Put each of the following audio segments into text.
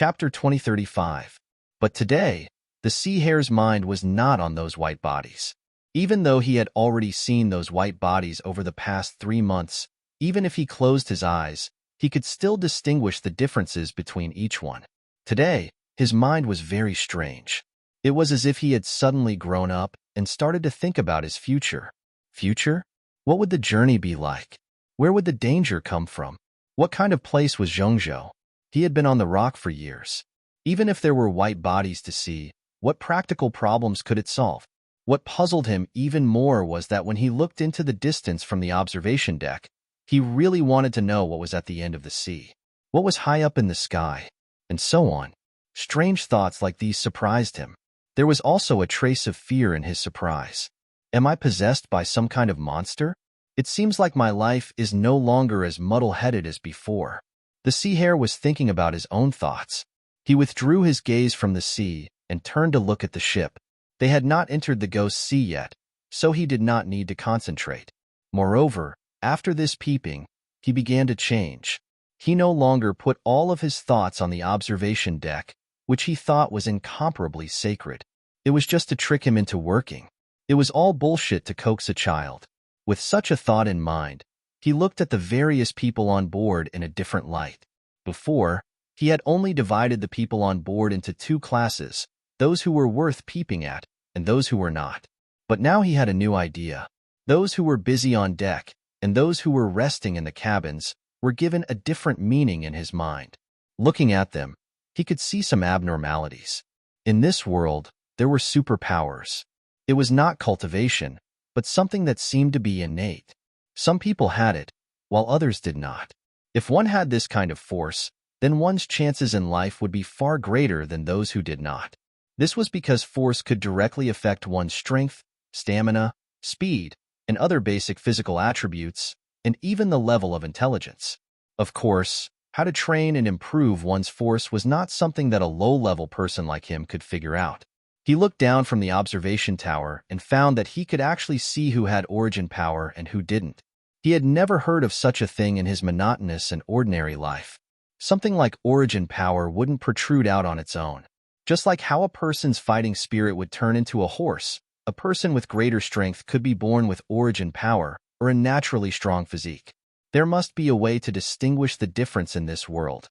Chapter 2035. But today, the sea hare's mind was not on those white bodies. Even though he had already seen those white bodies over the past 3 months, even if he closed his eyes, he could still distinguish the differences between each one. Today, his mind was very strange. It was as if he had suddenly grown up and started to think about his future. Future? What would the journey be like? Where would the danger come from? What kind of place was Zhongzhou? He had been on the rock for years. Even if there were white bodies to see, what practical problems could it solve? What puzzled him even more was that when he looked into the distance from the observation deck, he really wanted to know what was at the end of the sea. What was high up in the sky? And so on. Strange thoughts like these surprised him. There was also a trace of fear in his surprise. Am I possessed by some kind of monster? It seems like my life is no longer as muddle-headed as before. The sea hare was thinking about his own thoughts. He withdrew his gaze from the sea and turned to look at the ship. They had not entered the ghost sea yet, so he did not need to concentrate. Moreover, after this peeping, he began to change. He no longer put all of his thoughts on the observation deck, which he thought was incomparably sacred. It was just to trick him into working. It was all bullshit to coax a child. With such a thought in mind, he looked at the various people on board in a different light. Before, he had only divided the people on board into 2 classes, those who were worth peeping at and those who were not. But now he had a new idea. Those who were busy on deck and those who were resting in the cabins were given a different meaning in his mind. Looking at them, he could see some abnormalities. In this world, there were superpowers. It was not cultivation, but something that seemed to be innate. Some people had it, while others did not. If one had this kind of force, then one's chances in life would be far greater than those who did not. This was because force could directly affect one's strength, stamina, speed, and other basic physical attributes, and even the level of intelligence. Of course, how to train and improve one's force was not something that a low-level person like him could figure out. He looked down from the observation tower and found that he could actually see who had origin power and who didn't. He had never heard of such a thing in his monotonous and ordinary life. Something like origin power wouldn't protrude out on its own. Just like how a person's fighting spirit would turn into a horse, a person with greater strength could be born with origin power or a naturally strong physique. There must be a way to distinguish the difference in this world.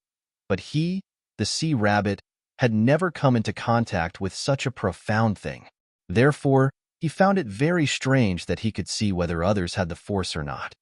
But he, the sea rabbit, had never come into contact with such a profound thing. Therefore, he found it very strange that he could see whether others had the force or not.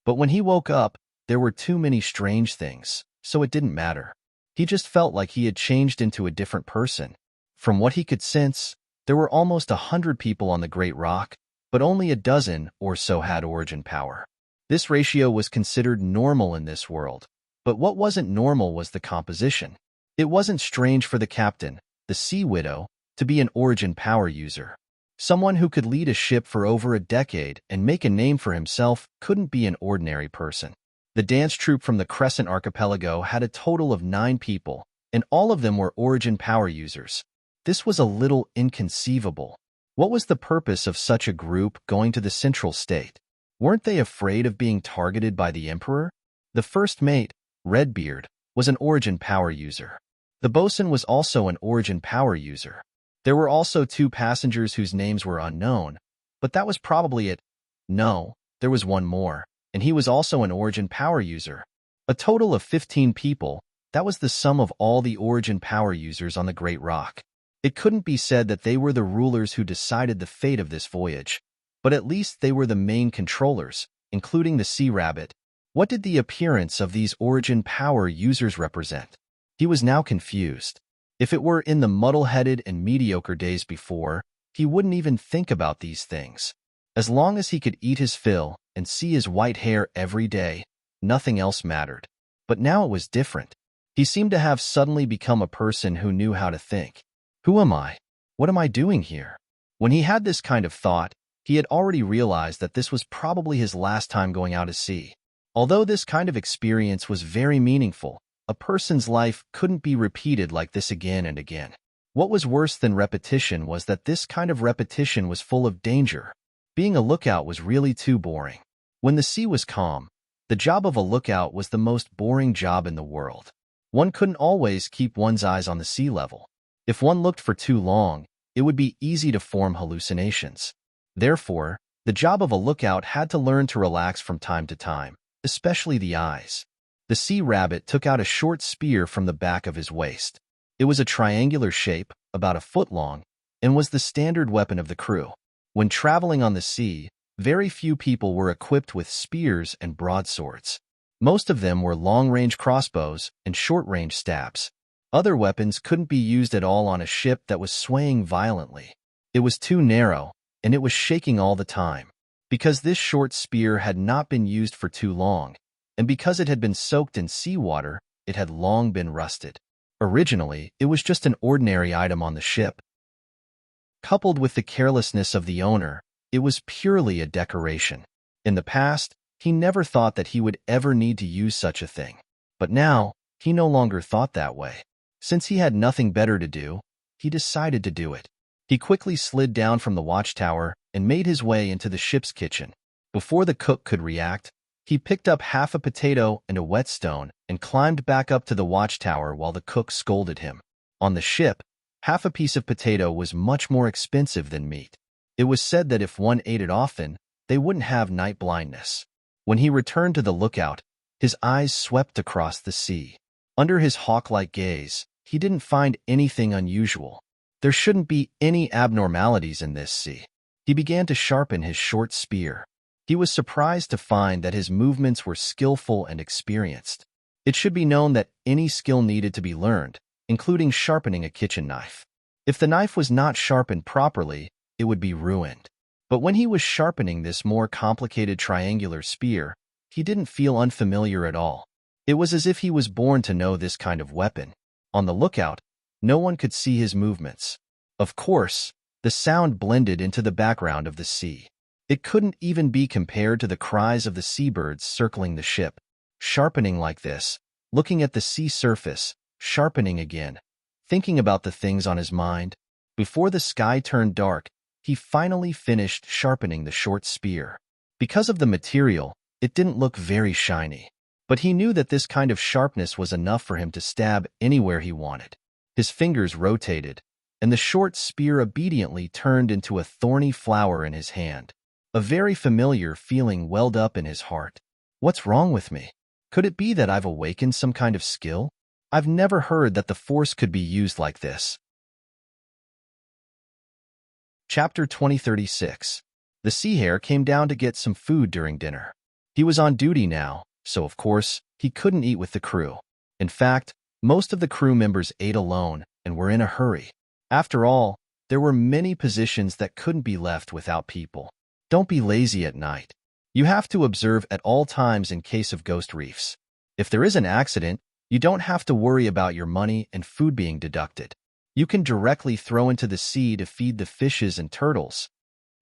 But when he woke up, there were too many strange things, so it didn't matter. He just felt like he had changed into a different person. From what he could sense, there were almost 100 people on the Great Rock, but only a dozen or so had origin power. This ratio was considered normal in this world, but what wasn't normal was the composition. It wasn't strange for the captain, the Sea Widow, to be an origin power user. Someone who could lead a ship for over a decade and make a name for himself couldn't be an ordinary person. The dance troupe from the Crescent Archipelago had a total of 9 people, and all of them were origin power users. This was a little inconceivable. What was the purpose of such a group going to the Central State? Weren't they afraid of being targeted by the Emperor? The first mate, Redbeard, was an origin power user. The bosun was also an origin power user. There were also 2 passengers whose names were unknown, but that was probably it. No, there was one more, and he was also an origin power user. A total of 15 people, that was the sum of all the origin power users on the Great Rock. It couldn't be said that they were the rulers who decided the fate of this voyage, but at least they were the main controllers, including the Sea Rabbit. What did the appearance of these origin power users represent? He was now confused. If it were in the muddle-headed and mediocre days before, he wouldn't even think about these things. As long as he could eat his fill and see his white hair every day, nothing else mattered. But now it was different. He seemed to have suddenly become a person who knew how to think. Who am I? What am I doing here? When he had this kind of thought, he had already realized that this was probably his last time going out to sea. Although this kind of experience was very meaningful, a person's life couldn't be repeated like this again and again. What was worse than repetition was that this kind of repetition was full of danger. Being a lookout was really too boring. When the sea was calm, the job of a lookout was the most boring job in the world. One couldn't always keep one's eyes on the sea level. If one looked for too long, it would be easy to form hallucinations. Therefore, the job of a lookout had to learn to relax from time to time, especially the eyes. The sea rabbit took out a short spear from the back of his waist. It was a triangular shape, about a foot long, and was the standard weapon of the crew. When traveling on the sea, very few people were equipped with spears and broadswords. Most of them were long-range crossbows and short-range stabs. Other weapons couldn't be used at all on a ship that was swaying violently. It was too narrow, and it was shaking all the time. Because this short spear had not been used for too long, and because it had been soaked in seawater, it had long been rusted. Originally, it was just an ordinary item on the ship. Coupled with the carelessness of the owner, it was purely a decoration. In the past, he never thought that he would ever need to use such a thing. But now, he no longer thought that way. Since he had nothing better to do, he decided to do it. He quickly slid down from the watchtower and made his way into the ship's kitchen. Before the cook could react, he picked up half a potato and a whetstone and climbed back up to the watchtower while the cook scolded him. On the ship, half a piece of potato was much more expensive than meat. It was said that if one ate it often, they wouldn't have night blindness. When he returned to the lookout, his eyes swept across the sea. Under his hawk-like gaze, he didn't find anything unusual. There shouldn't be any abnormalities in this sea. He began to sharpen his short spear. He was surprised to find that his movements were skillful and experienced. It should be known that any skill needed to be learned, including sharpening a kitchen knife. If the knife was not sharpened properly, it would be ruined. But when he was sharpening this more complicated triangular spear, he didn't feel unfamiliar at all. It was as if he was born to know this kind of weapon. On the lookout, no one could see his movements. Of course, the sound blended into the background of the sea. It couldn't even be compared to the cries of the seabirds circling the ship. Sharpening like this, looking at the sea surface, sharpening again, thinking about the things on his mind. Before the sky turned dark, he finally finished sharpening the short spear. Because of the material, it didn't look very shiny. But he knew that this kind of sharpness was enough for him to stab anywhere he wanted. His fingers rotated, and the short spear obediently turned into a thorny flower in his hand. A very familiar feeling welled up in his heart. What's wrong with me? Could it be that I've awakened some kind of skill? I've never heard that the force could be used like this. Chapter 2036. The sea hare came down to get some food during dinner. He was on duty now, so of course, he couldn't eat with the crew. In fact, most of the crew members ate alone and were in a hurry. After all, there were many positions that couldn't be left without people. Don't be lazy at night. You have to observe at all times in case of ghost reefs. If there is an accident, you don't have to worry about your money and food being deducted. You can directly throw into the sea to feed the fishes and turtles.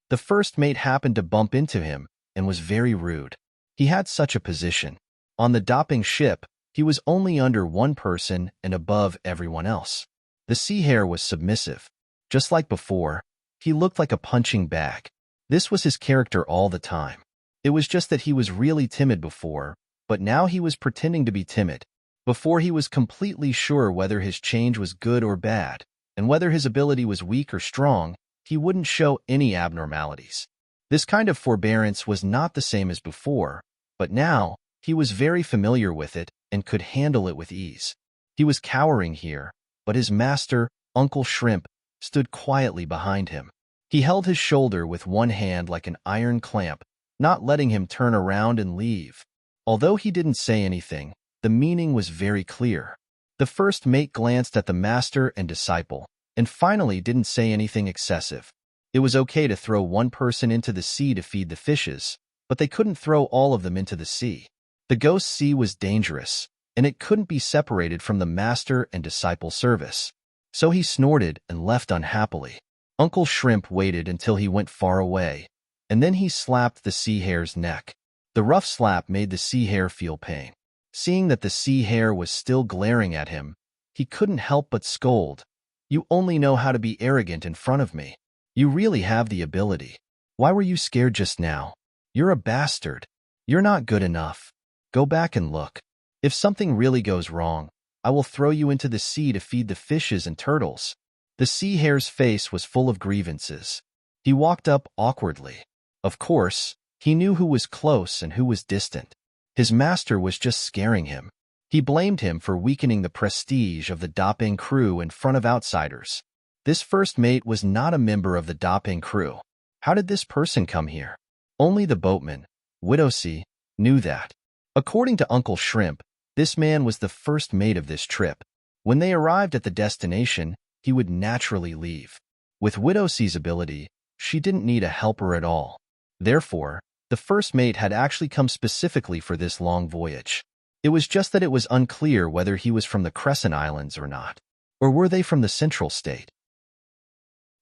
The first mate happened to bump into him and was very rude. He had such a position. On the docking ship, he was only under one person and above everyone else. The sea hare was submissive. Just like before, he looked like a punching bag. This was his character all the time. It was just that he was really timid before, but now he was pretending to be timid. Before he was completely sure whether his change was good or bad, and whether his ability was weak or strong, he wouldn't show any abnormalities. This kind of forbearance was not the same as before, but now he was very familiar with it and could handle it with ease. He was cowering here, but his master, Uncle Shrimp, stood quietly behind him. He held his shoulder with one hand like an iron clamp, not letting him turn around and leave. Although he didn't say anything, the meaning was very clear. The first mate glanced at the master and disciple, and finally didn't say anything excessive. It was okay to throw one person into the sea to feed the fishes, but they couldn't throw all of them into the sea. The ghost sea was dangerous, and it couldn't be separated from the master and disciple service. So he snorted and left unhappily. Uncle Shrimp waited until he went far away, and then he slapped the sea hare's neck. The rough slap made the sea hare feel pain. Seeing that the sea hare was still glaring at him, he couldn't help but scold. "You only know how to be arrogant in front of me. You really have the ability. Why were you scared just now? You're a bastard. You're not good enough. Go back and look. If something really goes wrong, I will throw you into the sea to feed the fishes and turtles." The sea hare's face was full of grievances. He walked up awkwardly. Of course, he knew who was close and who was distant. His master was just scaring him. He blamed him for weakening the prestige of the Doping crew in front of outsiders. This first mate was not a member of the Doping crew. How did this person come here? Only the boatman, Widowsea, knew that. According to Uncle Shrimp, this man was the first mate of this trip. When they arrived at the destination, he would naturally leave. With Widowsea's ability, she didn't need a helper at all. Therefore, the first mate had actually come specifically for this long voyage. It was just that it was unclear whether he was from the Crescent Islands or not. Or were they from the Central State?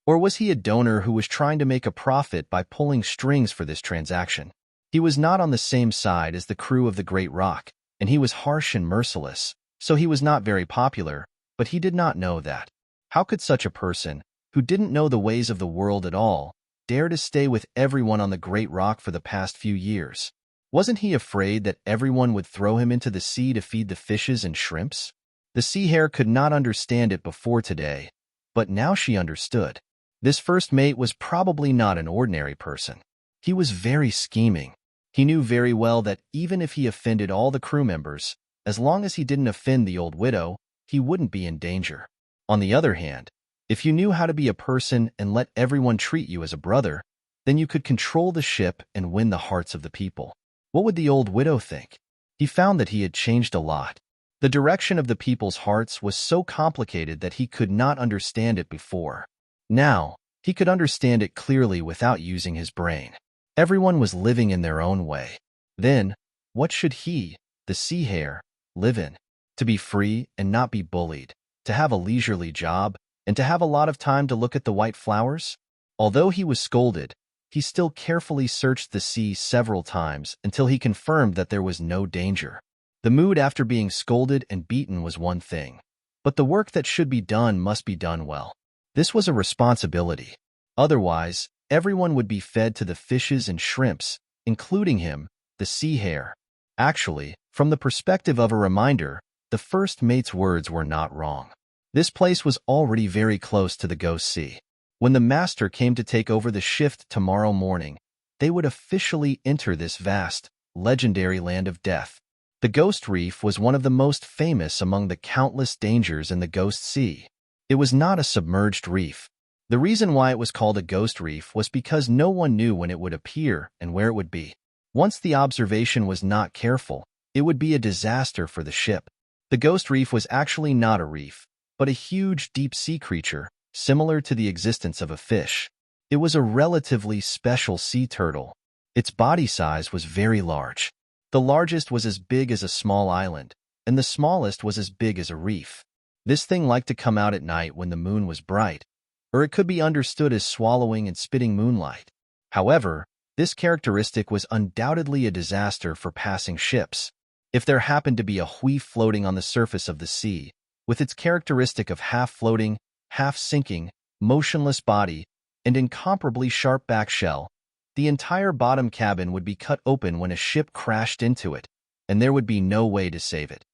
Or was he a donor who was trying to make a profit by pulling strings for this transaction? He was not on the same side as the crew of the Great Rock, and he was harsh and merciless, so he was not very popular, but he did not know that. How could such a person, who didn't know the ways of the world at all, dare to stay with everyone on the Great Rock for the past few years? Wasn't he afraid that everyone would throw him into the sea to feed the fishes and shrimps? The sea hare could not understand it before today, but now she understood. This first mate was probably not an ordinary person. He was very scheming. He knew very well that even if he offended all the crew members, as long as he didn't offend the old widow, he wouldn't be in danger. On the other hand, if you knew how to be a person and let everyone treat you as a brother, then you could control the ship and win the hearts of the people. What would the old widow think? He found that he had changed a lot. The direction of the people's hearts was so complicated that he could not understand it before. Now, he could understand it clearly without using his brain. Everyone was living in their own way. Then, what should he, the sea hare, live in? To be free and not be bullied, to have a leisurely job, and to have a lot of time to look at the white flowers? Although he was scolded, he still carefully searched the sea several times until he confirmed that there was no danger. The mood after being scolded and beaten was one thing, but the work that should be done must be done well. This was a responsibility. Otherwise, everyone would be fed to the fishes and shrimps, including him, the sea hare. Actually, from the perspective of a reminder, the first mate's words were not wrong. This place was already very close to the Ghost Sea. When the master came to take over the shift tomorrow morning, they would officially enter this vast, legendary land of death. The Ghost Reef was one of the most famous among the countless dangers in the Ghost Sea. It was not a submerged reef. The reason why it was called a ghost reef was because no one knew when it would appear and where it would be. Once the observation was not careful, it would be a disaster for the ship. The ghost reef was actually not a reef, but a huge deep-sea creature, similar to the existence of a fish. It was a relatively special sea turtle. Its body size was very large. The largest was as big as a small island, and the smallest was as big as a reef. This thing liked to come out at night when the moon was bright, or it could be understood as swallowing and spitting moonlight. However, this characteristic was undoubtedly a disaster for passing ships. If there happened to be a wheat floating on the surface of the sea, with its characteristic of half-floating, half-sinking, motionless body, and incomparably sharp back shell, the entire bottom cabin would be cut open when a ship crashed into it, and there would be no way to save it.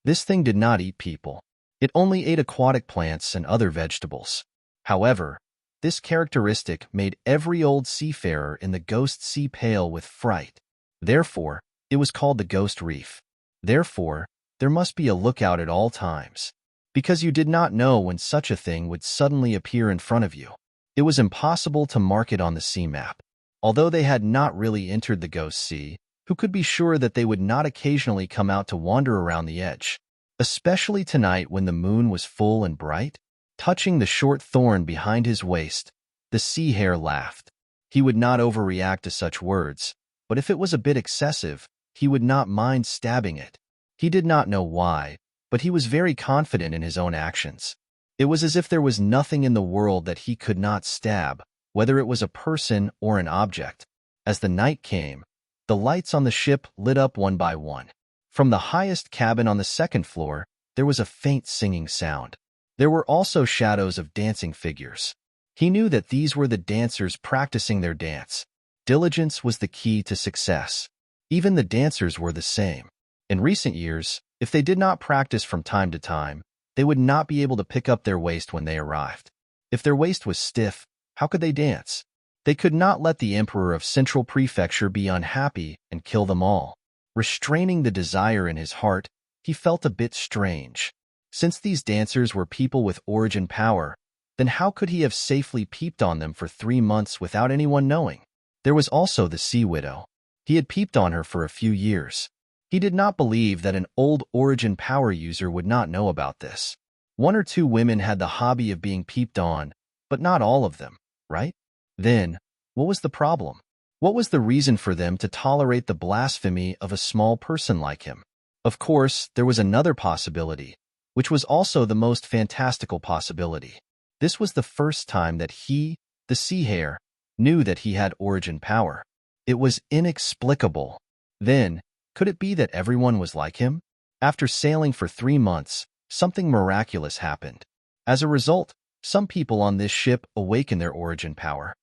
This thing did not eat people. It only ate aquatic plants and other vegetables. However, this characteristic made every old seafarer in the Ghost Sea pale with fright. Therefore, it was called the Ghost Reef. Therefore, there must be a lookout at all times, because you did not know when such a thing would suddenly appear in front of you. It was impossible to mark it on the sea map. Although they had not really entered the Ghost Sea, who could be sure that they would not occasionally come out to wander around the edge? Especially tonight when the moon was full and bright? Touching the short thorn behind his waist, the sea hare laughed. He would not overreact to such words, but if it was a bit excessive, he would not mind stabbing it. He did not know why, but he was very confident in his own actions. It was as if there was nothing in the world that he could not stab, whether it was a person or an object. As the night came, the lights on the ship lit up one by one. From the highest cabin on the second floor, there was a faint singing sound. There were also shadows of dancing figures. He knew that these were the dancers practicing their dance. Diligence was the key to success. Even the dancers were the same. In recent years, If they did not practice from time to time, they would not be able to pick up their waist when they arrived. If their waist was stiff, how could they dance? They could not let the Emperor of Central Prefecture be unhappy and kill them all. Restraining the desire in his heart, he felt a bit strange. Since these dancers were people with origin power, then how could he have safely peeped on them for 3 months without anyone knowing? There was also the Sea Widow. He had peeped on her for a few years. He did not believe that an old origin power user would not know about this. 1 or 2 women had the hobby of being peeped on, but not all of them, right? Then, what was the problem? What was the reason for them to tolerate the blasphemy of a small person like him? Of course, there was another possibility, which was also the most fantastical possibility. This was the first time that he, the sea hare, knew that he had origin power. It was inexplicable. Then, could it be that everyone was like him? After sailing for 3 months, something miraculous happened. As a result, some people on this ship awakened their origin power.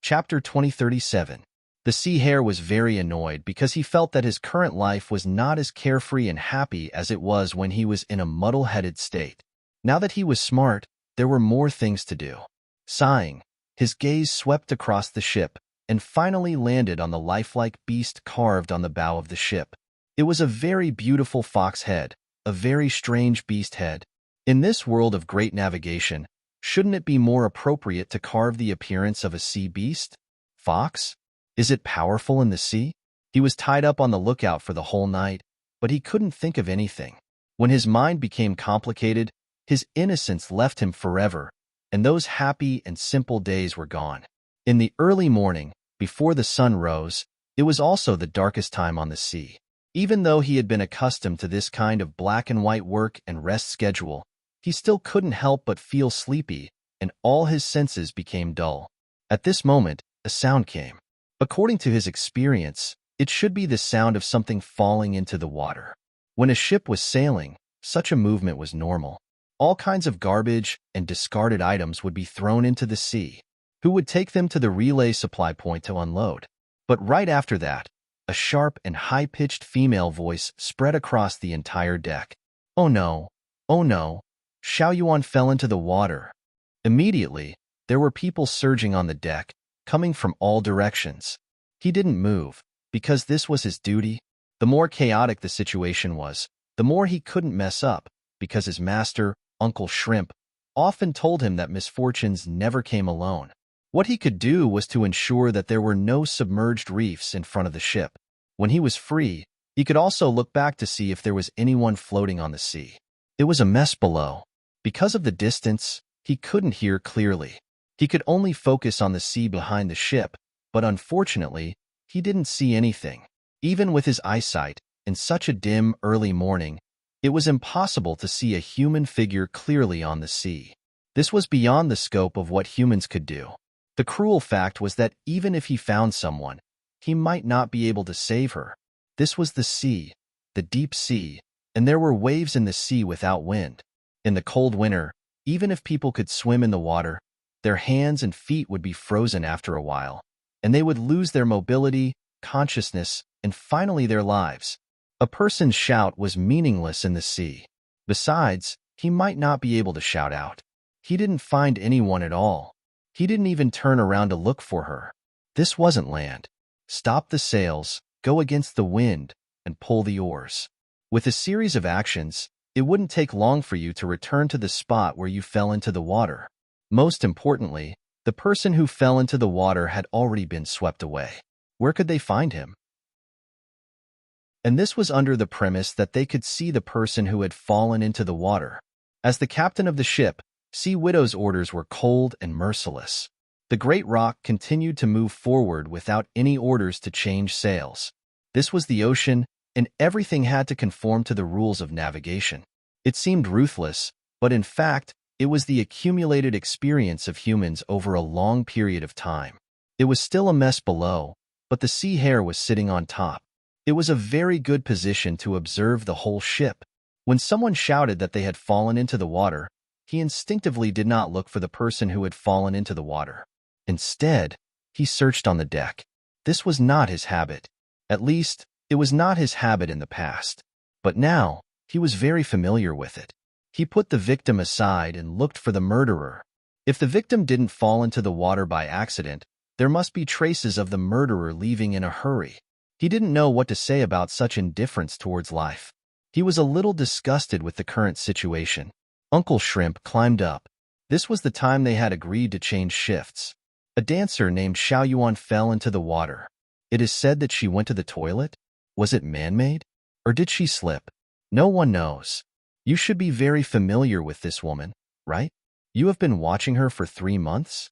Chapter 2037. The sea hare was very annoyed because he felt that his current life was not as carefree and happy as it was when he was in a muddle-headed state. Now that he was smart, there were more things to do. Sighing, his gaze swept across the ship and finally landed on the lifelike beast carved on the bow of the ship. It was a very beautiful fox head, a very strange beast head. In this world of great navigation, shouldn't it be more appropriate to carve the appearance of a sea beast? Fox? Is it powerful in the sea? He was tied up on the lookout for the whole night, but he couldn't think of anything. When his mind became complicated, his innocence left him forever, and those happy and simple days were gone. In the early morning, before the sun rose, it was also the darkest time on the sea. Even though he had been accustomed to this kind of black and white work and rest schedule, he still couldn't help but feel sleepy, and all his senses became dull. At this moment, a sound came. According to his experience, it should be the sound of something falling into the water. When a ship was sailing, such a movement was normal. All kinds of garbage and discarded items would be thrown into the sea. Who would take them to the relay supply point to unload? But right after that, a sharp and high-pitched female voice spread across the entire deck. "Oh no! Oh no! Xiao Yuan fell into the water." Immediately, there were people surging on the deck, coming from all directions. He didn't move, because this was his duty. The more chaotic the situation was, the more he couldn't mess up, because his master, Uncle Shrimp, often told him that misfortunes never came alone. What he could do was to ensure that there were no submerged reefs in front of the ship. When he was free, he could also look back to see if there was anyone floating on the sea. It was a mess below. Because of the distance, he couldn't hear clearly. He could only focus on the sea behind the ship, but unfortunately, he didn't see anything. Even with his eyesight, in such a dim, early morning, it was impossible to see a human figure clearly on the sea. This was beyond the scope of what humans could do. The cruel fact was that even if he found someone, he might not be able to save her. This was the sea, the deep sea, and there were waves in the sea without wind. In the cold winter, even if people could swim in the water, their hands and feet would be frozen after a while, and they would lose their mobility, consciousness, and finally their lives. A person's shout was meaningless in the sea. Besides, he might not be able to shout out. He didn't find anyone at all. He didn't even turn around to look for her. This wasn't land. Stop the sails, go against the wind, and pull the oars. With a series of actions, it wouldn't take long for you to return to the spot where you fell into the water. Most importantly, the person who fell into the water had already been swept away. Where could they find him? And this was under the premise that they could see the person who had fallen into the water. As the captain of the ship, Sea Widow's orders were cold and merciless. The great rock continued to move forward without any orders to change sails. This was the ocean, and everything had to conform to the rules of navigation. It seemed ruthless, but in fact, it was the accumulated experience of humans over a long period of time. It was still a mess below, but the sea hare was sitting on top. It was a very good position to observe the whole ship. When someone shouted that they had fallen into the water, he instinctively did not look for the person who had fallen into the water. Instead, he searched on the deck. This was not his habit. At least, It was not his habit in the past, but now he was very familiar with it. He put the victim aside and looked for the murderer. If the victim didn't fall into the water by accident, there must be traces of the murderer leaving in a hurry. He didn't know what to say about such indifference towards life. He was a little disgusted with the current situation. Uncle Shrimp climbed up. This was the time they had agreed to change shifts. A dancer named Xiao Yuan fell into the water. It is said that she went to the toilet. Was it man-made? Or did she slip? No one knows. You should be very familiar with this woman, right? You have been watching her for 3 months?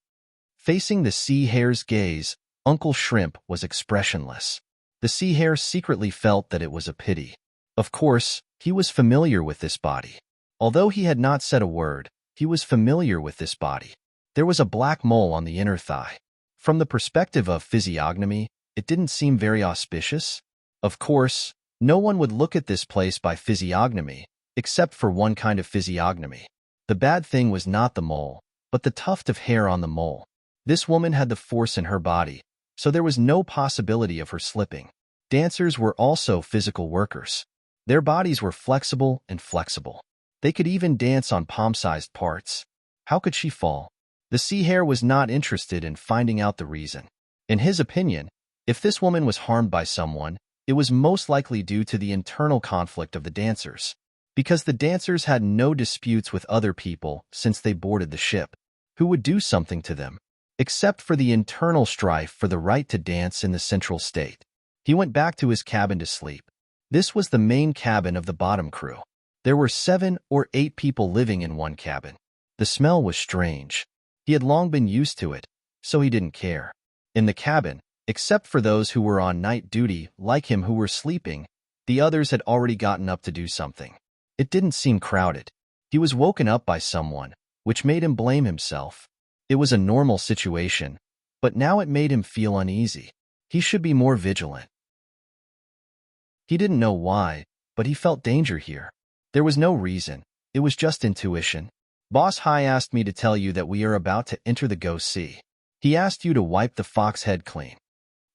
Facing the sea hare's gaze, Uncle Shrimp was expressionless. The sea hare secretly felt that it was a pity. Of course, he was familiar with this body. Although he had not said a word, he was familiar with this body. There was a black mole on the inner thigh. From the perspective of physiognomy, it didn't seem very auspicious. Of course, no one would look at this place by physiognomy, except for one kind of physiognomy. The bad thing was not the mole, but the tuft of hair on the mole. This woman had the force in her body, so there was no possibility of her slipping. Dancers were also physical workers. Their bodies were flexible and flexible. They could even dance on palm-sized parts. How could she fall? The sea hare was not interested in finding out the reason. In his opinion, if this woman was harmed by someone, it was most likely due to the internal conflict of the dancers. Because the dancers had no disputes with other people since they boarded the ship, who would do something to them, except for the internal strife for the right to dance in the central state. He went back to his cabin to sleep. This was the main cabin of the bottom crew. There were 7 or 8 people living in one cabin. The smell was strange. He had long been used to it, so he didn't care. In the cabin, except for those who were on night duty like him who were sleeping, the others had already gotten up to do something. It didn't seem crowded. He was woken up by someone, which made him blame himself. It was a normal situation, but now it made him feel uneasy. He should be more vigilant. He didn't know why, but he felt danger here. There was no reason. It was just intuition. Boss Hai asked me to tell you that we are about to enter the Ghost Sea. He asked you to wipe the fox head clean.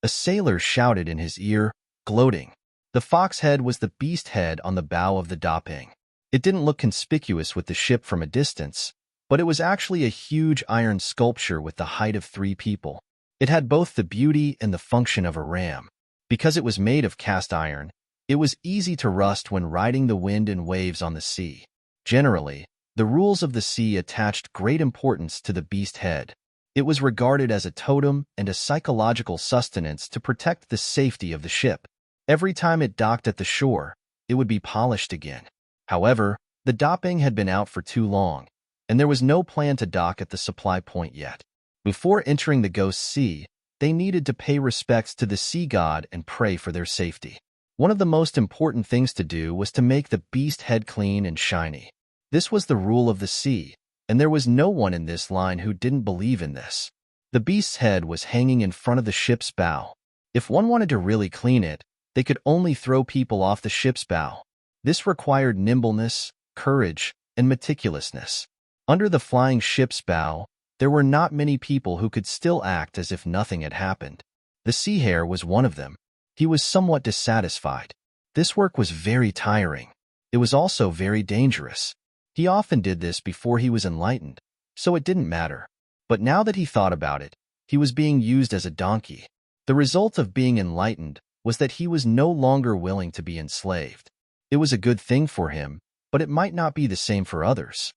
A sailor shouted in his ear, gloating. The fox head was the beast head on the bow of the Daping. It didn't look conspicuous with the ship from a distance, but it was actually a huge iron sculpture with the height of 3 people. It had both the beauty and the function of a ram. Because it was made of cast iron, it was easy to rust when riding the wind and waves on the sea. Generally, the rules of the sea attached great importance to the beast head. It was regarded as a totem and a psychological sustenance to protect the safety of the ship. Every time it docked at the shore, it would be polished again. However, the Daping had been out for too long, and there was no plan to dock at the supply point yet. Before entering the Ghost Sea, they needed to pay respects to the sea god and pray for their safety. One of the most important things to do was to make the beast head clean and shiny. This was the rule of the sea, and there was no one in this line who didn't believe in this. The beast's head was hanging in front of the ship's bow. If one wanted to really clean it, they could only throw people off the ship's bow. This required nimbleness, courage, and meticulousness. Under the flying ship's bow, there were not many people who could still act as if nothing had happened. The sea hare was one of them. He was somewhat dissatisfied. This work was very tiring. It was also very dangerous. He often did this before he was enlightened, so it didn't matter. But now that he thought about it, he was being used as a donkey. The result of being enlightened was that he was no longer willing to be enslaved. It was a good thing for him, but it might not be the same for others.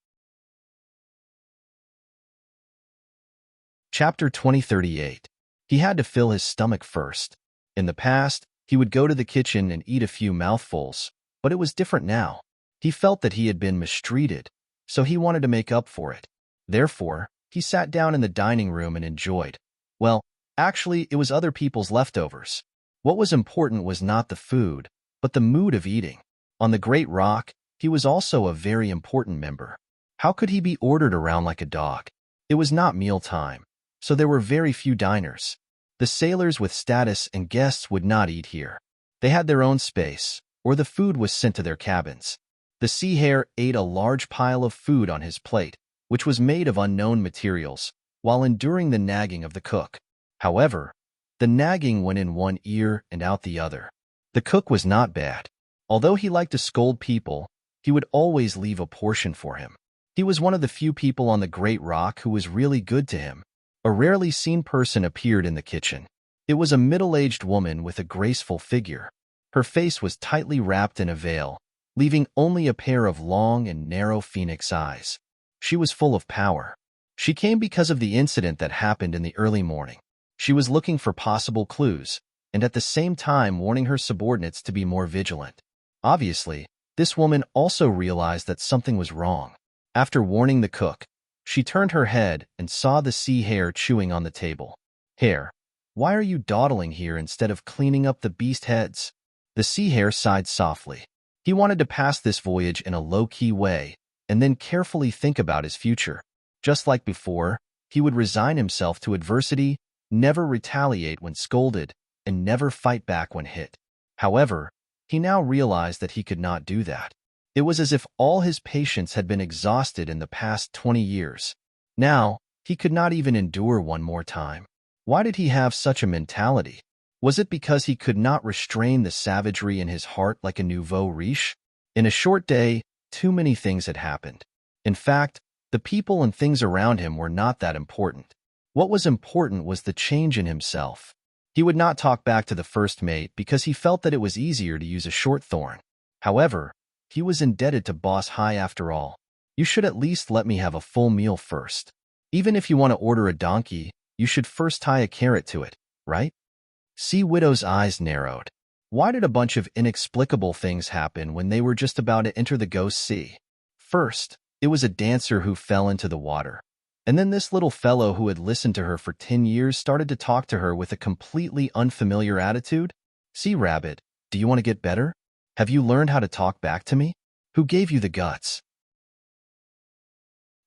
Chapter 2038. He had to fill his stomach first. In the past, he would go to the kitchen and eat a few mouthfuls, but it was different now. He felt that he had been mistreated, so he wanted to make up for it. Therefore, he sat down in the dining room and enjoyed. Well, actually, it was other people's leftovers. What was important was not the food, but the mood of eating. On the Great Rock, he was also a very important member. How could he be ordered around like a dog? It was not mealtime, so there were very few diners. The sailors with status and guests would not eat here. They had their own space, or the food was sent to their cabins. The sea hare ate a large pile of food on his plate, which was made of unknown materials, while enduring the nagging of the cook. However, the nagging went in one ear and out the other. The cook was not bad. Although he liked to scold people, he would always leave a portion for him. He was one of the few people on the Great Rock who was really good to him. A rarely seen person appeared in the kitchen. It was a middle-aged woman with a graceful figure. Her face was tightly wrapped in a veil, leaving only a pair of long and narrow phoenix eyes. She was full of power. She came because of the incident that happened in the early morning. She was looking for possible clues, and at the same time warning her subordinates to be more vigilant. Obviously, this woman also realized that something was wrong. After warning the cook, she turned her head and saw the sea hare chewing on the table. "Hare, why are you dawdling here instead of cleaning up the beast heads?" The sea hare sighed softly. He wanted to pass this voyage in a low-key way and then carefully think about his future. Just like before, he would resign himself to adversity, never retaliate when scolded, and never fight back when hit. However, he now realized that he could not do that. It was as if all his patience had been exhausted in the past 20 years. Now, he could not even endure one more time. Why did he have such a mentality? Was it because he could not restrain the savagery in his heart like a nouveau riche? In a short day, too many things had happened. In fact, the people and things around him were not that important. What was important was the change in himself. He would not talk back to the first mate because he felt that it was easier to use a short thorn. However, he was indebted to Boss High after all. "You should at least let me have a full meal first. Even if you want to order a donkey, you should first tie a carrot to it, right?" Sea Widow's eyes narrowed. Why did a bunch of inexplicable things happen when they were just about to enter the Ghost Sea? First, it was a dancer who fell into the water. And then this little fellow who had listened to her for 10 years started to talk to her with a completely unfamiliar attitude. "Sea Rabbit, do you want to get better? Have you learned how to talk back to me? Who gave you the guts?"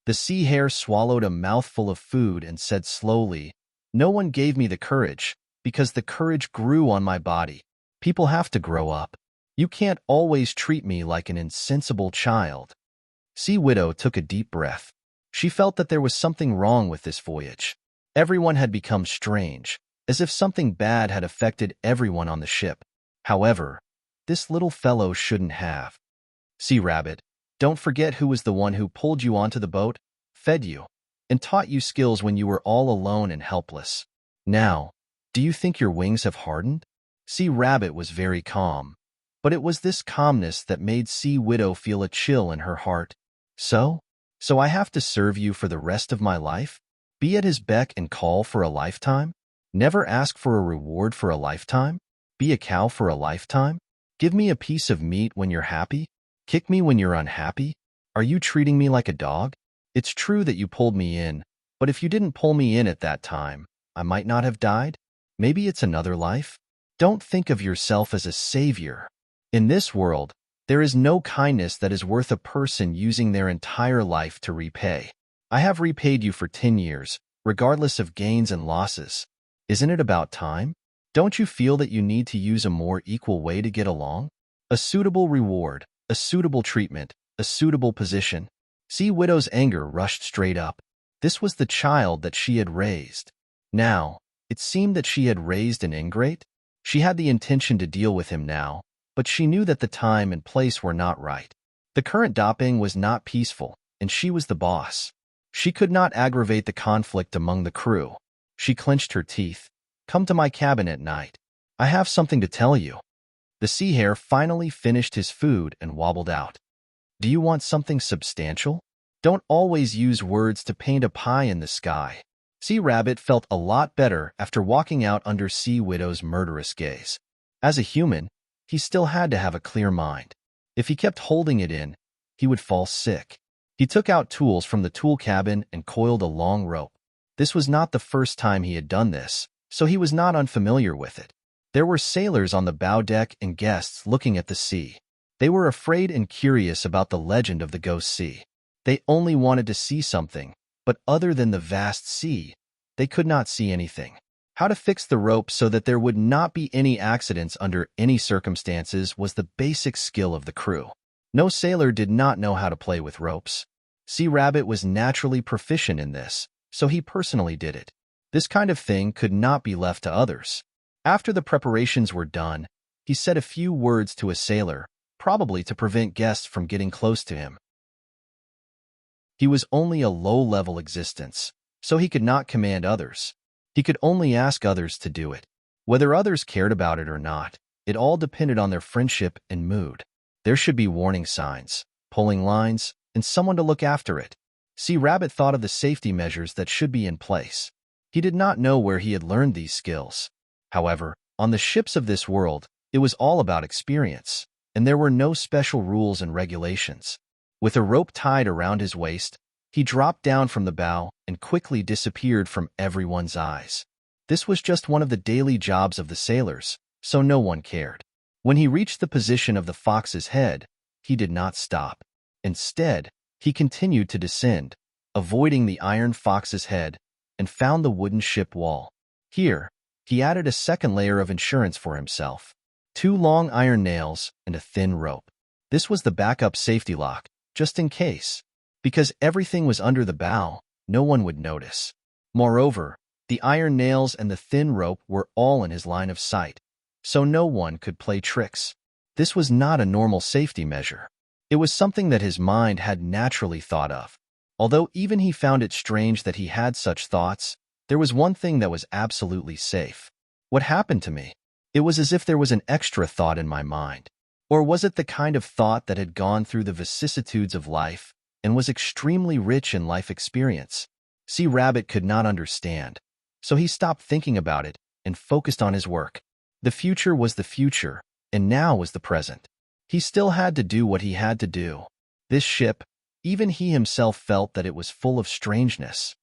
The sea hare swallowed a mouthful of food and said slowly, "No one gave me the courage, because the courage grew on my body. People have to grow up. You can't always treat me like an insensible child." Sea Widow took a deep breath. She felt that there was something wrong with this voyage. Everyone had become strange, as if something bad had affected everyone on the ship. However, this little fellow shouldn't have. "Sea Rabbit, don't forget who was the one who pulled you onto the boat, fed you, and taught you skills when you were all alone and helpless. Now, do you think your wings have hardened?" Sea Rabbit was very calm, but it was this calmness that made Sea Widow feel a chill in her heart. So I have to serve you for the rest of my life? Be at his beck and call for a lifetime? Never ask for a reward for a lifetime? Be a cow for a lifetime? Give me a piece of meat when you're happy? Kick me when you're unhappy? Are you treating me like a dog? It's true that you pulled me in, but if you didn't pull me in at that time, I might not have died. Maybe it's another life. Don't think of yourself as a savior. In this world, there is no kindness that is worth a person using their entire life to repay. I have repaid you for 10 years, regardless of gains and losses. Isn't it about time? Don't you feel that you need to use a more equal way to get along? A suitable reward, a suitable treatment, a suitable position. Sea Widow's anger rushed straight up. This was the child that she had raised. Now, it seemed that she had raised an ingrate. She had the intention to deal with him now, but she knew that the time and place were not right. The current dopping was not peaceful, and she was the boss. She could not aggravate the conflict among the crew. She clenched her teeth. "Come to my cabin at night. I have something to tell you." The sea hare finally finished his food and wobbled out. "Do you want something substantial? Don't always use words to paint a pie in the sky." Sea Rabbit felt a lot better after walking out under Sea Widow's murderous gaze. As a human, he still had to have a clear mind. If he kept holding it in, he would fall sick. He took out tools from the tool cabin and coiled a long rope. This was not the first time he had done this, so he was not unfamiliar with it. There were sailors on the bow deck and guests looking at the sea. They were afraid and curious about the legend of the Ghost Sea. They only wanted to see something, but other than the vast sea, they could not see anything. How to fix the rope so that there would not be any accidents under any circumstances was the basic skill of the crew. No sailor did not know how to play with ropes. Sea Rabbit was naturally proficient in this, so he personally did it. This kind of thing could not be left to others. After the preparations were done, He said a few words to a sailor, probably to prevent guests from getting close to him. He was only a low-level existence, so he could not command others. He could only ask others to do it. Whether others cared about it or not, it all depended on their friendship and mood. There should be warning signs, pulling lines, and someone to look after it. See, Rabbit thought of the safety measures that should be in place. He did not know where he had learned these skills. However, on the ships of this world, it was all about experience, and there were no special rules and regulations. With a rope tied around his waist, he dropped down from the bow and quickly disappeared from everyone's eyes. This was just one of the daily jobs of the sailors, so no one cared. When he reached the position of the fox's head, he did not stop. Instead, he continued to descend, avoiding the iron fox's head, and found the wooden ship wall. Here, he added a second layer of insurance for himself: 2 long iron nails and a thin rope. This was the backup safety lock, just in case. Because everything was under the bow, no one would notice. Moreover, the iron nails and the thin rope were all in his line of sight, so no one could play tricks. This was not a normal safety measure. It was something that his mind had naturally thought of. Although even he found it strange that he had such thoughts, there was one thing that was absolutely safe. What happened to me? It was as if there was an extra thought in my mind. Or was it the kind of thought that had gone through the vicissitudes of life and was extremely rich in life experience? See, Rabbit could not understand, so he stopped thinking about it and focused on his work. The future was the future, and now was the present. He still had to do what he had to do. This ship, even he himself felt that it was full of strangeness.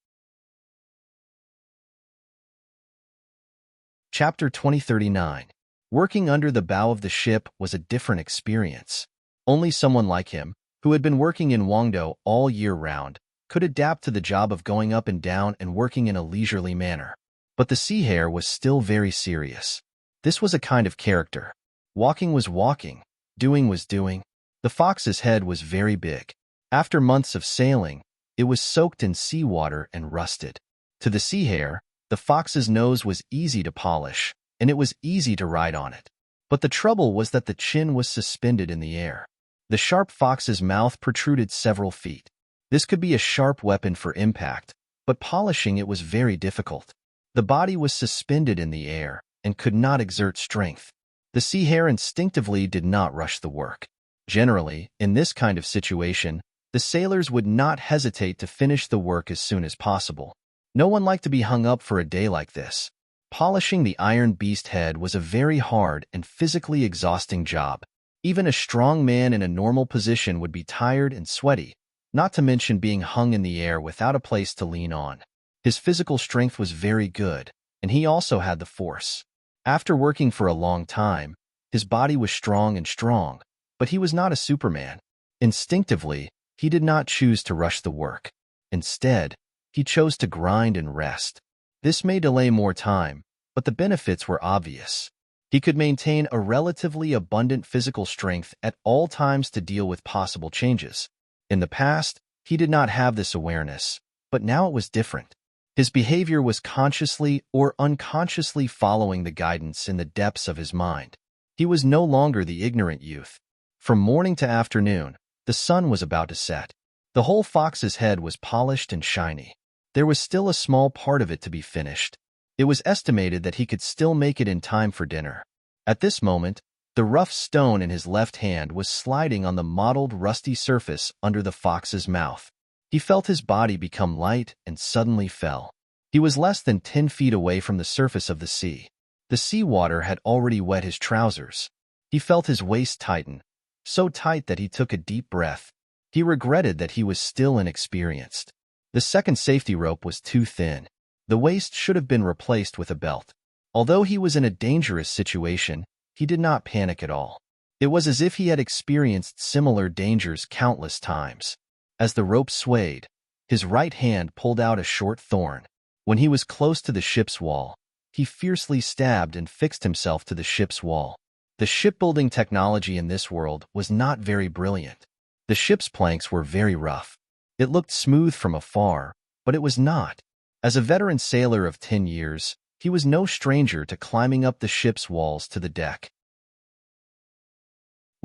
Chapter 2039. Working under the bow of the ship was a different experience. Only someone like him, who had been working in Wangdo all year round, could adapt to the job of going up and down and working in a leisurely manner. But the sea hare was still very serious. This was a kind of character. Walking was walking, doing was doing. The fox's head was very big. After months of sailing, it was soaked in seawater and rusted. To the sea hare, the fox's nose was easy to polish, and it was easy to ride on it. But the trouble was that the chin was suspended in the air. The sharp fox's mouth protruded several feet. This could be a sharp weapon for impact, but polishing it was very difficult. The body was suspended in the air and could not exert strength. The sea hare instinctively did not rush the work. Generally, in this kind of situation, the sailors would not hesitate to finish the work as soon as possible. No one liked to be hung up for a day like this. Polishing the iron beast head was a very hard and physically exhausting job. Even a strong man in a normal position would be tired and sweaty, not to mention being hung in the air without a place to lean on. His physical strength was very good, and he also had the force. After working for a long time, his body was strong, but he was not a Superman. Instinctively, he did not choose to rush the work. Instead, he chose to grind and rest. This may delay more time, but the benefits were obvious. He could maintain a relatively abundant physical strength at all times to deal with possible changes. In the past, he did not have this awareness, but now it was different. His behavior was consciously or unconsciously following the guidance in the depths of his mind. He was no longer the ignorant youth. From morning to afternoon, the sun was about to set. The whole fox's head was polished and shiny. There was still a small part of it to be finished. It was estimated that he could still make it in time for dinner. At this moment, the rough stone in his left hand was sliding on the mottled, rusty surface under the fox's mouth. He felt his body become light and suddenly fell. He was less than 10 feet away from the surface of the sea. The seawater had already wet his trousers. He felt his waist tighten, so tight that he took a deep breath. He regretted that he was still inexperienced. The second safety rope was too thin. The waist should have been replaced with a belt. Although he was in a dangerous situation, he did not panic at all. It was as if he had experienced similar dangers countless times. As the rope swayed, his right hand pulled out a short thorn. When he was close to the ship's wall, he fiercely stabbed and fixed himself to the ship's wall. The shipbuilding technology in this world was not very brilliant. The ship's planks were very rough. It looked smooth from afar, but it was not. As a veteran sailor of 10 years, he was no stranger to climbing up the ship's walls to the deck.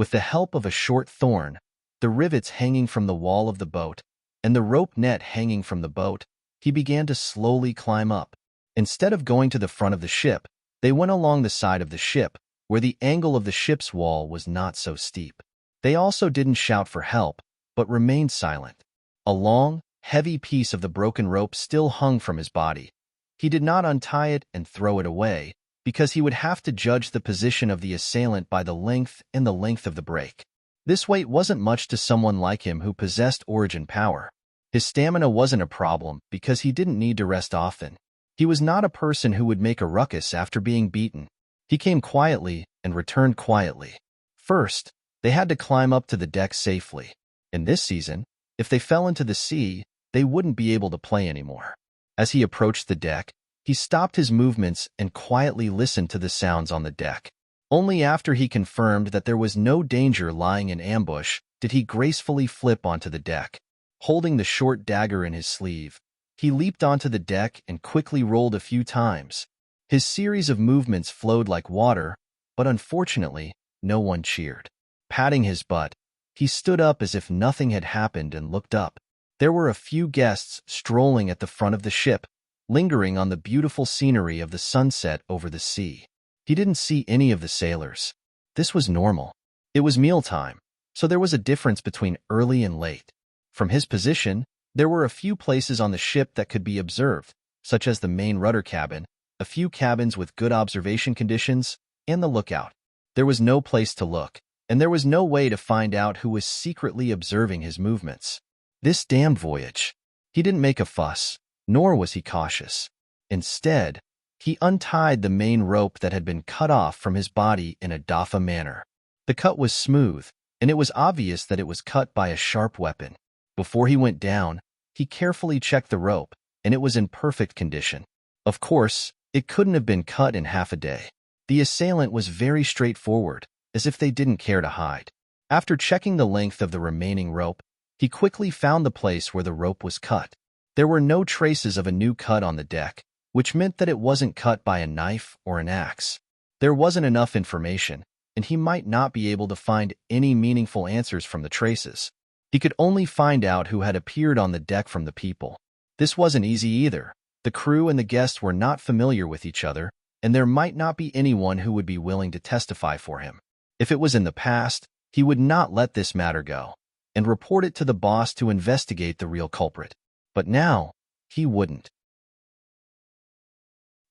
With the help of a short thorn, the rivets hanging from the wall of the boat, and the rope net hanging from the boat, he began to slowly climb up. Instead of going to the front of the ship, they went along the side of the ship, where the angle of the ship's wall was not so steep. They also didn't shout for help, but remained silent. A long, heavy piece of the broken rope still hung from his body. He did not untie it and throw it away, because he would have to judge the position of the assailant by the length and the length of the break. This weight wasn't much to someone like him who possessed origin power. His stamina wasn't a problem because he didn't need to rest often. He was not a person who would make a ruckus after being beaten. He came quietly and returned quietly. First, they had to climb up to the deck safely. In this season, if they fell into the sea, they wouldn't be able to play anymore. As he approached the deck, he stopped his movements and quietly listened to the sounds on the deck. Only after he confirmed that there was no danger lying in ambush did he gracefully flip onto the deck. Holding the short dagger in his sleeve, he leaped onto the deck and quickly rolled a few times. His series of movements flowed like water, but unfortunately, no one cheered. Patting his butt, he stood up as if nothing had happened and looked up. There were a few guests strolling at the front of the ship, lingering on the beautiful scenery of the sunset over the sea. He didn't see any of the sailors. This was normal. It was mealtime, so there was a difference between early and late. From his position, there were a few places on the ship that could be observed, such as the main rudder cabin, a few cabins with good observation conditions, and the lookout. There was no place to look, and there was no way to find out who was secretly observing his movements. This damned voyage. He didn't make a fuss, nor was he cautious. Instead, he untied the main rope that had been cut off from his body in a daffa manner. The cut was smooth, and it was obvious that it was cut by a sharp weapon. Before he went down, he carefully checked the rope, and it was in perfect condition. Of course, it couldn't have been cut in half a day. The assailant was very straightforward, as if they didn't care to hide. After checking the length of the remaining rope, he quickly found the place where the rope was cut. There were no traces of a new cut on the deck, which meant that it wasn't cut by a knife or an axe. There wasn't enough information, and he might not be able to find any meaningful answers from the traces. He could only find out who had appeared on the deck from the people. This wasn't easy either. The crew and the guests were not familiar with each other, and there might not be anyone who would be willing to testify for him. If it was in the past, he would not let this matter go and report it to the boss to investigate the real culprit. But now, he wouldn't.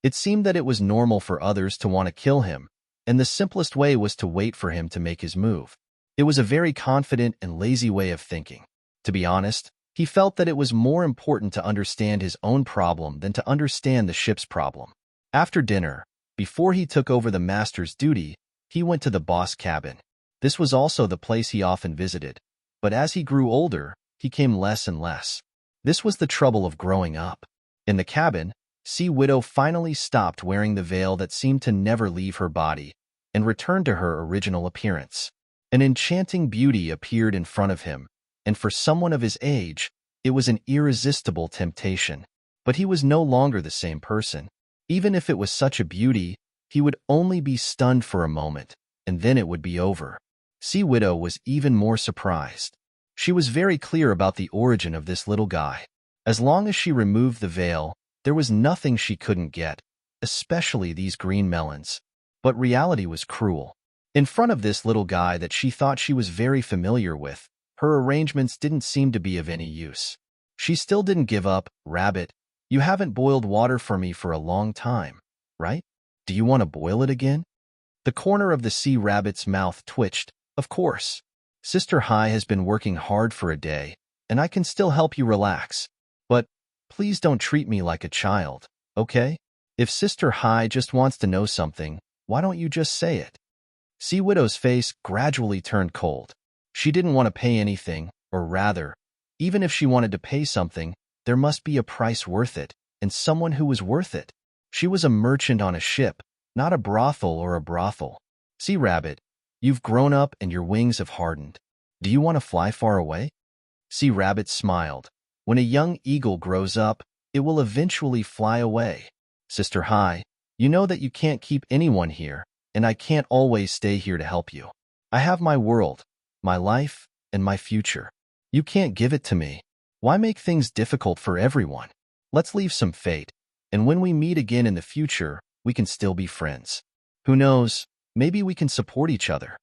It seemed that it was normal for others to want to kill him, and the simplest way was to wait for him to make his move. It was a very confident and lazy way of thinking. To be honest, he felt that it was more important to understand his own problem than to understand the ship's problem. After dinner, before he took over the master's duty, he went to the boss cabin. This was also the place he often visited, but as he grew older, he came less and less. This was the trouble of growing up. In the cabin, Sea Widow finally stopped wearing the veil that seemed to never leave her body and returned to her original appearance. An enchanting beauty appeared in front of him, and for someone of his age, it was an irresistible temptation. But he was no longer the same person. Even if it was such a beauty, he would only be stunned for a moment, and then it would be over. Sea Widow was even more surprised. She was very clear about the origin of this little guy. As long as she removed the veil, there was nothing she couldn't get, especially these green melons. But reality was cruel. In front of this little guy that she thought she was very familiar with, her arrangements didn't seem to be of any use. She still didn't give up. Rabbit, you haven't boiled water for me for a long time, right? Do you want to boil it again? The corner of the sea rabbit's mouth twitched. Of course. Sister Hai has been working hard for a day, and I can still help you relax. But please don't treat me like a child, okay? If Sister Hai just wants to know something, why don't you just say it? Sea Widow's face gradually turned cold. She didn't want to pay anything, or rather, even if she wanted to pay something, there must be a price worth it, and someone who was worth it. She was a merchant on a ship, not a brothel or a brothel. Sea Rabbit, you've grown up and your wings have hardened. Do you want to fly far away? Sea Rabbit smiled. When a young eagle grows up, it will eventually fly away. Sister Hai, you know that you can't keep anyone here, and I can't always stay here to help you. I have my world, my life, and my future. You can't give it to me. Why make things difficult for everyone? Let's leave some fate, and when we meet again in the future, we can still be friends. Who knows, maybe we can support each other.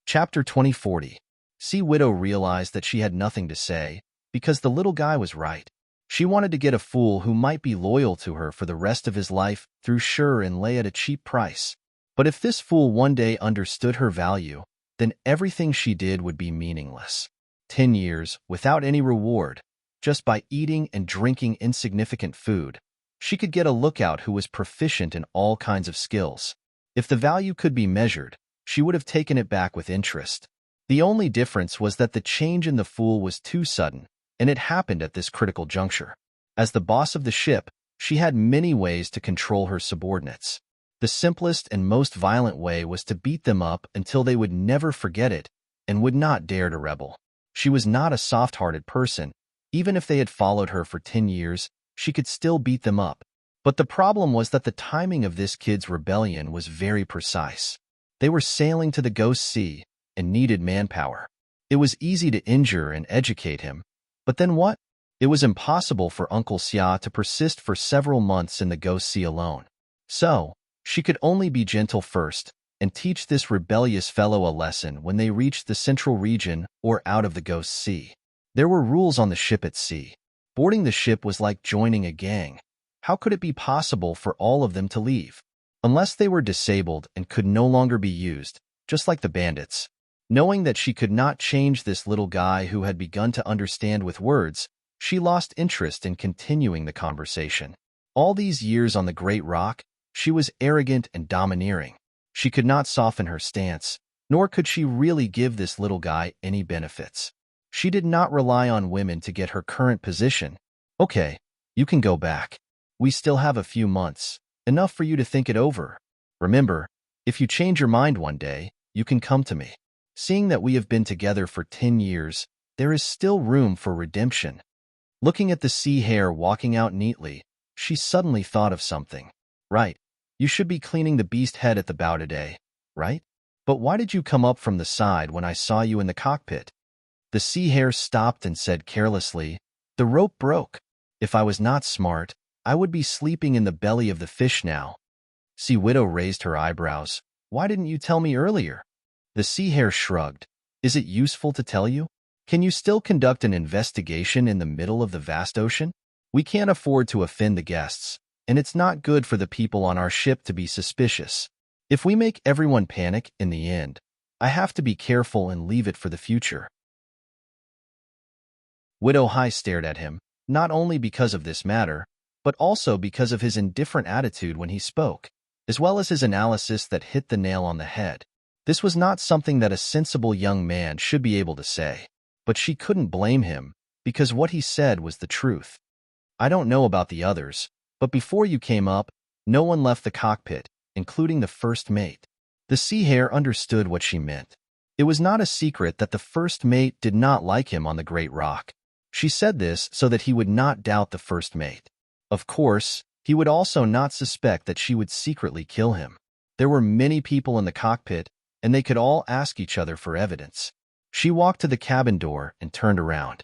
Chapter 2040. Sea Widow realized that she had nothing to say, because the little guy was right. She wanted to get a fool who might be loyal to her for the rest of his life through sure and lay at a cheap price. But if this fool one day understood her value, then everything she did would be meaningless. 10 years, without any reward, just by eating and drinking insignificant food, she could get a lookout who was proficient in all kinds of skills. If the value could be measured, she would have taken it back with interest. The only difference was that the change in the fool was too sudden, and it happened at this critical juncture. As the boss of the ship, she had many ways to control her subordinates. The simplest and most violent way was to beat them up until they would never forget it and would not dare to rebel. She was not a soft-hearted person. Even if they had followed her for 10 years, she could still beat them up. But the problem was that the timing of this kid's rebellion was very precise. They were sailing to the Ghost Sea and needed manpower. It was easy to injure and educate him. But then what? It was impossible for Uncle Xia to persist for several months in the Ghost Sea alone. So, she could only be gentle first and teach this rebellious fellow a lesson when they reached the central region or out of the Ghost Sea. There were rules on the ship at sea. Boarding the ship was like joining a gang. How could it be possible for all of them to leave? Unless they were disabled and could no longer be used, just like the bandits. Knowing that she could not change this little guy who had begun to understand with words, she lost interest in continuing the conversation. All these years on the Great Rock, she was arrogant and domineering. She could not soften her stance, nor could she really give this little guy any benefits. She did not rely on women to get her current position. Okay, you can go back. We still have a few months, enough for you to think it over. Remember, if you change your mind one day, you can come to me. Seeing that we have been together for 10 years, there is still room for redemption. Looking at the sea hare walking out neatly, she suddenly thought of something. Right, you should be cleaning the beast head at the bow today, right? But why did you come up from the side when I saw you in the cockpit? The sea hare stopped and said carelessly, "The rope broke. If I was not smart, I would be sleeping in the belly of the fish now." Sea Widow raised her eyebrows. "Why didn't you tell me earlier?" The sea hare shrugged. "Is it useful to tell you? Can you still conduct an investigation in the middle of the vast ocean? We can't afford to offend the guests, and it's not good for the people on our ship to be suspicious. If we make everyone panic in the end, I have to be careful and leave it for the future." Widow Hai stared at him, not only because of this matter, but also because of his indifferent attitude when he spoke, as well as his analysis that hit the nail on the head. This was not something that a sensible young man should be able to say, but she couldn't blame him, because what he said was the truth. "I don't know about the others, but before you came up, no one left the cockpit, including the first mate." The sea hare understood what she meant. It was not a secret that the first mate did not like him on the Great Rock. She said this so that he would not doubt the first mate. Of course, he would also not suspect that she would secretly kill him. There were many people in the cockpit, and they could all ask each other for evidence. She walked to the cabin door and turned around.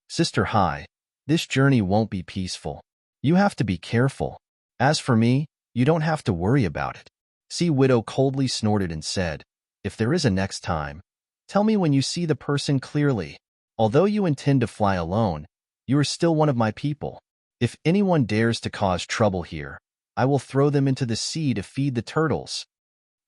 "Sister Hai, this journey won't be peaceful. You have to be careful. As for me, you don't have to worry about it." Sea Widow coldly snorted and said, "If there is a next time, tell me when you see the person clearly. Although you intend to fly alone, you are still one of my people. If anyone dares to cause trouble here, I will throw them into the sea to feed the turtles."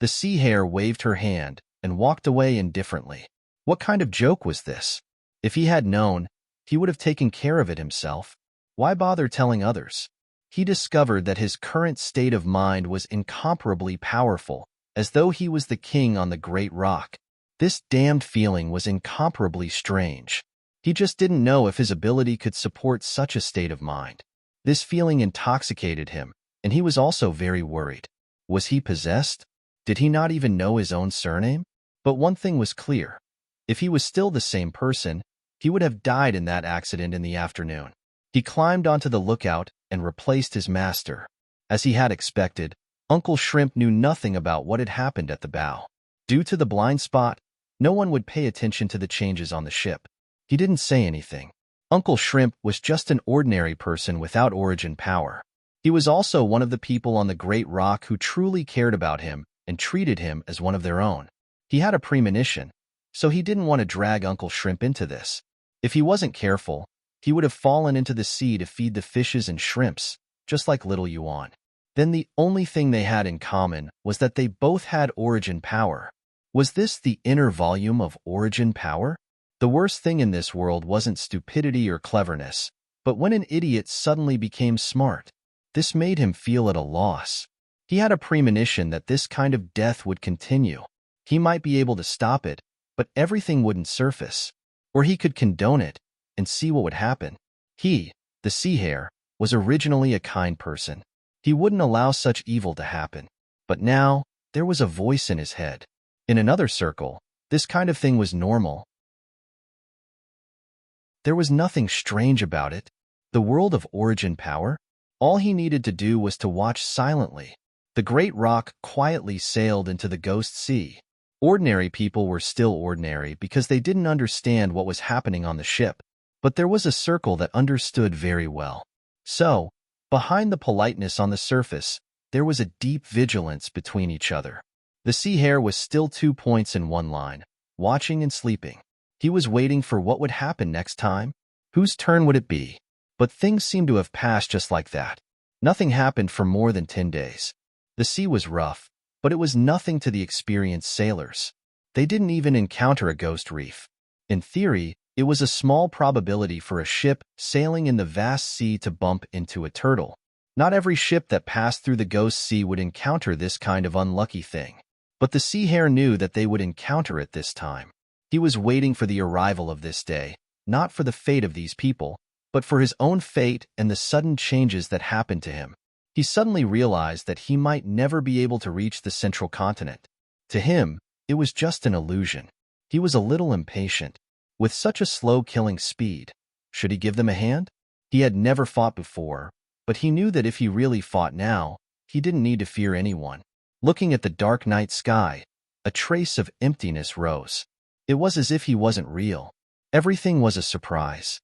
The sea hare waved her hand and walked away indifferently. What kind of joke was this? If he had known, he would have taken care of it himself. Why bother telling others? He discovered that his current state of mind was incomparably powerful, as though he was the king on the Great Rock. This damned feeling was incomparably strange. He just didn't know if his ability could support such a state of mind. This feeling intoxicated him, and he was also very worried. Was he possessed? Did he not even know his own surname? But one thing was clear. If he was still the same person, he would have died in that accident in the afternoon. He climbed onto the lookout and replaced his master. As he had expected, Uncle Shrimp knew nothing about what had happened at the bow. Due to the blind spot, no one would pay attention to the changes on the ship. He didn't say anything. Uncle Shrimp was just an ordinary person without origin power. He was also one of the people on the Great Rock who truly cared about him and treated him as one of their own. He had a premonition, so he didn't want to drag Uncle Shrimp into this. If he wasn't careful, he would have fallen into the sea to feed the fishes and shrimps, just like little Yuan. Then the only thing they had in common was that they both had origin power. Was this the inner volume of origin power? The worst thing in this world wasn't stupidity or cleverness, but when an idiot suddenly became smart. This made him feel at a loss. He had a premonition that this kind of death would continue. He might be able to stop it, but everything wouldn't surface. Or he could condone it and see what would happen. He, the sea hare, was originally a kind person. He wouldn't allow such evil to happen. But now, there was a voice in his head. In another circle, this kind of thing was normal. There was nothing strange about it. The world of origin power? All he needed to do was to watch silently. The Great Rock quietly sailed into the ghost sea. Ordinary people were still ordinary because they didn't understand what was happening on the ship. But there was a circle that understood very well. So, behind the politeness on the surface, there was a deep vigilance between each other. The sea hare was still 2 points in one line, watching and sleeping. He was waiting for what would happen next time. Whose turn would it be? But things seemed to have passed just like that. Nothing happened for more than 10 days. The sea was rough, but it was nothing to the experienced sailors. They didn't even encounter a ghost reef. In theory, it was a small probability for a ship sailing in the vast sea to bump into a turtle. Not every ship that passed through the ghost sea would encounter this kind of unlucky thing. But the sea hare knew that they would encounter it this time. He was waiting for the arrival of this day, not for the fate of these people, but for his own fate and the sudden changes that happened to him. He suddenly realized that he might never be able to reach the central continent. To him, it was just an illusion. He was a little impatient. With such a slow killing speed, should he give them a hand? He had never fought before, but he knew that if he really fought now, he didn't need to fear anyone. Looking at the dark night sky, a trace of emptiness rose. It was as if he wasn't real. Everything was a surprise.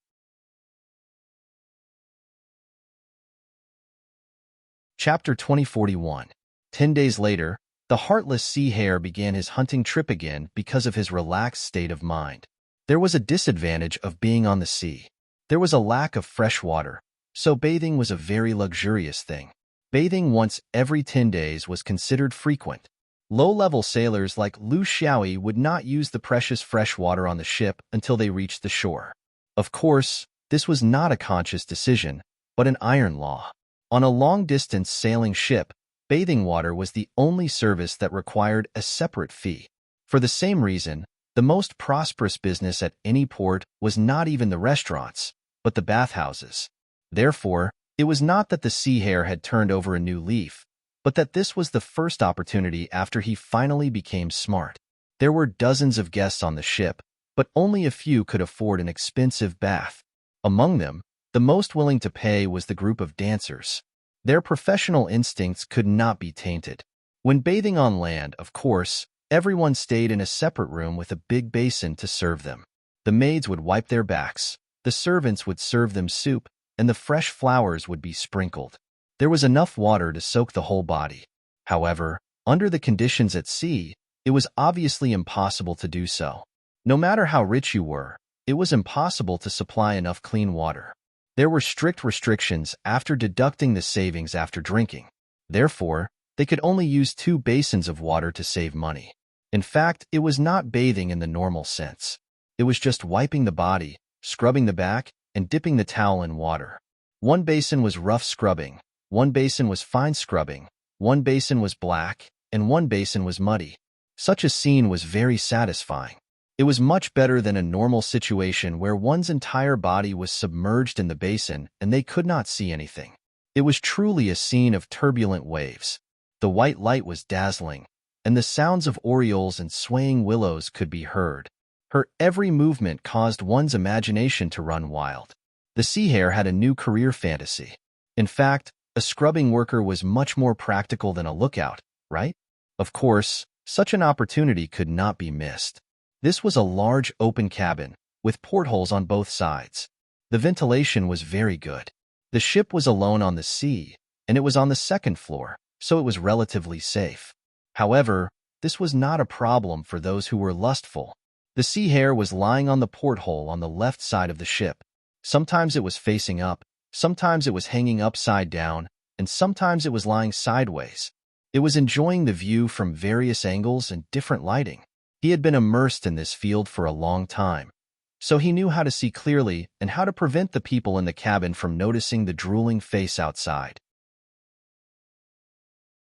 Chapter 2041. 10 days later, the heartless sea hare began his hunting trip again because of his relaxed state of mind. There was a disadvantage of being on the sea. There was a lack of fresh water, so bathing was a very luxurious thing. Bathing once every 10 days was considered frequent. Low-level sailors like Lu Xiaoyi would not use the precious fresh water on the ship until they reached the shore. Of course, this was not a conscious decision, but an iron law. On a long-distance sailing ship, bathing water was the only service that required a separate fee. For the same reason, the most prosperous business at any port was not even the restaurants, but the bathhouses. Therefore, it was not that the sea hare had turned over a new leaf, but that this was the first opportunity after he finally became smart. There were dozens of guests on the ship, but only a few could afford an expensive bath. Among them, the most willing to pay was the group of dancers. Their professional instincts could not be tainted. When bathing on land, of course, everyone stayed in a separate room with a big basin to serve them. The maids would wipe their backs, the servants would serve them soup, and the fresh flowers would be sprinkled. There was enough water to soak the whole body. However, under the conditions at sea, it was obviously impossible to do so. No matter how rich you were, it was impossible to supply enough clean water. There were strict restrictions after deducting the savings after drinking. Therefore, they could only use 2 basins of water to save money. In fact, it was not bathing in the normal sense. It was just wiping the body, scrubbing the back, and dipping the towel in water. One basin was rough scrubbing, one basin was fine scrubbing, one basin was black, and one basin was muddy. Such a scene was very satisfying. It was much better than a normal situation where one's entire body was submerged in the basin and they could not see anything. It was truly a scene of turbulent waves. The white light was dazzling, and the sounds of orioles and swaying willows could be heard. Her every movement caused one's imagination to run wild. The sea hare had a new career fantasy. In fact, A scrubbing worker was much more practical than a lookout, right? Of course, such an opportunity could not be missed. This was a large open cabin, with portholes on both sides. The ventilation was very good. The ship was alone on the sea, and it was on the second floor, so it was relatively safe. However, this was not a problem for those who were lustful. The sea hare was lying on the porthole on the left side of the ship. Sometimes it was facing up, sometimes it was hanging upside down, and sometimes it was lying sideways. It was enjoying the view from various angles and different lighting. He had been immersed in this field for a long time, so he knew how to see clearly and how to prevent the people in the cabin from noticing the drooling face outside.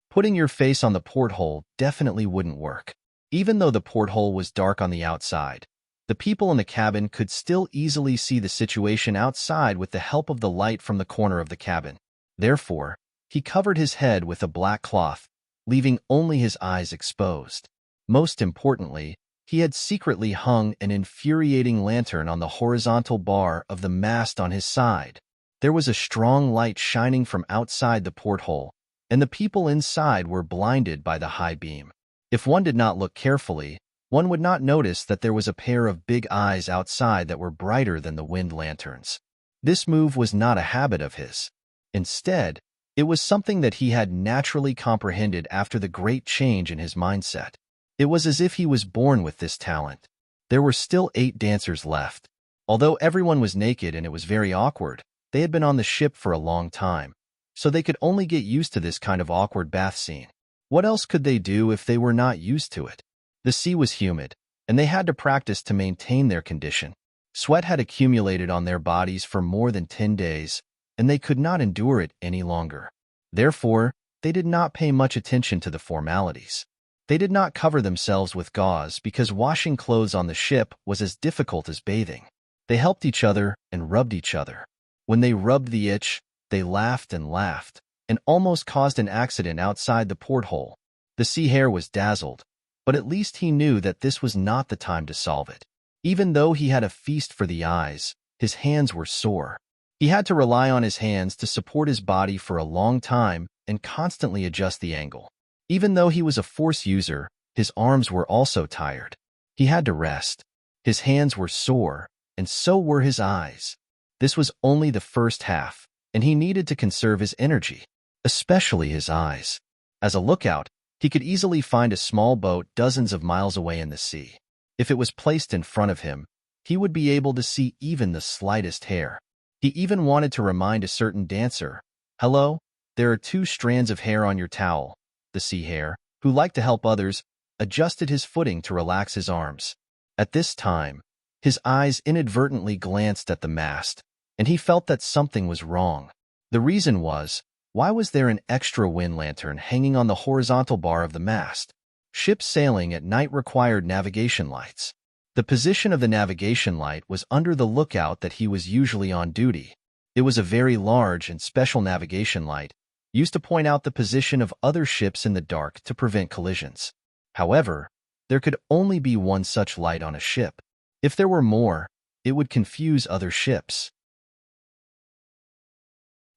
Putting your face on the porthole definitely wouldn't work. Even though the porthole was dark on the outside, the people in the cabin could still easily see the situation outside with the help of the light from the corner of the cabin. Therefore, he covered his head with a black cloth, leaving only his eyes exposed. Most importantly, he had secretly hung an infuriating lantern on the horizontal bar of the mast on his side. There was a strong light shining from outside the porthole, and the people inside were blinded by the high beam. If one did not look carefully, one would not notice that there was a pair of big eyes outside that were brighter than the wind lanterns. This move was not a habit of his. Instead, it was something that he had naturally comprehended after the great change in his mindset. It was as if he was born with this talent. There were still 8 dancers left. Although everyone was naked and it was very awkward, they had been on the ship for a long time, so they could only get used to this kind of awkward bath scene. What else could they do if they were not used to it? The sea was humid, and they had to practice to maintain their condition. Sweat had accumulated on their bodies for more than 10 days, and they could not endure it any longer. Therefore, they did not pay much attention to the formalities. They did not cover themselves with gauze because washing clothes on the ship was as difficult as bathing. They helped each other and rubbed each other. When they rubbed the itch, they laughed and almost caused an accident outside the porthole. The sea hare was dazzled, but at least he knew that this was not the time to solve it. Even though he had a feast for the eyes, his hands were sore. He had to rely on his hands to support his body for a long time and constantly adjust the angle. Even though he was a force user, his arms were also tired. He had to rest. His hands were sore, and so were his eyes. This was only the first half, and he needed to conserve his energy, especially his eyes. As a lookout, he could easily find a small boat dozens of miles away in the sea. If it was placed in front of him, he would be able to see even the slightest hair. He even wanted to remind a certain dancer, "Hello, there are 2 strands of hair on your towel." The sea hare, who liked to help others, adjusted his footing to relax his arms. At this time, his eyes inadvertently glanced at the mast, and he felt that something was wrong. The reason was, why was there an extra wind lantern hanging on the horizontal bar of the mast? Ships sailing at night required navigation lights. The position of the navigation light was under the lookout that he was usually on duty. It was a very large and special navigation light, used to point out the position of other ships in the dark to prevent collisions. However, there could only be one such light on a ship. If there were more, it would confuse other ships.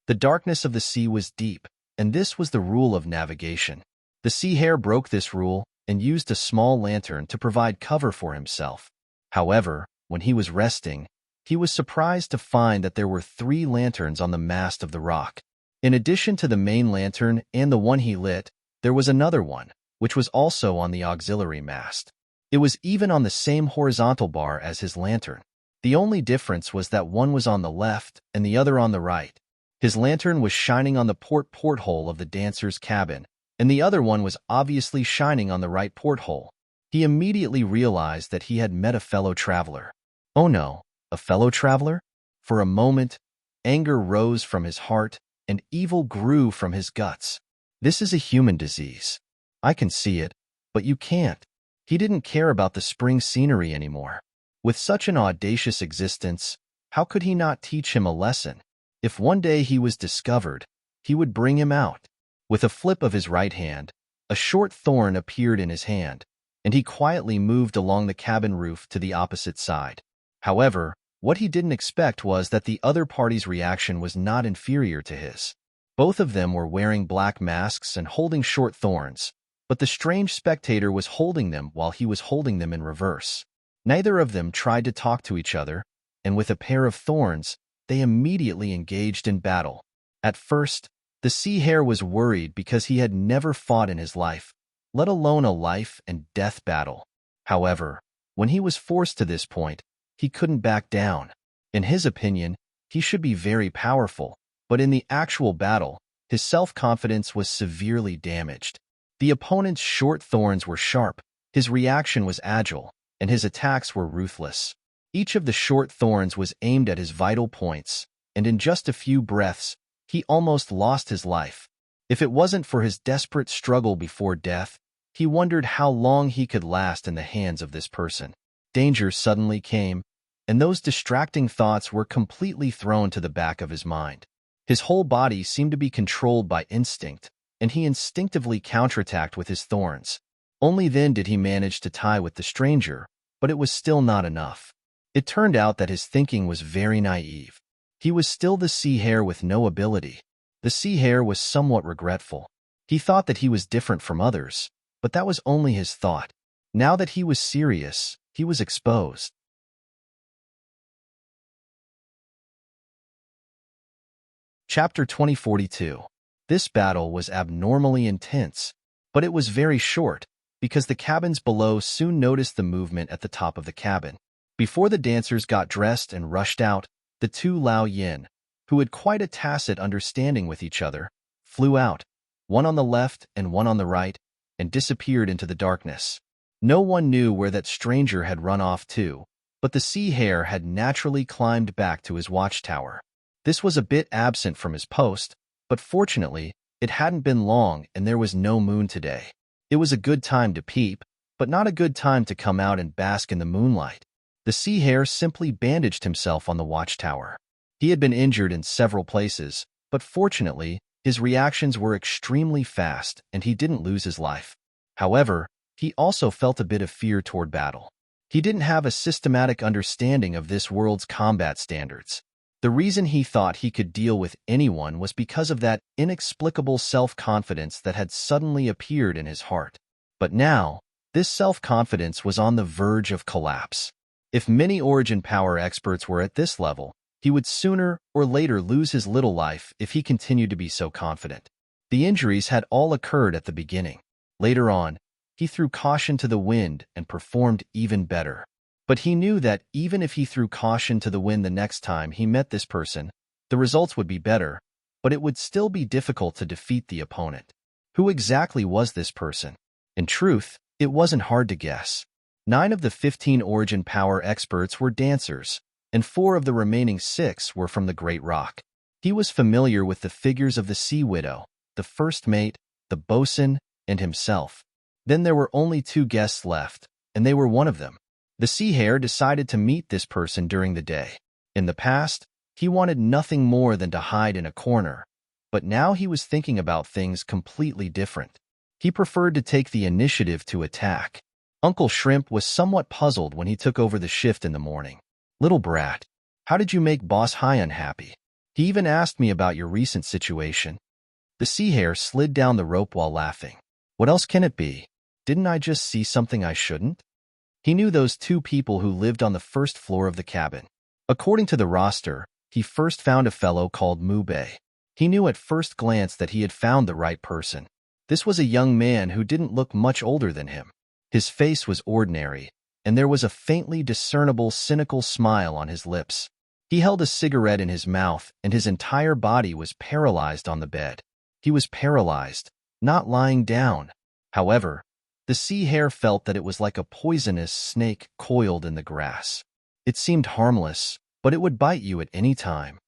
The darkness of the sea was deep, and this was the rule of navigation. The sea hare broke this rule and used a small lantern to provide cover for himself. However, when he was resting, he was surprised to find that there were 3 lanterns on the mast of the rock. In addition to the main lantern and the one he lit, there was another one, which was also on the auxiliary mast. It was even on the same horizontal bar as his lantern. The only difference was that one was on the left and the other on the right. His lantern was shining on the porthole of the dancer's cabin, and the other one was obviously shining on the right porthole. He immediately realized that he had met a fellow traveler. Oh no, a fellow traveler? For a moment, anger rose from his heart, and evil grew from his guts. This is a human disease. I can see it, but you can't. He didn't care about the spring scenery anymore. With such an audacious existence, how could he not teach him a lesson? If one day he was discovered, he would bring him out. With a flip of his right hand, a short thorn appeared in his hand, and he quietly moved along the cabin roof to the opposite side. However, what he didn't expect was that the other party's reaction was not inferior to his. Both of them were wearing black masks and holding short thorns, but the strange spectator was holding them while he was holding them in reverse. Neither of them tried to talk to each other, and with a pair of thorns, they immediately engaged in battle. At first, the sea hare was worried because he had never fought in his life, let alone a life and death battle. However, when he was forced to this point, he couldn't back down. In his opinion, he should be very powerful, but in the actual battle, his self-confidence was severely damaged. The opponent's short thorns were sharp, his reaction was agile, and his attacks were ruthless. Each of the short thorns was aimed at his vital points, and in just a few breaths, he almost lost his life. If it wasn't for his desperate struggle before death, he wondered how long he could last in the hands of this person. Danger suddenly came, and those distracting thoughts were completely thrown to the back of his mind. His whole body seemed to be controlled by instinct, and he instinctively counterattacked with his thorns. Only then did he manage to tie with the stranger, but it was still not enough. It turned out that his thinking was very naive. He was still the sea hare with no ability. The sea hare was somewhat regretful. He thought that he was different from others, but that was only his thought. Now that he was serious, he was exposed. Chapter 2042. This battle was abnormally intense, but it was very short, because the cabins below soon noticed the movement at the top of the cabin. Before the dancers got dressed and rushed out, the two Lao Yin, who had quite a tacit understanding with each other, flew out, one on the left and one on the right, and disappeared into the darkness. No one knew where that stranger had run off to, but the sea hare had naturally climbed back to his watchtower. This was a bit absent from his post, but fortunately, it hadn't been long and there was no moon today. It was a good time to peep, but not a good time to come out and bask in the moonlight. The sea hare simply bandaged himself on the watchtower. He had been injured in several places, but fortunately, his reactions were extremely fast and he didn't lose his life. However, he also felt a bit of fear toward battle. He didn't have a systematic understanding of this world's combat standards. The reason he thought he could deal with anyone was because of that inexplicable self-confidence that had suddenly appeared in his heart. But now, this self-confidence was on the verge of collapse. If many origin power experts were at this level, he would sooner or later lose his little life if he continued to be so confident. The injuries had all occurred at the beginning. Later on, he threw caution to the wind and performed even better. But he knew that even if he threw caution to the wind the next time he met this person, the results would be better, but it would still be difficult to defeat the opponent. Who exactly was this person? In truth, it wasn't hard to guess. 9 of the 15 origin power experts were dancers, and 4 of the remaining 6 were from the Great Rock. He was familiar with the figures of the Sea Widow, the first mate, the bosun, and himself. Then there were only 2 guests left, and they were one of them. The sea hare decided to meet this person during the day. In the past, he wanted nothing more than to hide in a corner, but now he was thinking about things completely different. He preferred to take the initiative to attack. Uncle Shrimp was somewhat puzzled when he took over the shift in the morning. "Little brat, how did you make Boss High unhappy? He even asked me about your recent situation." The sea hare slid down the rope while laughing. "What else can it be? Didn't I just see something I shouldn't?" He knew those 2 people who lived on the first floor of the cabin. According to the roster, he first found a fellow called Mu Bei. He knew at first glance that he had found the right person. This was a young man who didn't look much older than him. His face was ordinary, and there was a faintly discernible cynical smile on his lips. He held a cigarette in his mouth, and his entire body was paralyzed on the bed. He was paralyzed, not lying down. However, the sea hare felt that it was like a poisonous snake coiled in the grass. It seemed harmless, but it would bite you at any time.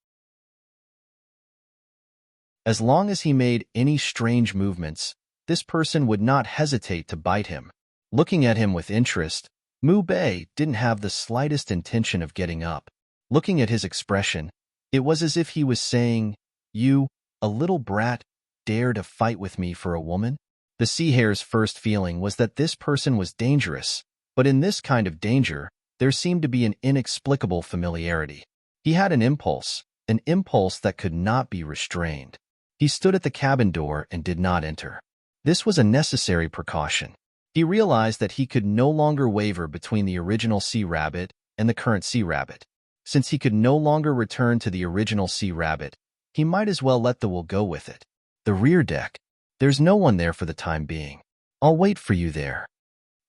As long as he made any strange movements, this person would not hesitate to bite him. Looking at him with interest, Mu Bei didn't have the slightest intention of getting up. Looking at his expression, it was as if he was saying, "You, a little brat, dare to fight with me for a woman?" The sea hare's first feeling was that this person was dangerous, but in this kind of danger, there seemed to be an inexplicable familiarity. He had an impulse that could not be restrained. He stood at the cabin door and did not enter. This was a necessary precaution. He realized that he could no longer waver between the original sea rabbit and the current sea rabbit. Since he could no longer return to the original sea rabbit, he might as well let the wool go with it. The rear deck. There's no one there for the time being. I'll wait for you there.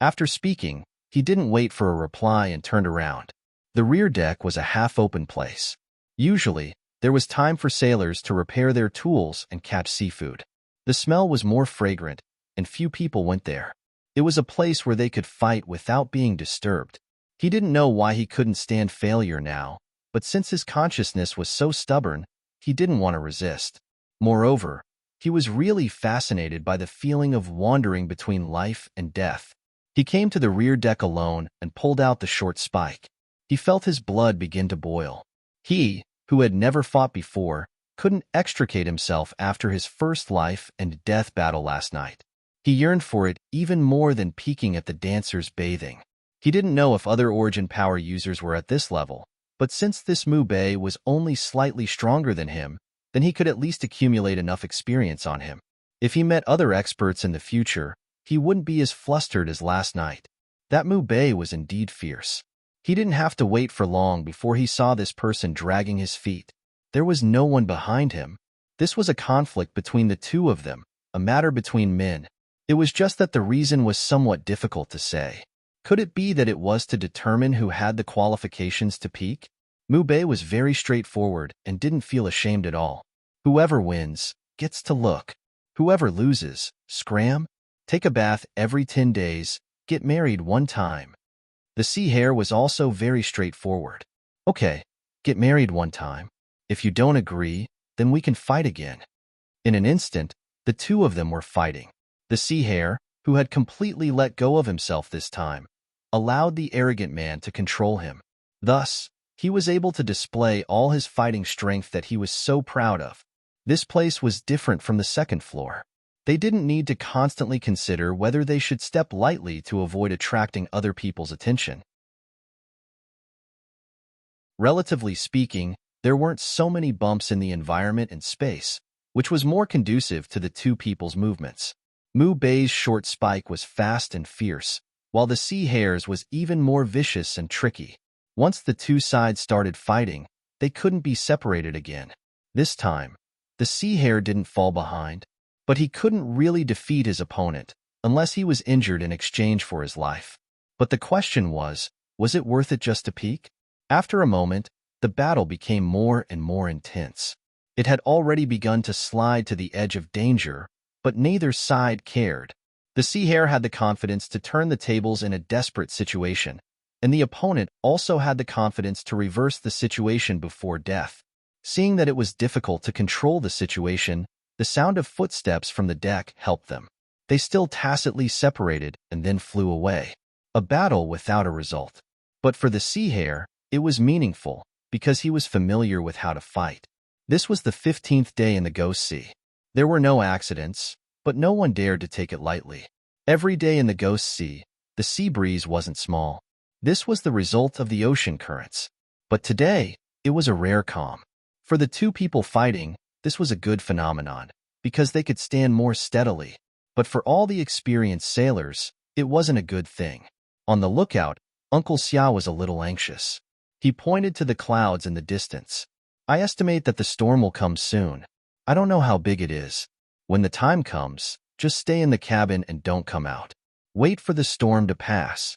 After speaking, he didn't wait for a reply and turned around. The rear deck was a half-open place. Usually, there was time for sailors to repair their tools and catch seafood. The smell was more fragrant, and few people went there. It was a place where they could fight without being disturbed. He didn't know why he couldn't stand failure now, but since his consciousness was so stubborn, he didn't want to resist. Moreover, he was really fascinated by the feeling of wandering between life and death. He came to the rear deck alone and pulled out the short spike. He felt his blood begin to boil. He, who had never fought before, couldn't extricate himself after his first life and death battle last night. He yearned for it even more than peeking at the dancers bathing. He didn't know if other Origin power users were at this level, but since this Mubei was only slightly stronger than him, then he could at least accumulate enough experience on him. If he met other experts in the future, he wouldn't be as flustered as last night. That Mubei was indeed fierce. He didn't have to wait for long before he saw this person dragging his feet. There was no one behind him. This was a conflict between the two of them, a matter between men. It was just that the reason was somewhat difficult to say. Could it be that it was to determine who had the qualifications to peak? Mubei was very straightforward and didn't feel ashamed at all. Whoever wins gets to look. Whoever loses, scram, take a bath every 10 days, get married one time. The sea hare was also very straightforward. Okay, get married one time. If you don't agree, then we can fight again. In an instant, the two of them were fighting. The sea hare, who had completely let go of himself this time, allowed the arrogant man to control him. Thus, he was able to display all his fighting strength that he was so proud of. This place was different from the second floor. They didn't need to constantly consider whether they should step lightly to avoid attracting other people's attention. Relatively speaking, there weren't so many bumps in the environment and space, which was more conducive to the two people's movements. Mubei's short spike was fast and fierce, while the sea hare's was even more vicious and tricky. Once the two sides started fighting, they couldn't be separated again. This time, the sea hare didn't fall behind, but he couldn't really defeat his opponent unless he was injured in exchange for his life. But the question was it worth it just to peek? After a moment, the battle became more and more intense. It had already begun to slide to the edge of danger, but neither side cared. The sea hare had the confidence to turn the tables in a desperate situation, and the opponent also had the confidence to reverse the situation before death. Seeing that it was difficult to control the situation, the sound of footsteps from the deck helped them. They still tacitly separated and then flew away. A battle without a result. But for the sea hare, it was meaningful, because he was familiar with how to fight. This was the 15th day in the Ghost Sea. There were no accidents, but no one dared to take it lightly. Every day in the Ghost Sea, the sea breeze wasn't small. This was the result of the ocean currents. But today, it was a rare calm. For the two people fighting, this was a good phenomenon, because they could stand more steadily. But for all the experienced sailors, it wasn't a good thing. On the lookout, Uncle Xia was a little anxious. He pointed to the clouds in the distance. I estimate that the storm will come soon. I don't know how big it is. When the time comes, just stay in the cabin and don't come out. Wait for the storm to pass.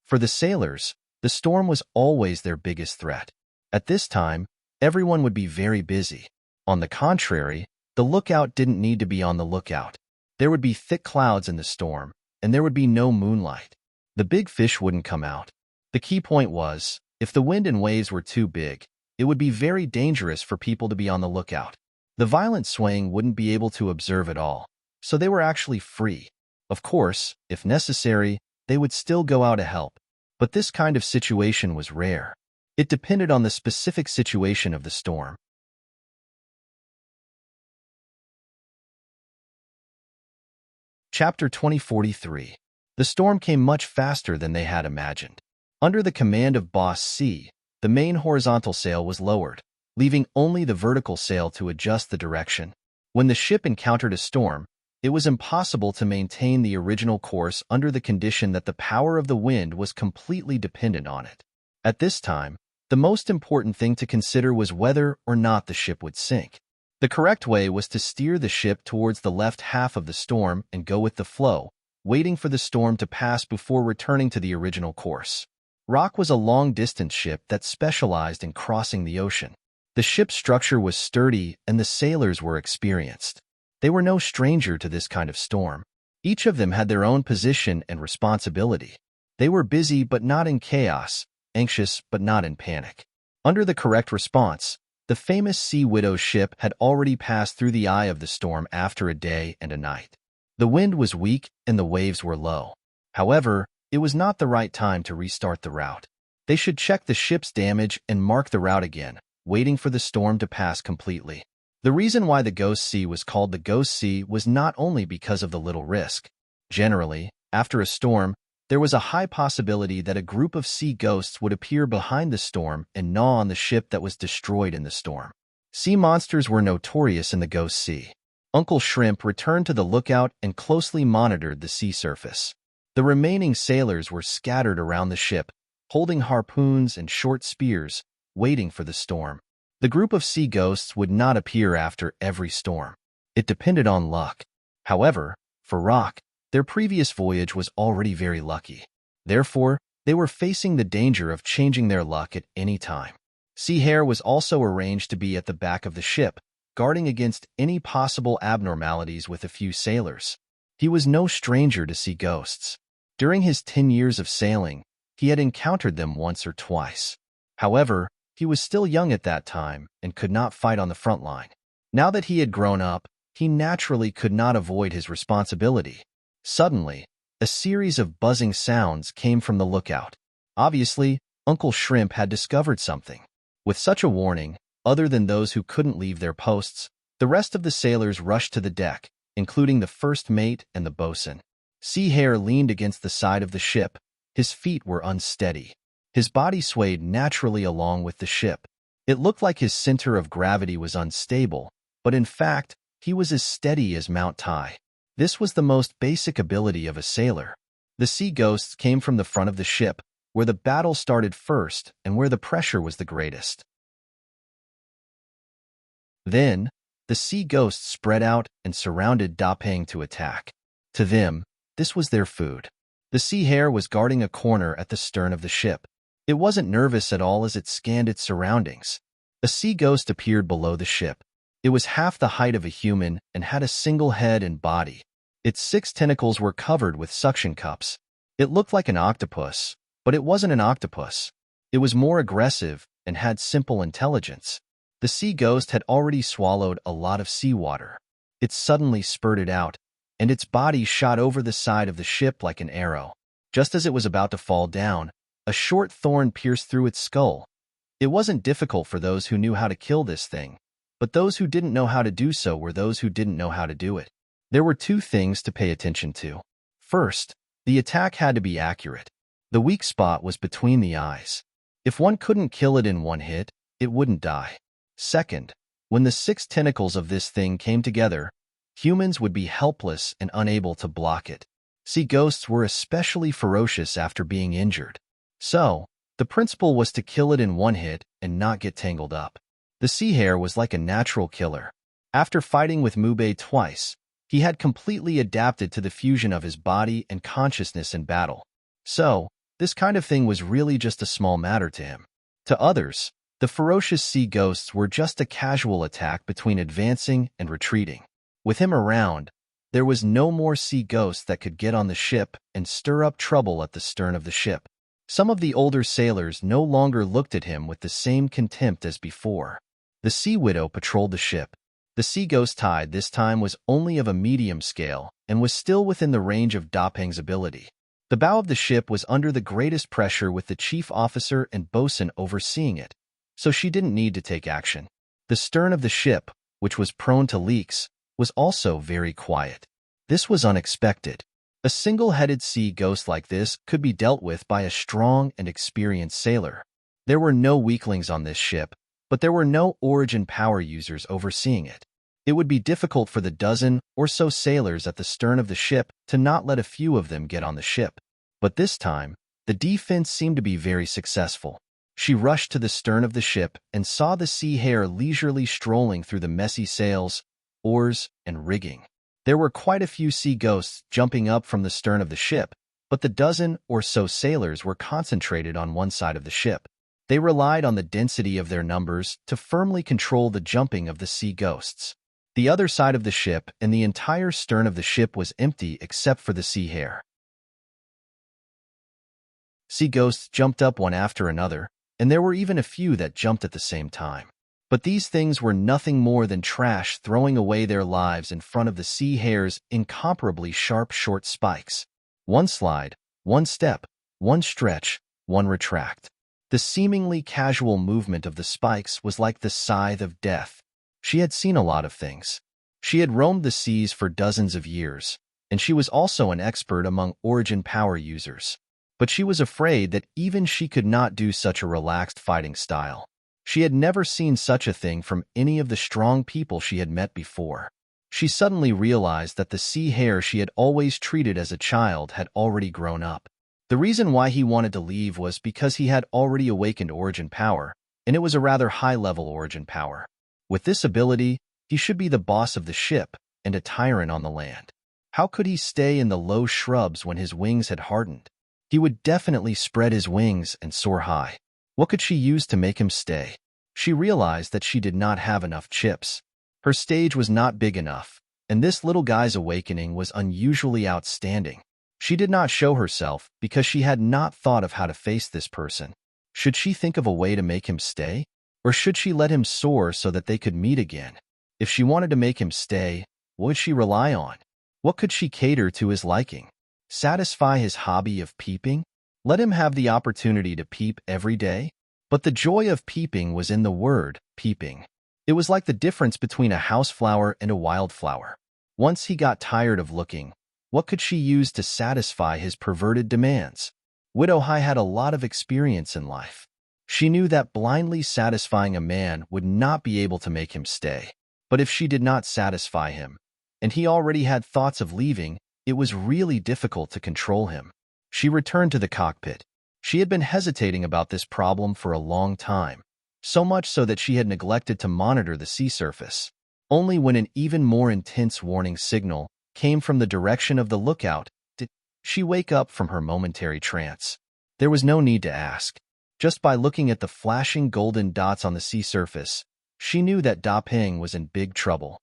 For the sailors, the storm was always their biggest threat. At this time, everyone would be very busy. On the contrary, the lookout didn't need to be on the lookout. There would be thick clouds in the storm, and there would be no moonlight. The big fish wouldn't come out. The key point was, if the wind and waves were too big, it would be very dangerous for people to be on the lookout. The violent swaying wouldn't be able to observe it all, so they were actually free. Of course, if necessary, they would still go out to help. But this kind of situation was rare. It depended on the specific situation of the storm. Chapter 2043. The storm came much faster than they had imagined. Under the command of Boss C, the main horizontal sail was lowered, leaving only the vertical sail to adjust the direction. When the ship encountered a storm, it was impossible to maintain the original course under the condition that the power of the wind was completely dependent on it. At this time, the most important thing to consider was whether or not the ship would sink. The correct way was to steer the ship towards the left half of the storm and go with the flow, waiting for the storm to pass before returning to the original course. Rock was a long-distance ship that specialized in crossing the ocean. The ship's structure was sturdy and the sailors were experienced. They were no stranger to this kind of storm. Each of them had their own position and responsibility. They were busy but not in chaos, anxious but not in panic. Under the correct response, the famous Sea Widow's ship had already passed through the eye of the storm after a day and a night. The wind was weak and the waves were low. However, it was not the right time to restart the route. They should check the ship's damage and mark the route again, waiting for the storm to pass completely. The reason why the Ghost Sea was called the Ghost Sea was not only because of the little risk. Generally, after a storm, there was a high possibility that a group of sea ghosts would appear behind the storm and gnaw on the ship that was destroyed in the storm. Sea monsters were notorious in the Ghost Sea. Uncle Shrimp returned to the lookout and closely monitored the sea surface. The remaining sailors were scattered around the ship, holding harpoons and short spears, waiting for the storm. The group of sea ghosts would not appear after every storm. It depended on luck. However, for Rock, their previous voyage was already very lucky. Therefore, they were facing the danger of changing their luck at any time. Sea Hare was also arranged to be at the back of the ship, guarding against any possible abnormalities with a few sailors. He was no stranger to sea ghosts. During his 10 years of sailing, he had encountered them once or twice. However, he was still young at that time and could not fight on the front line. Now that he had grown up, he naturally could not avoid his responsibility. Suddenly, a series of buzzing sounds came from the lookout. Obviously, Uncle Shrimp had discovered something. With such a warning, other than those who couldn't leave their posts, the rest of the sailors rushed to the deck, including the first mate and the boatswain. Sea Hare leaned against the side of the ship. His feet were unsteady. His body swayed naturally along with the ship. It looked like his center of gravity was unstable, but in fact, he was as steady as Mount Tai. This was the most basic ability of a sailor. The sea ghosts came from the front of the ship, where the battle started first and where the pressure was the greatest. Then, the sea ghosts spread out and surrounded Da Peng to attack. To them, this was their food. The Sea Hare was guarding a corner at the stern of the ship. It wasn't nervous at all as it scanned its surroundings. A sea ghost appeared below the ship. It was half the height of a human and had a single head and body. Its 6 tentacles were covered with suction cups. It looked like an octopus, but it wasn't an octopus. It was more aggressive and had simple intelligence. The sea ghost had already swallowed a lot of seawater. It suddenly spurted out, and its body shot over the side of the ship like an arrow. Just as it was about to fall down, a short thorn pierced through its skull. It wasn't difficult for those who knew how to kill this thing, but those who didn't know how to do so were those who didn't know how to do it. There were 2 things to pay attention to. First, the attack had to be accurate. The weak spot was between the eyes. If one couldn't kill it in one hit, it wouldn't die. Second, when the 6 tentacles of this thing came together, humans would be helpless and unable to block it. Sea ghosts were especially ferocious after being injured. So, the principle was to kill it in one hit and not get tangled up. The Sea Hare was like a natural killer. After fighting with Mubei twice, he had completely adapted to the fusion of his body and consciousness in battle. So, this kind of thing was really just a small matter to him. To others, the ferocious sea ghosts were just a casual attack between advancing and retreating. With him around, there was no more sea ghosts that could get on the ship and stir up trouble at the stern of the ship. Some of the older sailors no longer looked at him with the same contempt as before. The Sea Widow patrolled the ship. The sea ghost tide this time was only of a medium scale and was still within the range of Da Peng's ability. The bow of the ship was under the greatest pressure with the chief officer and boatswain overseeing it, so she didn't need to take action. The stern of the ship, which was prone to leaks, was also very quiet. This was unexpected. A single-headed sea ghost like this could be dealt with by a strong and experienced sailor. There were no weaklings on this ship, but there were no origin power users overseeing it. It would be difficult for the dozen or so sailors at the stern of the ship to not let a few of them get on the ship. But this time, the defense seemed to be very successful. She rushed to the stern of the ship and saw the sea hare leisurely strolling through the messy sails, oars, and rigging. There were quite a few sea ghosts jumping up from the stern of the ship, but the dozen or so sailors were concentrated on one side of the ship. They relied on the density of their numbers to firmly control the jumping of the sea ghosts. The other side of the ship and the entire stern of the ship was empty except for the sea hare. Sea ghosts jumped up one after another, and there were even a few that jumped at the same time. But these things were nothing more than trash throwing away their lives in front of the sea hare's incomparably sharp short spikes. One slide, one step, one stretch, one retract. The seemingly casual movement of the spikes was like the scythe of death. She had seen a lot of things. She had roamed the seas for dozens of years, and she was also an expert among origin power users. But she was afraid that even she could not do such a relaxed fighting style. She had never seen such a thing from any of the strong people she had met before. She suddenly realized that the sea hare she had always treated as a child had already grown up. The reason why he wanted to leave was because he had already awakened origin power, and it was a rather high-level origin power. With this ability, he should be the boss of the ship and a tyrant on the land. How could he stay in the low shrubs when his wings had hardened? He would definitely spread his wings and soar high. What could she use to make him stay? She realized that she did not have enough chips. Her stage was not big enough, and this little guy's awakening was unusually outstanding. She did not show herself because she had not thought of how to face this person. Should she think of a way to make him stay? Or should she let him soar so that they could meet again? If she wanted to make him stay, what would she rely on? What could she cater to his liking? Satisfy his hobby of peeping? Let him have the opportunity to peep every day? But the joy of peeping was in the word, peeping. It was like the difference between a houseflower and a wildflower. Once he got tired of looking, what could she use to satisfy his perverted demands? Widow Hai had a lot of experience in life. She knew that blindly satisfying a man would not be able to make him stay. But if she did not satisfy him, and he already had thoughts of leaving, it was really difficult to control him. She returned to the cockpit. She had been hesitating about this problem for a long time, so much so that she had neglected to monitor the sea surface. Only when an even more intense warning signal came from the direction of the lookout did she wake up from her momentary trance. There was no need to ask. Just by looking at the flashing golden dots on the sea surface, she knew that Da Ping was in big trouble.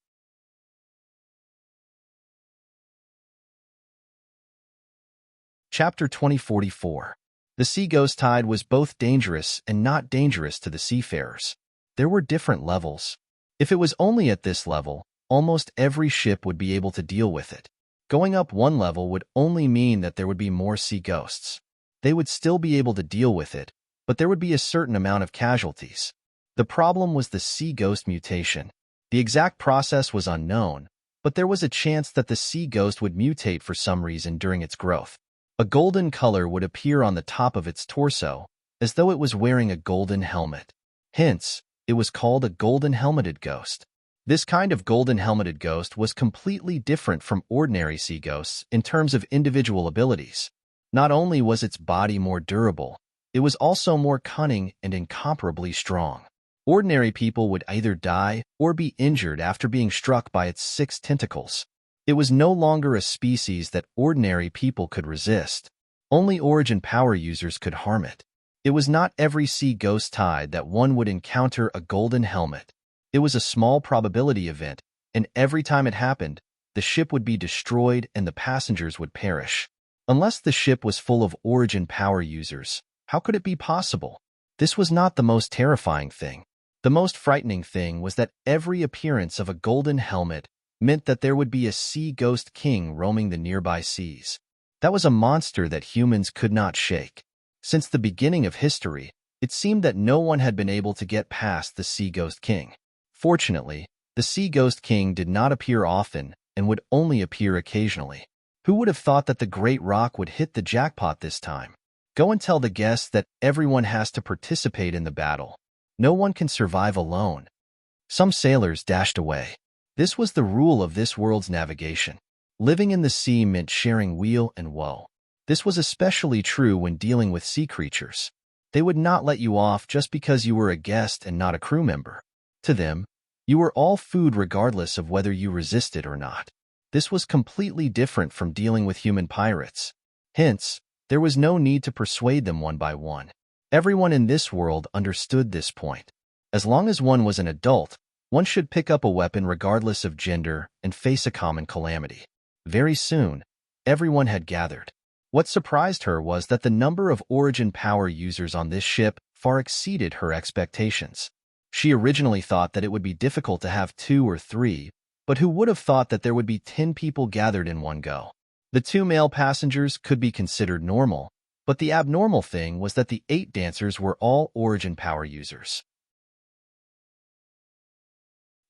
Chapter 2044. The sea ghost tide was both dangerous and not dangerous to the seafarers. There were different levels. If it was only at this level, almost every ship would be able to deal with it. Going up one level would only mean that there would be more sea ghosts. They would still be able to deal with it, but there would be a certain amount of casualties. The problem was the sea ghost mutation. The exact process was unknown, but there was a chance that the sea ghost would mutate for some reason during its growth. A golden color would appear on the top of its torso, as though it was wearing a golden helmet. Hence, it was called a golden helmeted ghost. This kind of golden helmeted ghost was completely different from ordinary sea ghosts in terms of individual abilities. Not only was its body more durable, it was also more cunning and incomparably strong. Ordinary people would either die or be injured after being struck by its 6 tentacles. It was no longer a species that ordinary people could resist. Only origin power users could harm it. It was not every sea ghost tide that one would encounter a golden helmet. It was a small probability event, and every time it happened, the ship would be destroyed and the passengers would perish. Unless the ship was full of origin power users, how could it be possible? This was not the most terrifying thing. The most frightening thing was that every appearance of a golden helmet meant that there would be a sea ghost king roaming the nearby seas. That was a monster that humans could not shake. Since the beginning of history, it seemed that no one had been able to get past the sea ghost king. Fortunately, the sea ghost king did not appear often and would only appear occasionally. Who would have thought that the great rock would hit the jackpot this time? Go and tell the guests that everyone has to participate in the battle. No one can survive alone. Some sailors dashed away. This was the rule of this world's navigation. Living in the sea meant sharing weal and woe. This was especially true when dealing with sea creatures. They would not let you off just because you were a guest and not a crew member. To them, you were all food regardless of whether you resisted or not. This was completely different from dealing with human pirates. Hence, there was no need to persuade them one by one. Everyone in this world understood this point. As long as one was an adult, one should pick up a weapon regardless of gender and face a common calamity. Very soon, everyone had gathered. What surprised her was that the number of origin power users on this ship far exceeded her expectations. She originally thought that it would be difficult to have 2 or 3, but who would have thought that there would be 10 people gathered in one go? The 2 male passengers could be considered normal, but the abnormal thing was that the 8 dancers were all origin power users.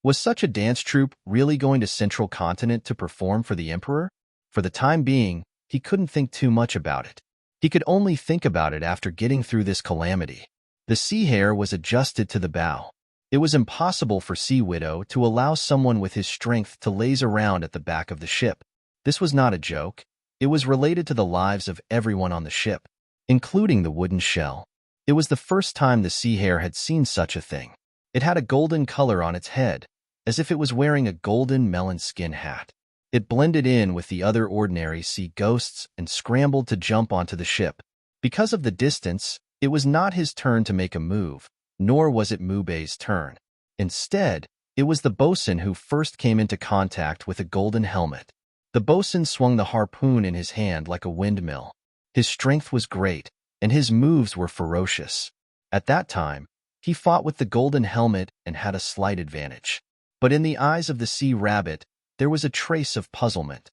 Was such a dance troupe really going to Central Continent to perform for the Emperor? For the time being, he couldn't think too much about it. He could only think about it after getting through this calamity. The Sea Hare was adjusted to the bow. It was impossible for Sea Widow to allow someone with his strength to laze around at the back of the ship. This was not a joke. It was related to the lives of everyone on the ship, including the wooden shell. It was the first time the Sea Hare had seen such a thing. It had a golden color on its head, as if it was wearing a golden melon skin hat. It blended in with the other ordinary sea ghosts and scrambled to jump onto the ship. Because of the distance, it was not his turn to make a move, nor was it Mubei's turn. Instead, it was the bosun who first came into contact with a golden helmet. The bosun swung the harpoon in his hand like a windmill. His strength was great, and his moves were ferocious. At that time, he fought with the golden helmet and had a slight advantage. But in the eyes of the sea rabbit, there was a trace of puzzlement.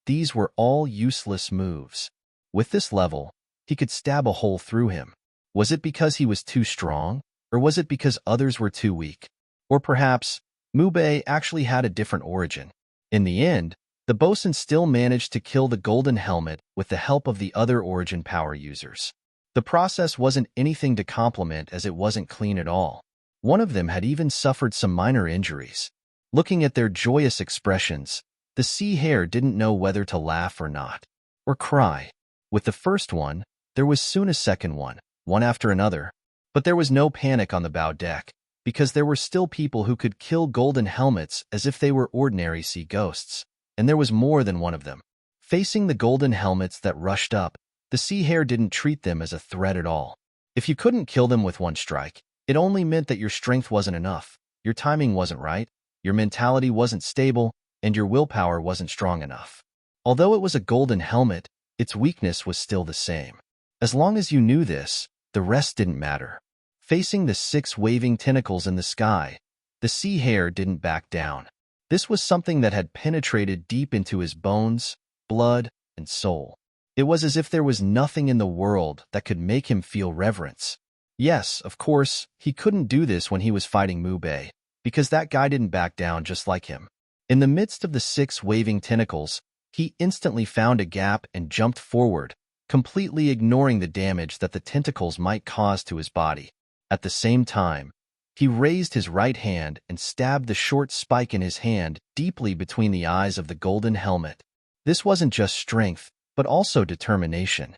These were all useless moves. With this level, he could stab a hole through him. Was it because he was too strong, or was it because others were too weak? Or perhaps, Mubei actually had a different origin. In the end, the bosun still managed to kill the golden helmet with the help of the other origin power users. The process wasn't anything to compliment as it wasn't clean at all. One of them had even suffered some minor injuries. Looking at their joyous expressions, the Sea Hare didn't know whether to laugh or not, or cry. With the first one, there was soon a second one after another. But there was no panic on the bow deck, because there were still people who could kill golden helmets as if they were ordinary sea ghosts, and there was more than one of them. Facing the golden helmets that rushed up, the Sea Hare didn't treat them as a threat at all. If you couldn't kill them with one strike, it only meant that your strength wasn't enough, your timing wasn't right, your mentality wasn't stable, and your willpower wasn't strong enough. Although it was a golden helmet, its weakness was still the same. As long as you knew this, the rest didn't matter. Facing the 6 waving tentacles in the sky, the Sea Hare didn't back down. This was something that had penetrated deep into his bones, blood, and soul. It was as if there was nothing in the world that could make him feel reverence. Yes, of course, he couldn't do this when he was fighting Mubei, because that guy didn't back down just like him. In the midst of the 6 waving tentacles, he instantly found a gap and jumped forward, completely ignoring the damage that the tentacles might cause to his body. At the same time, he raised his right hand and stabbed the short spike in his hand deeply between the eyes of the golden helmet. This wasn't just strength, but also determination.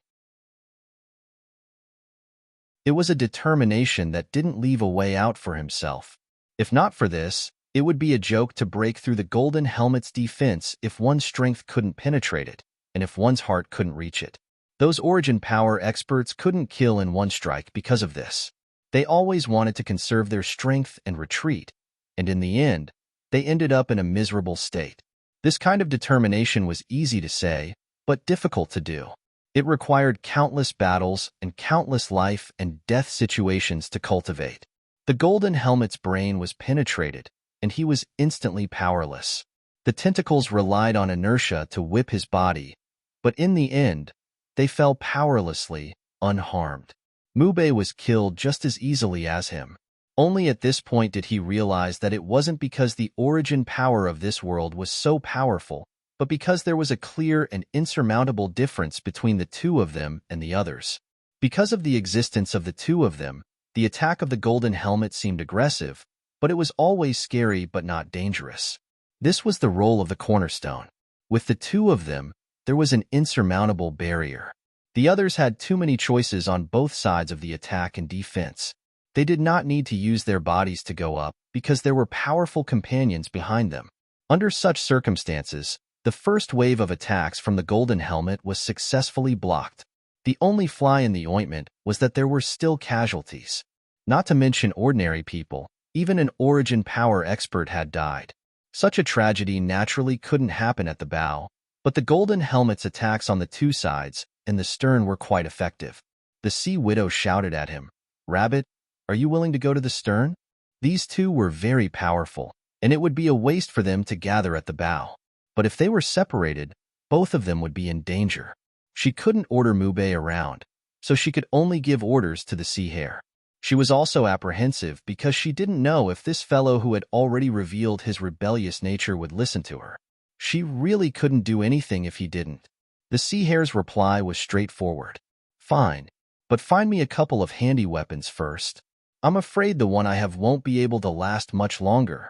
It was a determination that didn't leave a way out for himself. If not for this, it would be a joke to break through the golden helmet's defense if one's strength couldn't penetrate it, and if one's heart couldn't reach it. Those origin power experts couldn't kill in one strike because of this. They always wanted to conserve their strength and retreat, and in the end, they ended up in a miserable state. This kind of determination was easy to say, but difficult to do. It required countless battles and countless life and death situations to cultivate. The golden helmet's brain was penetrated, and he was instantly powerless. The tentacles relied on inertia to whip his body, but in the end, they fell powerlessly, unharmed. Mubei was killed just as easily as him. Only at this point did he realize that it wasn't because the origin power of this world was so powerful, but because there was a clear and insurmountable difference between the two of them and the others. Because of the existence of the two of them, the attack of the golden helmet seemed aggressive, but it was always scary but not dangerous. This was the role of the cornerstone. With the two of them, there was an insurmountable barrier. The others had too many choices on both sides of the attack and defense. They did not need to use their bodies to go up because there were powerful companions behind them. Under such circumstances, the first wave of attacks from the Golden Helmet was successfully blocked. The only fly in the ointment was that there were still casualties. Not to mention ordinary people, even an origin power expert had died. Such a tragedy naturally couldn't happen at the bow, but the Golden Helmet's attacks on the two sides and the stern were quite effective. The Sea Widow shouted at him, "Rabbit, are you willing to go to the stern?" These two were very powerful, and it would be a waste for them to gather at the bow. But if they were separated, both of them would be in danger. She couldn't order Mube around, so she could only give orders to the Sea Hare. She was also apprehensive because she didn't know if this fellow who had already revealed his rebellious nature would listen to her. She really couldn't do anything if he didn't. The Sea Hare's reply was straightforward. "Fine, but find me a couple of handy weapons first. I'm afraid the one I have won't be able to last much longer."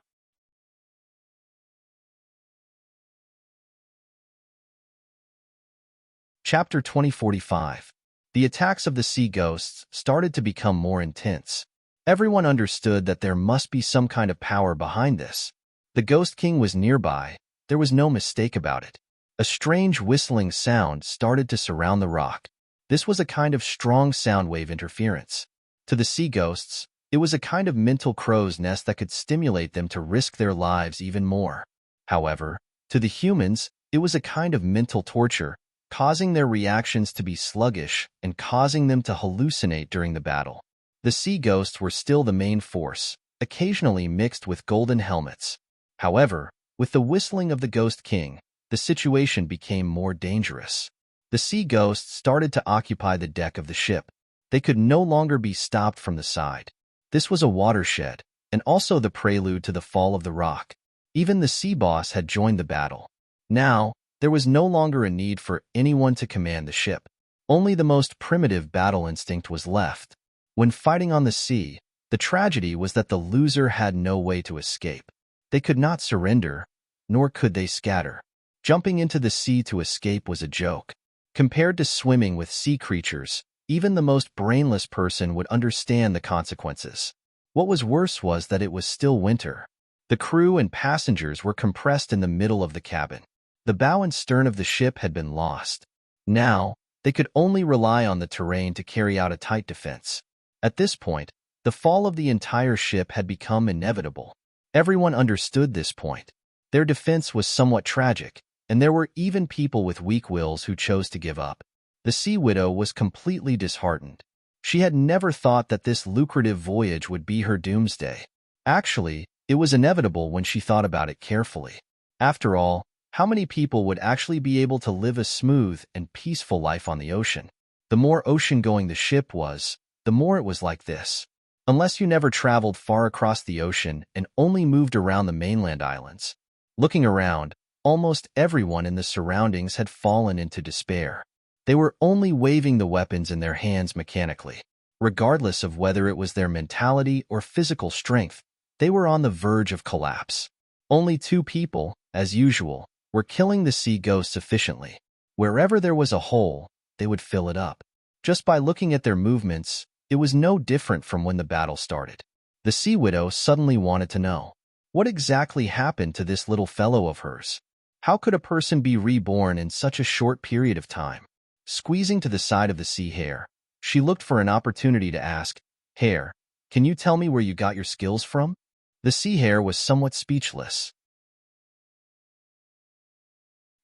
Chapter 2045. The attacks of the sea ghosts started to become more intense. Everyone understood that there must be some kind of power behind this. The Ghost King was nearby. There was no mistake about it. A strange whistling sound started to surround the rock. This was a kind of strong sound wave interference. To the sea ghosts, it was a kind of mental crow's nest that could stimulate them to risk their lives even more. However, to the humans, it was a kind of mental torture, causing their reactions to be sluggish and causing them to hallucinate during the battle. The sea ghosts were still the main force, occasionally mixed with golden helmets. However, with the whistling of the Ghost King, the situation became more dangerous. The sea ghosts started to occupy the deck of the ship. They could no longer be stopped from the side. This was a watershed, and also the prelude to the fall of the rock. Even the sea boss had joined the battle. Now, there was no longer a need for anyone to command the ship. Only the most primitive battle instinct was left. When fighting on the sea, the tragedy was that the loser had no way to escape. They could not surrender, nor could they scatter. Jumping into the sea to escape was a joke. Compared to swimming with sea creatures, even the most brainless person would understand the consequences. What was worse was that it was still winter. The crew and passengers were compressed in the middle of the cabin. The bow and stern of the ship had been lost. Now, they could only rely on the terrain to carry out a tight defense. At this point, the fall of the entire ship had become inevitable. Everyone understood this point. Their defense was somewhat tragic, and there were even people with weak wills who chose to give up. The Sea Widow was completely disheartened. She had never thought that this lucrative voyage would be her doomsday. Actually, it was inevitable when she thought about it carefully. After all, how many people would actually be able to live a smooth and peaceful life on the ocean? The more ocean-going the ship was, the more it was like this. Unless you never traveled far across the ocean and only moved around the mainland islands. Looking around, almost everyone in the surroundings had fallen into despair. They were only waving the weapons in their hands mechanically. Regardless of whether it was their mentality or physical strength, they were on the verge of collapse. Only two people, as usual, were killing the sea ghosts efficiently. Wherever there was a hole, they would fill it up. Just by looking at their movements, it was no different from when the battle started. The Sea Widow suddenly wanted to know, what exactly happened to this little fellow of hers? How could a person be reborn in such a short period of time? Squeezing to the side of the Sea Hare, she looked for an opportunity to ask, "Hare, can you tell me where you got your skills from?" The Sea Hare was somewhat speechless.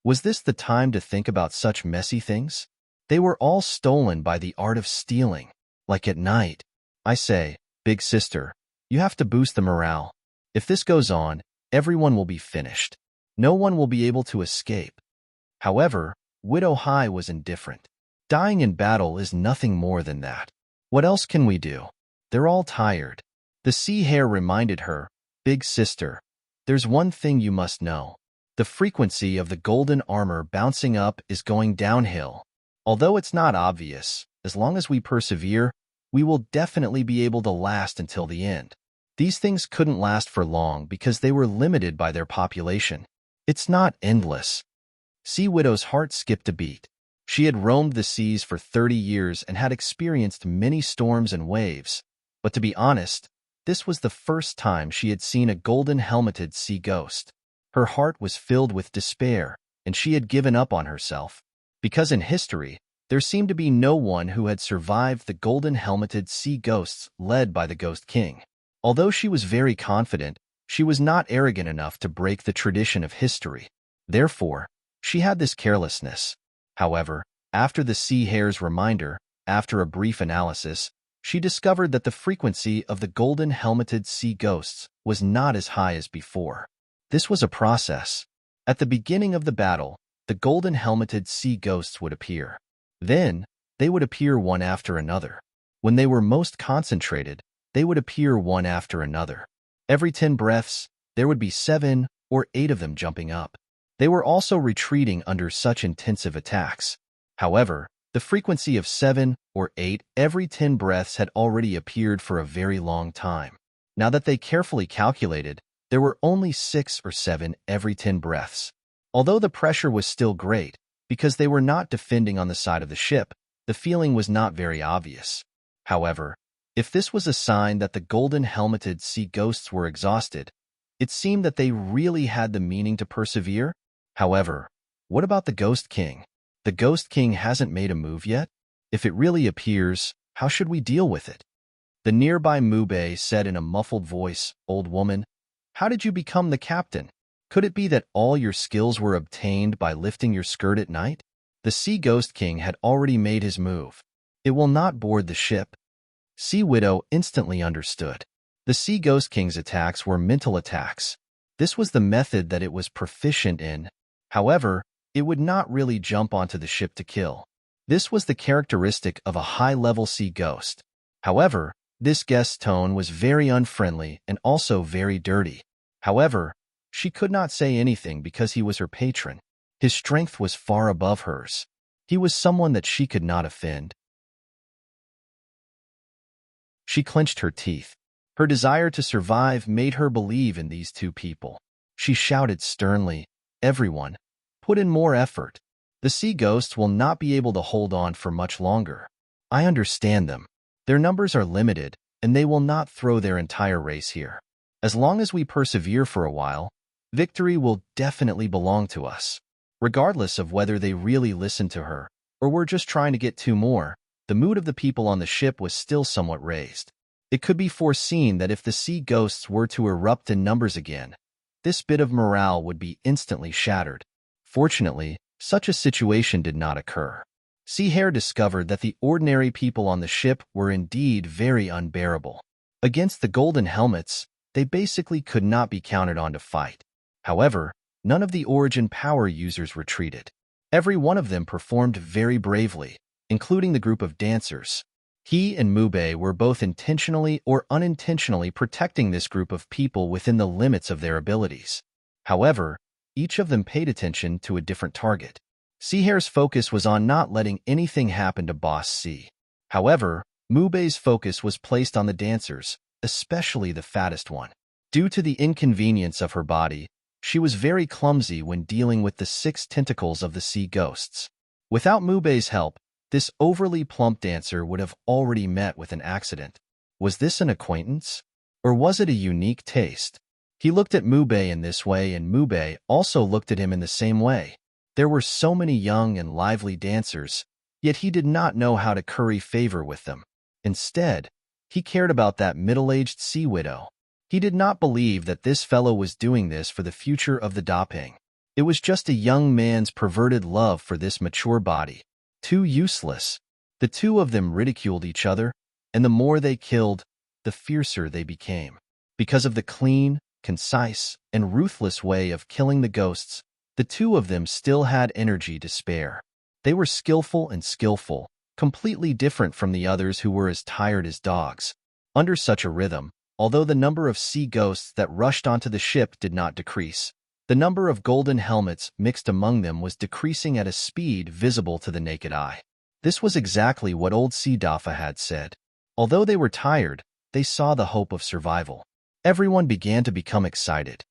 Was this the time to think about such messy things? They were all stolen by the art of stealing, like at night. I say, big sister, you have to boost the morale. If this goes on, everyone will be finished. No one will be able to escape. However, Widow High was indifferent. Dying in battle is nothing more than that. What else can we do? They're all tired. The Sea Hare reminded her, "Big sister, there's one thing you must know. The frequency of the golden armor bouncing up is going downhill. Although it's not obvious, as long as we persevere, we will definitely be able to last until the end." These things couldn't last for long because they were limited by their population. It's not endless. Sea Widow's heart skipped a beat. She had roamed the seas for 30 years and had experienced many storms and waves. But to be honest, this was the first time she had seen a golden-helmeted sea ghost. Her heart was filled with despair, and she had given up on herself. Because in history, there seemed to be no one who had survived the golden-helmeted sea ghosts led by the Ghost King. Although she was very confident, she was not arrogant enough to break the tradition of history. Therefore, she had this carelessness. However, after the sea hare's reminder, after a brief analysis, she discovered that the frequency of the golden-helmeted sea ghosts was not as high as before. This was a process. At the beginning of the battle, the golden-helmeted sea ghosts would appear. Then, they would appear one after another. When they were most concentrated, they would appear one after another. Every 10 breaths, there would be 7 or 8 of them jumping up. They were also retreating under such intensive attacks. However, the frequency of 7 or 8 every 10 breaths had already appeared for a very long time. Now that they carefully calculated, there were only 6 or 7 every 10 breaths. Although the pressure was still great, because they were not defending on the side of the ship, the feeling was not very obvious. However, if this was a sign that the golden-helmeted sea ghosts were exhausted, it seemed that they really had the meaning to persevere. However, what about the Ghost King? The Ghost King hasn't made a move yet? If it really appears, how should we deal with it? The nearby Mube said in a muffled voice, "Old woman, how did you become the captain? Could it be that all your skills were obtained by lifting your skirt at night?" The Sea Ghost King had already made his move. It will not board the ship. Sea Widow instantly understood. The Sea Ghost King's attacks were mental attacks. This was the method that it was proficient in. However, it would not really jump onto the ship to kill. This was the characteristic of a high-level sea ghost. However, this guest's tone was very unfriendly and also very dirty. However, she could not say anything because he was her patron. His strength was far above hers. He was someone that she could not offend. She clenched her teeth. Her desire to survive made her believe in these two people. She shouted sternly, "Everyone, put in more effort. The sea ghosts will not be able to hold on for much longer. I understand them. Their numbers are limited, and they will not throw their entire race here. As long as we persevere for a while, victory will definitely belong to us." Regardless of whether they really listened to her or were just trying to get 2 more, the mood of the people on the ship was still somewhat raised. It could be foreseen that if the sea ghosts were to erupt in numbers again, this bit of morale would be instantly shattered. Fortunately, such a situation did not occur. Sea Hare discovered that the ordinary people on the ship were indeed very unbearable. Against the golden helmets, they basically could not be counted on to fight. However, none of the Origin power users retreated. Every one of them performed very bravely, including the group of dancers. He and Mube were both intentionally or unintentionally protecting this group of people within the limits of their abilities. However, each of them paid attention to a different target. Sea Hare's focus was on not letting anything happen to Boss C. However, Mube's focus was placed on the dancers, especially the fattest one. Due to the inconvenience of her body, she was very clumsy when dealing with the 6 tentacles of the sea ghosts. Without Mube's help, this overly plump dancer would have already met with an accident. Was this an acquaintance? Or was it a unique taste? He looked at Mube in this way, and Mube also looked at him in the same way. There were so many young and lively dancers, yet he did not know how to curry favor with them. Instead, he cared about that middle-aged sea widow. He did not believe that this fellow was doing this for the future of the Daping. It was just a young man's perverted love for this mature body. Too useless. The two of them ridiculed each other, and the more they killed, the fiercer they became. Because of the clean, concise, and ruthless way of killing the ghosts, the two of them still had energy to spare. They were skillful and skillful, completely different from the others who were as tired as dogs. Under such a rhythm, although the number of sea ghosts that rushed onto the ship did not decrease, the number of golden helmets mixed among them was decreasing at a speed visible to the naked eye. This was exactly what old Sea Dafa had said. Although they were tired, they saw the hope of survival. Everyone began to become excited.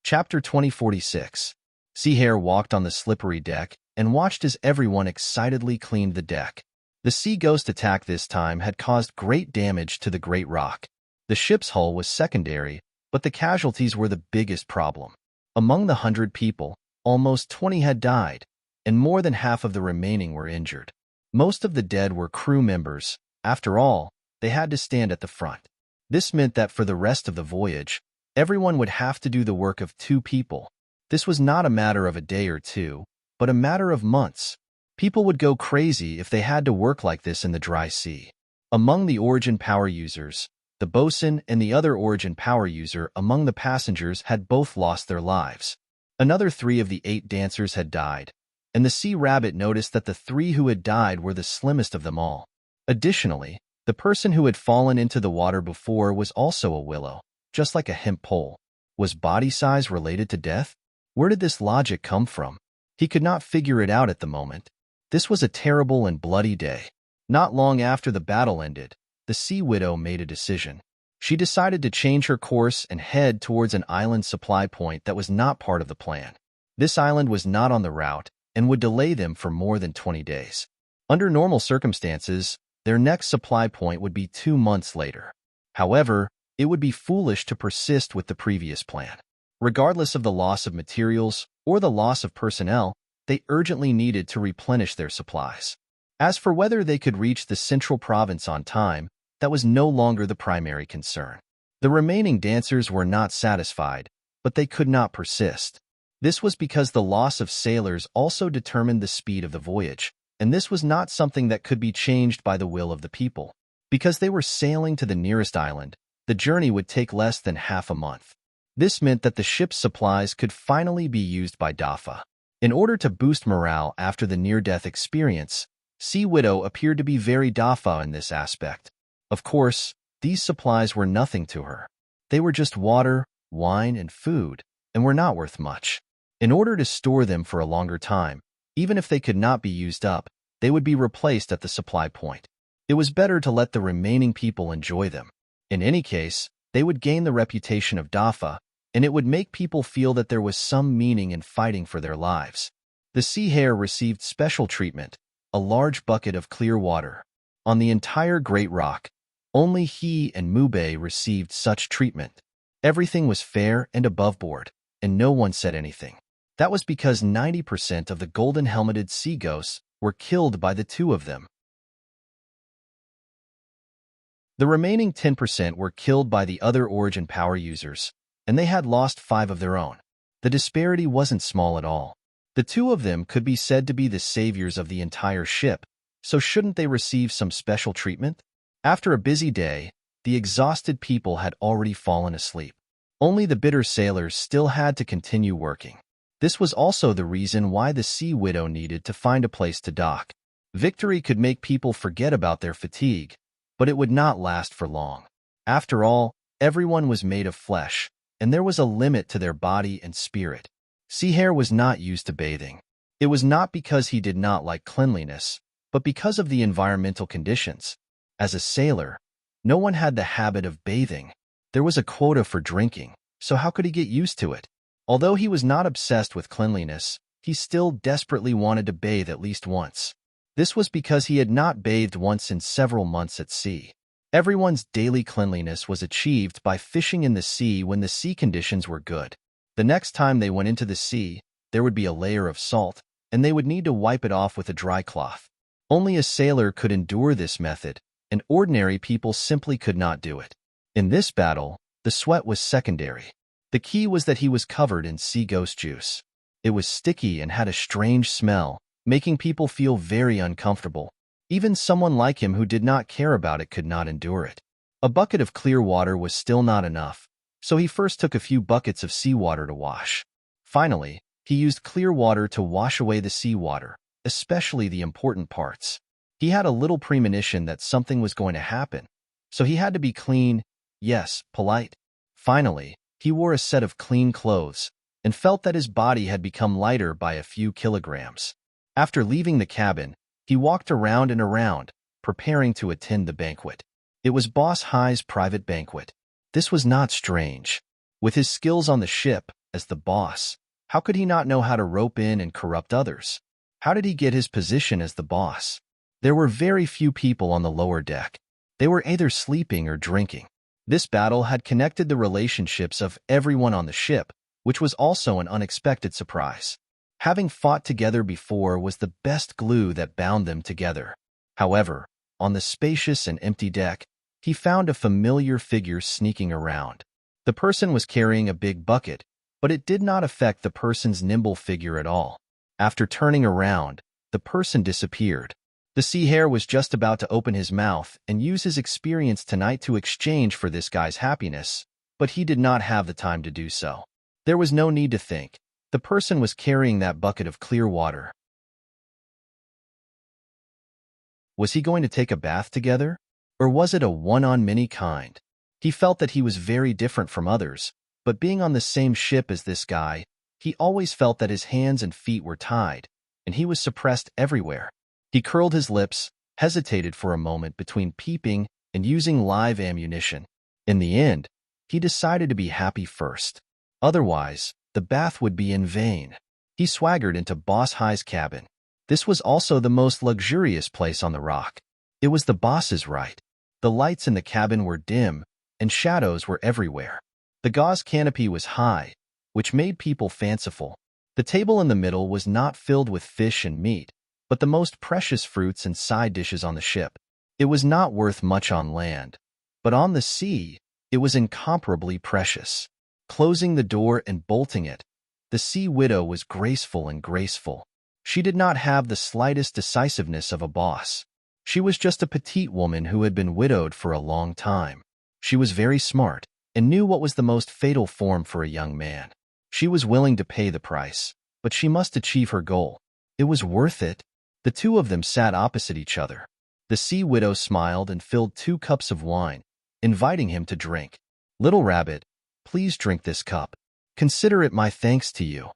Chapter 2046. Sea Hare walked on the slippery deck and watched as everyone excitedly cleaned the deck. The sea ghost attack this time had caused great damage to the Great Rock. The ship's hull was secondary, but the casualties were the biggest problem. Among the 100 people, almost 20 had died, and more than half of the remaining were injured. Most of the dead were crew members. After all, they had to stand at the front. This meant that for the rest of the voyage, everyone would have to do the work of 2 people. This was not a matter of a day or two, but a matter of months. People would go crazy if they had to work like this in the dry sea. Among the Origin power users, the bosun and the other Origin power user among the passengers had both lost their lives. Another 3 of the 8 dancers had died, and the sea rabbit noticed that the 3 who had died were the slimmest of them all. Additionally, the person who had fallen into the water before was also a willow, just like a hemp pole. Was body size related to death? Where did this logic come from? He could not figure it out at the moment. This was a terrible and bloody day. Not long after the battle ended, the Sea Widow made a decision. She decided to change her course and head towards an island supply point that was not part of the plan. This island was not on the route and would delay them for more than 20 days. Under normal circumstances, their next supply point would be 2 months later. However, it would be foolish to persist with the previous plan. Regardless of the loss of materials or the loss of personnel, they urgently needed to replenish their supplies. As for whether they could reach the central province on time, that was no longer the primary concern. The remaining dancers were not satisfied, but they could not persist. This was because the loss of sailors also determined the speed of the voyage, and this was not something that could be changed by the will of the people. Because they were sailing to the nearest island, the journey would take less than half a month. This meant that the ship's supplies could finally be used by Dafa. In order to boost morale after the near-death experience, Sea Widow appeared to be very Dafa in this aspect. Of course, these supplies were nothing to her. They were just water, wine, and food, and were not worth much. In order to store them for a longer time, even if they could not be used up, they would be replaced at the supply point. It was better to let the remaining people enjoy them. In any case, they would gain the reputation of Dafa, and it would make people feel that there was some meaning in fighting for their lives. The Sea Hare received special treatment, a large bucket of clear water. On the entire Great Rock, only he and Mube received such treatment. Everything was fair and above board, and no one said anything. That was because 90% of the golden-helmeted sea ghosts were killed by the 2 of them. The remaining 10% were killed by the other Origin power users, and they had lost 5 of their own. The disparity wasn't small at all. The 2 of them could be said to be the saviors of the entire ship, so shouldn't they receive some special treatment? After a busy day, the exhausted people had already fallen asleep. Only the bitter sailors still had to continue working. This was also the reason why the Sea Widow needed to find a place to dock. Victory could make people forget about their fatigue, but it would not last for long. After all, everyone was made of flesh, and there was a limit to their body and spirit. Sea Hare was not used to bathing. It was not because he did not like cleanliness, but because of the environmental conditions. As a sailor, no one had the habit of bathing. There was a quota for drinking, so how could he get used to it? Although he was not obsessed with cleanliness, he still desperately wanted to bathe at least once. This was because he had not bathed once in several months at sea. Everyone's daily cleanliness was achieved by fishing in the sea when the sea conditions were good. The next time they went into the sea, there would be a layer of salt, and they would need to wipe it off with a dry cloth. Only a sailor could endure this method, and ordinary people simply could not do it. In this battle, the sweat was secondary. The key was that he was covered in sea ghost juice. It was sticky and had a strange smell, making people feel very uncomfortable. Even someone like him who did not care about it could not endure it. A bucket of clear water was still not enough, so he first took a few buckets of seawater to wash. Finally, he used clear water to wash away the seawater, especially the important parts. He had a little premonition that something was going to happen, so he had to be clean, yes, polite. Finally, he wore a set of clean clothes and felt that his body had become lighter by a few kilograms. After leaving the cabin, He walked around and around, preparing to attend the banquet. It was Boss High's private banquet. This was not strange. With his skills on the ship, as the boss, how could he not know how to rope in and corrupt others? How did he get his position as the boss? There were very few people on the lower deck. They were either sleeping or drinking. This battle had connected the relationships of everyone on the ship, which was also an unexpected surprise. Having fought together before was the best glue that bound them together. However, on the spacious and empty deck, he found a familiar figure sneaking around. The person was carrying a big bucket, but it did not affect the person's nimble figure at all. After turning around, the person disappeared. The sea hare was just about to open his mouth and use his experience tonight to exchange for this guy's happiness, but he did not have the time to do so. There was no need to think. The person was carrying that bucket of clear water. Was he going to take a bath together? Or was it a one-on-many kind? He felt that he was very different from others, but being on the same ship as this guy, he always felt that his hands and feet were tied, and he was suppressed everywhere. He curled his lips, hesitated for a moment between peeping and using live ammunition. In the end, he decided to be happy first. Otherwise, the bath would be in vain. He swaggered into Boss High's cabin. This was also the most luxurious place on the rock. It was the boss's right. The lights in the cabin were dim, and shadows were everywhere. The gauze canopy was high, which made people fanciful. The table in the middle was not filled with fish and meat, but the most precious fruits and side dishes on the ship. It was not worth much on land, but on the sea, it was incomparably precious. Closing the door and bolting it, the sea widow was graceful and graceful. She did not have the slightest decisiveness of a boss. She was just a petite woman who had been widowed for a long time. She was very smart and knew what was the most fatal form for a young man. She was willing to pay the price, but she must achieve her goal. It was worth it. The two of them sat opposite each other. The sea widow smiled and filled 2 cups of wine, inviting him to drink. "Little rabbit, please drink this cup. Consider it my thanks to you."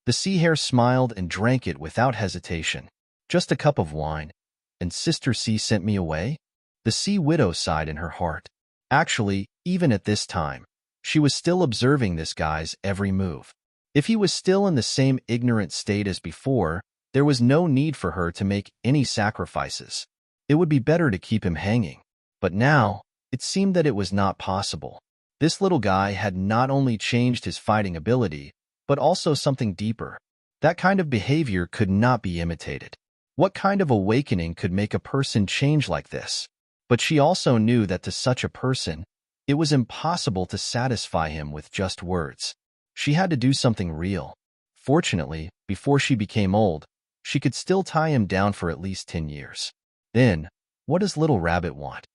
The sea hare smiled and drank it without hesitation. "Just a cup of wine, and Sister Sea sent me away?" The sea widow sighed in her heart. Actually, even at this time, she was still observing this guy's every move. If he was still in the same ignorant state as before, there was no need for her to make any sacrifices. It would be better to keep him hanging. But now, it seemed that it was not possible. This little guy had not only changed his fighting ability, but also something deeper. That kind of behavior could not be imitated. What kind of awakening could make a person change like this? But she also knew that to such a person, it was impossible to satisfy him with just words. She had to do something real. Fortunately, before she became old, she could still tie him down for at least 10 years. Then, what does Little Rabbit want?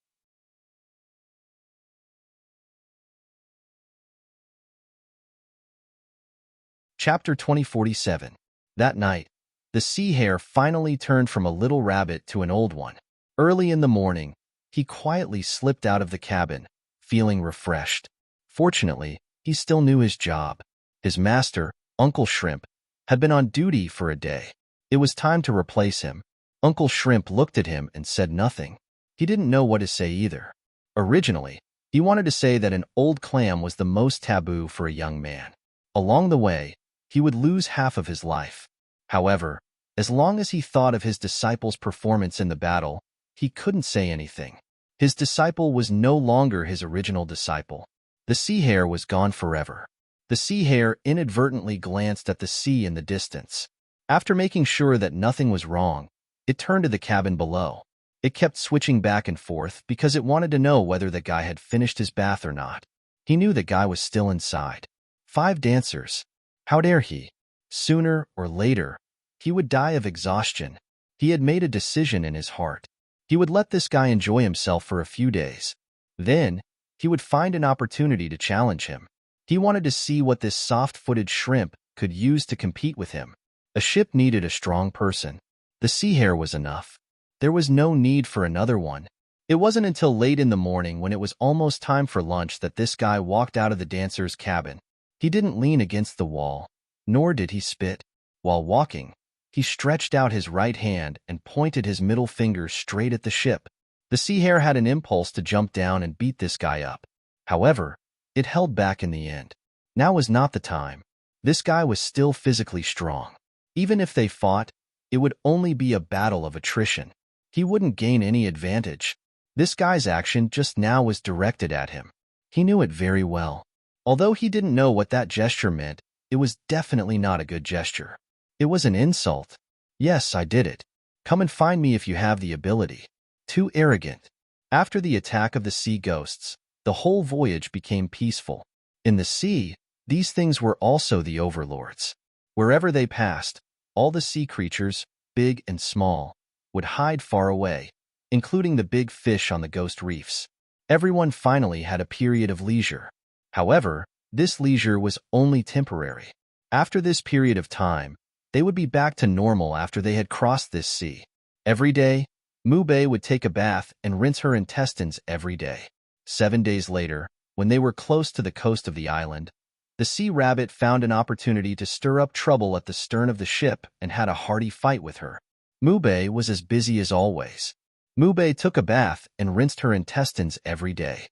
Chapter 2047. That night, the sea hare finally turned from a little rabbit to an old one. Early in the morning, he quietly slipped out of the cabin, feeling refreshed. Fortunately, he still knew his job. His master, Uncle Shrimp, had been on duty for a day. It was time to replace him. Uncle Shrimp looked at him and said nothing. He didn't know what to say either. Originally, he wanted to say that an old clam was the most taboo for a young man. Along the way, he would lose half of his life. However, as long as he thought of his disciple's performance in the battle, he couldn't say anything. His disciple was no longer his original disciple. The sea hare was gone forever. The sea hare inadvertently glanced at the sea in the distance. After making sure that nothing was wrong, it turned to the cabin below. It kept switching back and forth because it wanted to know whether the guy had finished his bath or not. He knew the guy was still inside. 5 dancers. How dare he? Sooner or later, he would die of exhaustion. He had made a decision in his heart. He would let this guy enjoy himself for a few days. Then, he would find an opportunity to challenge him. He wanted to see what this soft-footed shrimp could use to compete with him. A ship needed a strong person. The sea hare was enough. There was no need for another one. It wasn't until late in the morning when it was almost time for lunch that this guy walked out of the dancer's cabin. He didn't lean against the wall, nor did he spit. While walking, He stretched out his right hand and pointed his middle finger straight at the ship. The sea hare had an impulse to jump down and beat this guy up. However, it held back in the end. Now was not the time. This guy was still physically strong. Even if they fought, it would only be a battle of attrition. He wouldn't gain any advantage. This guy's action just now was directed at him. He knew it very well. Although he didn't know what that gesture meant, it was definitely not a good gesture. It was an insult. Yes, I did it. Come and find me if you have the ability. Too arrogant. After the attack of the sea ghosts, the whole voyage became peaceful. In the sea, these things were also the overlords. Wherever they passed, all the sea creatures, big and small, would hide far away, including the big fish on the ghost reefs. Everyone finally had a period of leisure. However, this leisure was only temporary. After this period of time, they would be back to normal after they had crossed this sea. Every day, Mube would take a bath and rinse her intestines every day. 7 days later, when they were close to the coast of the island, the sea rabbit found an opportunity to stir up trouble at the stern of the ship and had a hearty fight with her. Mube was as busy as always. Mube took a bath and rinsed her intestines every day.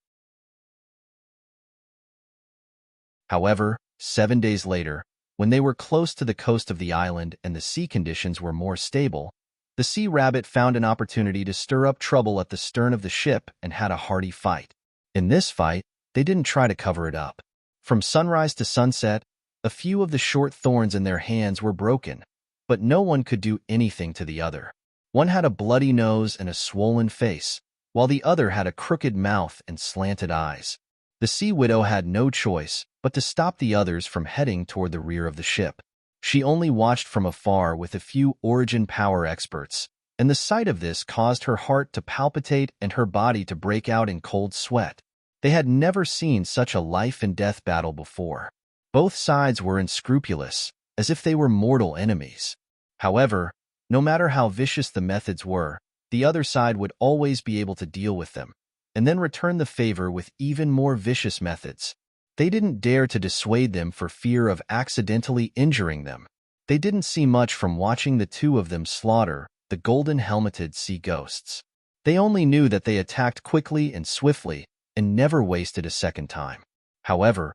However, 7 days later, when they were close to the coast of the island and the sea conditions were more stable, the sea rabbit found an opportunity to stir up trouble at the stern of the ship and had a hearty fight. In this fight, they didn't try to cover it up. From sunrise to sunset, a few of the short thorns in their hands were broken, but no one could do anything to the other. One had a bloody nose and a swollen face, while the other had a crooked mouth and slanted eyes. The sea widow had no choice but to stop the others from heading toward the rear of the ship. She only watched from afar with a few origin power experts, and the sight of this caused her heart to palpitate and her body to break out in cold sweat. They had never seen such a life-and-death battle before. Both sides were unscrupulous, as if they were mortal enemies. However, no matter how vicious the methods were, the other side would always be able to deal with them, and then return the favor with even more vicious methods. They didn't dare to dissuade them for fear of accidentally injuring them. They didn't see much from watching the two of them slaughter the golden-helmeted sea ghosts. They only knew that they attacked quickly and swiftly and never wasted a second time. However,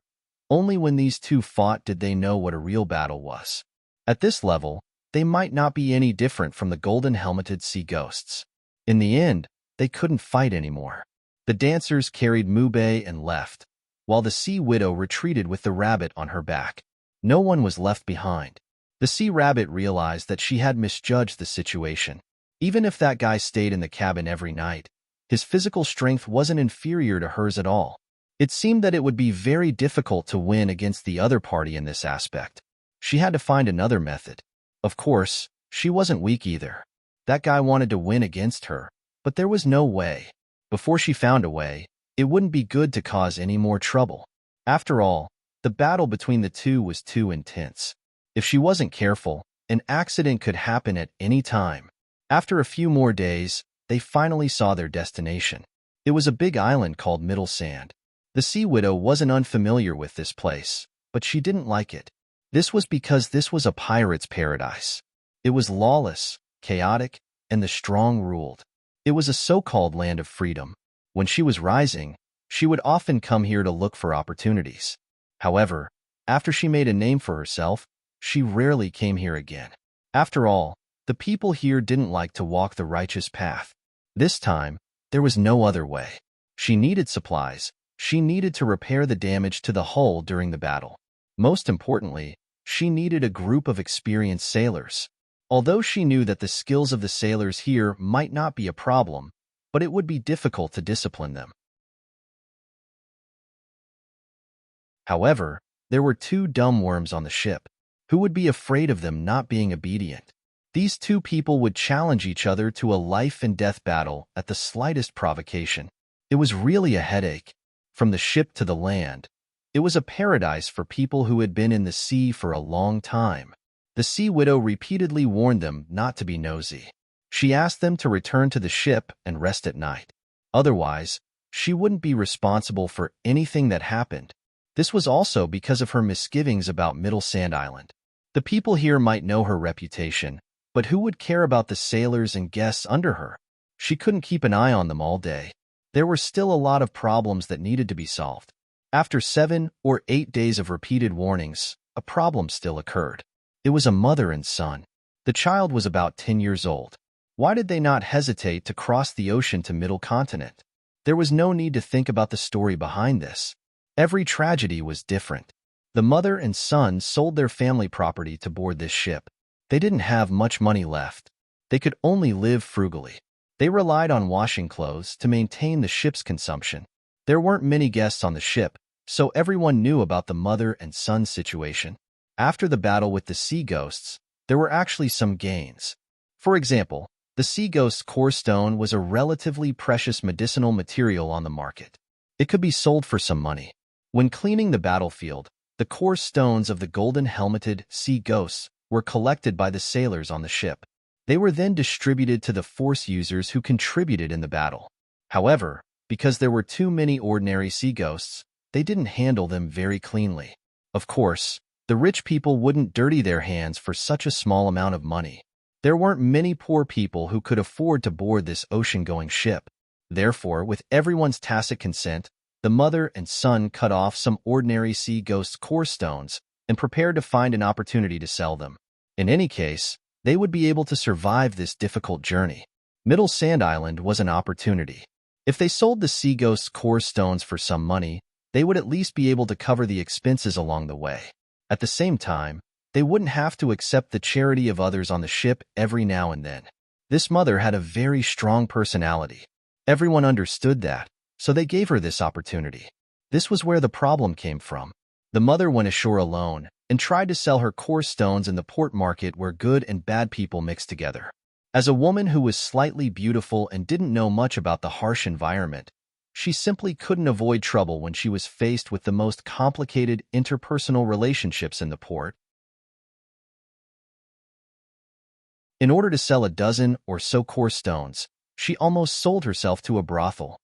only when these two fought did they know what a real battle was. At this level, they might not be any different from the golden-helmeted sea ghosts. In the end, they couldn't fight anymore. The dancers carried Mube and left, while the sea widow retreated with the rabbit on her back. No one was left behind. The sea rabbit realized that she had misjudged the situation. Even if that guy stayed in the cabin every night, his physical strength wasn't inferior to hers at all. It seemed that it would be very difficult to win against the other party in this aspect. She had to find another method. Of course, she wasn't weak either. That guy wanted to win against her, but there was no way. Before she found a way, it wouldn't be good to cause any more trouble. After all, the battle between the two was too intense. If she wasn't careful, an accident could happen at any time. After a few more days, they finally saw their destination. It was a big island called Middle Sand. The sea widow wasn't unfamiliar with this place, but she didn't like it. This was because this was a pirate's paradise. It was lawless, chaotic, and the strong ruled. It was a so-called land of freedom. When she was rising, she would often come here to look for opportunities. However, after she made a name for herself, she rarely came here again. After all, the people here didn't like to walk the righteous path. This time, there was no other way. She needed supplies. She needed to repair the damage to the hull during the battle. Most importantly, she needed a group of experienced sailors. Although she knew that the skills of the sailors here might not be a problem, but it would be difficult to discipline them. However, there were two dumb worms on the ship. Who would be afraid of them not being obedient? These two people would challenge each other to a life-and-death battle at the slightest provocation. It was really a headache. From the ship to the land, it was a paradise for people who had been in the sea for a long time. The sea widow repeatedly warned them not to be nosy. She asked them to return to the ship and rest at night. Otherwise, she wouldn't be responsible for anything that happened. This was also because of her misgivings about Middle Sand Island. The people here might know her reputation, But who would care about the sailors and guests under her? She couldn't keep an eye on them all day. There were still a lot of problems that needed to be solved. After 7 or 8 days of repeated warnings, a problem still occurred. It was a mother and son. The child was about 10 years old. Why did they not hesitate to cross the ocean to middle continent? There was no need to think about the story behind this. Every tragedy was different. The mother and son sold their family property to board this ship. They didn't have much money left. They could only live frugally. They relied on washing clothes to maintain the ship's consumption. There weren't many guests on the ship, so everyone knew about the mother and son situation. After the battle with the sea ghosts, there were actually some gains. For example, the sea ghost's core stone was a relatively precious medicinal material on the market. It could be sold for some money. When cleaning the battlefield, the core stones of the golden-helmeted sea ghosts were collected by the sailors on the ship. They were then distributed to the force users who contributed in the battle. However, because there were too many ordinary sea ghosts, they didn't handle them very cleanly. Of course, the rich people wouldn't dirty their hands for such a small amount of money. There weren't many poor people who could afford to board this ocean-going ship. Therefore, with everyone's tacit consent, the mother and son cut off some ordinary sea ghosts' core stones and prepared to find an opportunity to sell them. In any case, they would be able to survive this difficult journey. Middle Sand Island was an opportunity. If they sold the sea ghost's core stones for some money, they would at least be able to cover the expenses along the way. At the same time, they wouldn't have to accept the charity of others on the ship every now and then. This mother had a very strong personality. Everyone understood that, so they gave her this opportunity. This was where the problem came from. The mother went ashore alone and tried to sell her core stones in the port market where good and bad people mixed together. As a woman who was slightly beautiful and didn't know much about the harsh environment, she simply couldn't avoid trouble when she was faced with the most complicated interpersonal relationships in the port. In order to sell a dozen or so core stones, she almost sold herself to a brothel.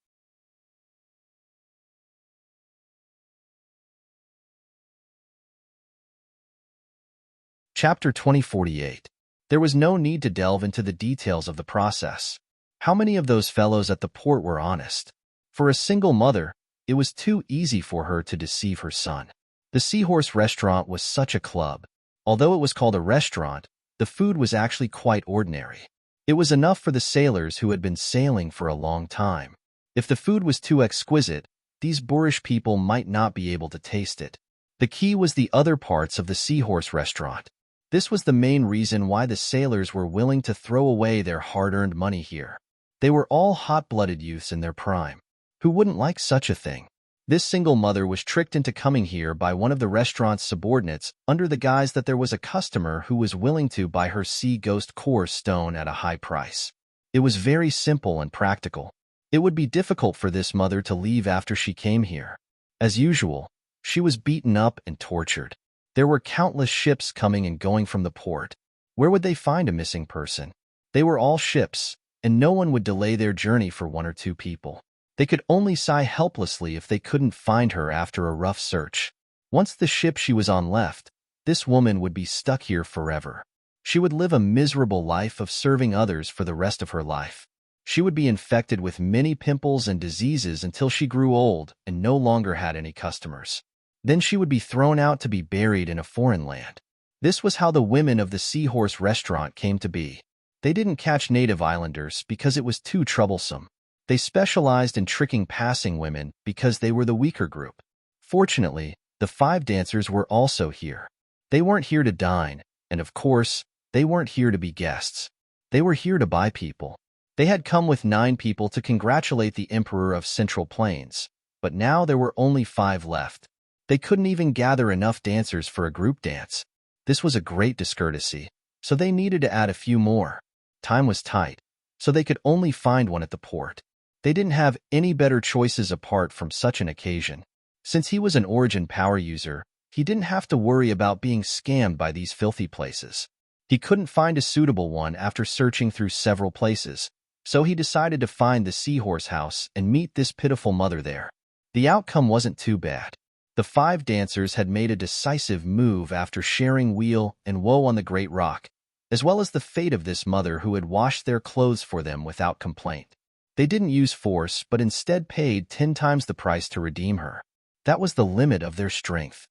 Chapter 2048. There was no need to delve into the details of the process. How many of those fellows at the port were honest? For a single mother, it was too easy for her to deceive her son. The Seahorse restaurant was such a club. Although it was called a restaurant, the food was actually quite ordinary. It was enough for the sailors who had been sailing for a long time. If the food was too exquisite, these boorish people might not be able to taste it. The key was the other parts of the Seahorse restaurant. This was the main reason why the sailors were willing to throw away their hard-earned money here. They were all hot-blooded youths in their prime. Who wouldn't like such a thing? This single mother was tricked into coming here by one of the restaurant's subordinates under the guise that there was a customer who was willing to buy her sea ghost core stone at a high price. It was very simple and practical. It would be difficult for this mother to leave after she came here. As usual, she was beaten up and tortured. There were countless ships coming and going from the port. Where would they find a missing person? They were all ships, and no one would delay their journey for 1 or 2 people. They could only sigh helplessly if they couldn't find her after a rough search. Once the ship she was on left, this woman would be stuck here forever. She would live a miserable life of serving others for the rest of her life. She would be infected with many pimples and diseases until she grew old and no longer had any customers. Then she would be thrown out to be buried in a foreign land. This was how the women of the Seahorse restaurant came to be. They didn't catch native islanders because it was too troublesome. They specialized in tricking passing women because they were the weaker group. Fortunately, the 5 dancers were also here. They weren't here to dine, and of course, they weren't here to be guests. They were here to buy people. They had come with 9 people to congratulate the Emperor of Central Plains, but now there were only 5 left. They couldn't even gather enough dancers for a group dance. This was a great discourtesy, so they needed to add a few more. Time was tight, so they could only find one at the port. They didn't have any better choices apart from such an occasion. Since he was an Origin power user, he didn't have to worry about being scammed by these filthy places. He couldn't find a suitable one after searching through several places, so he decided to find the Seahorse house and meet this pitiful mother there. The outcome wasn't too bad. The 5 dancers had made a decisive move after sharing Wheel and Woe on the Great Rock. as well as the fate of this mother who had washed their clothes for them without complaint. They didn't use force, but instead paid 10 times the price to redeem her. That was the limit of their strength.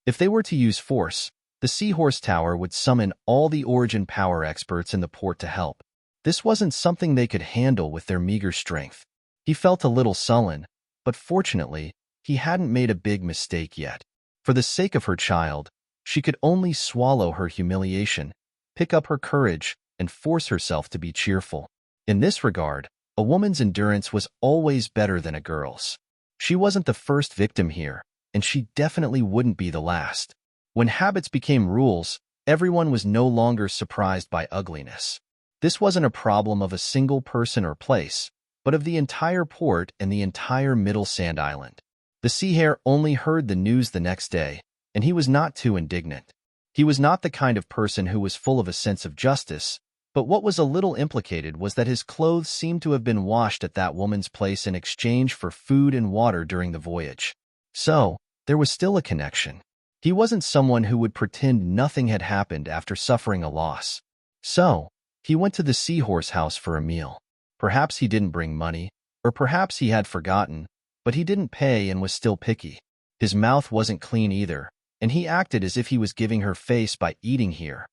If they were to use force, the Seahorse Tower would summon all the origin power experts in the port to help. This wasn't something they could handle with their meager strength. He felt a little sullen, but fortunately, he hadn't made a big mistake yet. For the sake of her child, she could only swallow her humiliation, pick up her courage, and force herself to be cheerful. In this regard, a woman's endurance was always better than a girl's. She wasn't the first victim here, and she definitely wouldn't be the last. When habits became rules, everyone was no longer surprised by ugliness. This wasn't a problem of a single person or place, but of the entire port and the entire Middle Sand Island. The sea hare only heard the news the next day, and he was not too indignant. He was not the kind of person who was full of a sense of justice, but what was a little implicated was that his clothes seemed to have been washed at that woman's place in exchange for food and water during the voyage. So, there was still a connection. He wasn't someone who would pretend nothing had happened after suffering a loss. So, he went to the Seahorse house for a meal. Perhaps he didn't bring money, or perhaps he had forgotten, but he didn't pay and was still picky. His mouth wasn't clean either, and he acted as if he was giving her face by eating here.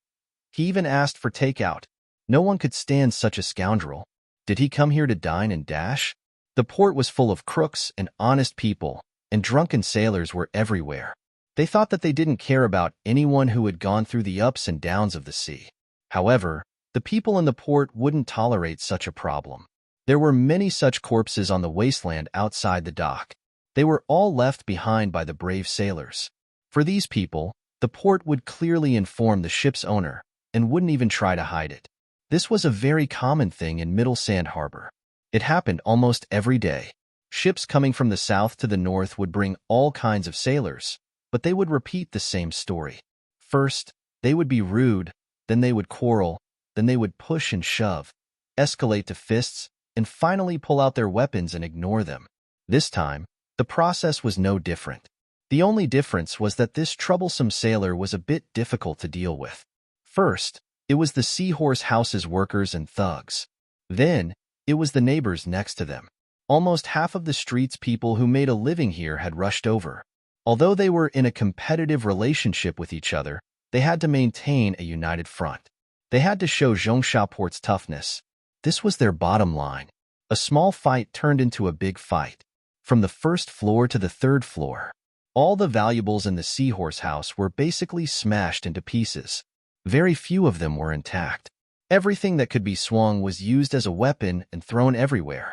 He even asked for takeout. No one could stand such a scoundrel. Did he come here to dine and dash? The port was full of crooks and honest people, and drunken sailors were everywhere. They thought that they didn't care about anyone who had gone through the ups and downs of the sea. However, the people in the port wouldn't tolerate such a problem. There were many such corpses on the wasteland outside the dock. They were all left behind by the brave sailors. For these people, the port would clearly inform the ship's owner and wouldn't even try to hide it. This was a very common thing in Middle Sand Harbor. It happened almost every day. Ships coming from the south to the north would bring all kinds of sailors, but they would repeat the same story. First, they would be rude, then they would quarrel, then they would push and shove, escalate to fists, and finally pull out their weapons and ignore them. This time, the process was no different. The only difference was that this troublesome sailor was a bit difficult to deal with. First, it was the Seahorse House's workers and thugs. Then, it was the neighbors next to them. Almost half of the street's people who made a living here had rushed over. Although they were in a competitive relationship with each other, they had to maintain a united front. They had to show Zhongshaoport's toughness. This was their bottom line. A small fight turned into a big fight. From the first floor to the third floor, all the valuables in the Seahorse House were basically smashed into pieces. Very few of them were intact. Everything that could be swung was used as a weapon and thrown everywhere.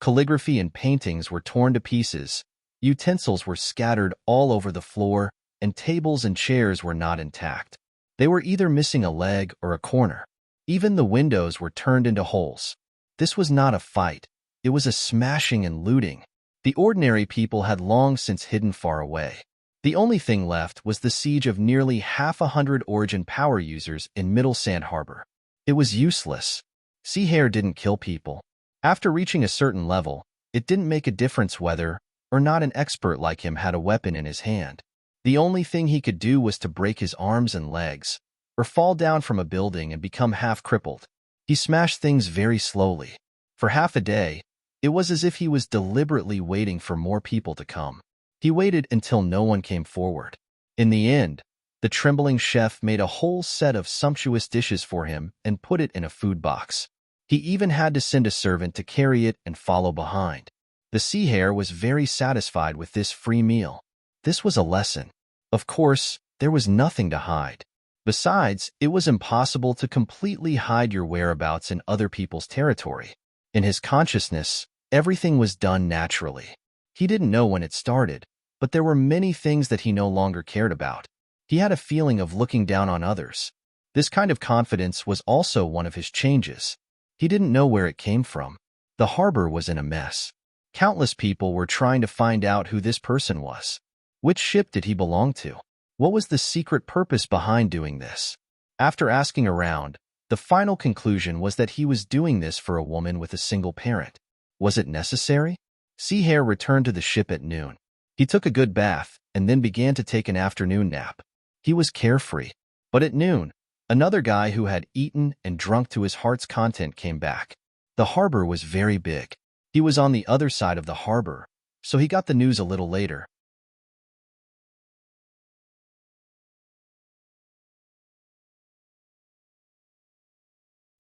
Calligraphy and paintings were torn to pieces, utensils were scattered all over the floor, and tables and chairs were not intact. They were either missing a leg or a corner. Even the windows were turned into holes. This was not a fight. It was a smashing and looting. The ordinary people had long since hidden far away. The only thing left was the siege of nearly 100 origin power users in Middle Sand Harbor. It was useless. Sea Hare didn't kill people. After reaching a certain level, it didn't make a difference whether or not an expert like him had a weapon in his hand. The only thing he could do was to break his arms and legs, or fall down from a building and become half-crippled. He smashed things very slowly. For half a day, it was as if he was deliberately waiting for more people to come. He waited until no one came forward. In the end, the trembling chef made a whole set of sumptuous dishes for him and put it in a food box. He even had to send a servant to carry it and follow behind. The sea hare was very satisfied with this free meal. This was a lesson. Of course, there was nothing to hide. Besides, it was impossible to completely hide your whereabouts in other people's territory. In his consciousness, everything was done naturally. He didn't know when it started, but there were many things that he no longer cared about. He had a feeling of looking down on others. This kind of confidence was also one of his changes. He didn't know where it came from. The harbor was in a mess. Countless people were trying to find out who this person was. Which ship did he belong to? What was the secret purpose behind doing this? After asking around, the final conclusion was that he was doing this for a woman with a single parent. Was it necessary? Sea Hare returned to the ship at noon. He took a good bath and then began to take an afternoon nap. He was carefree. But at noon, another guy who had eaten and drunk to his heart's content came back. The harbor was very big. He was on the other side of the harbor, so he got the news a little later.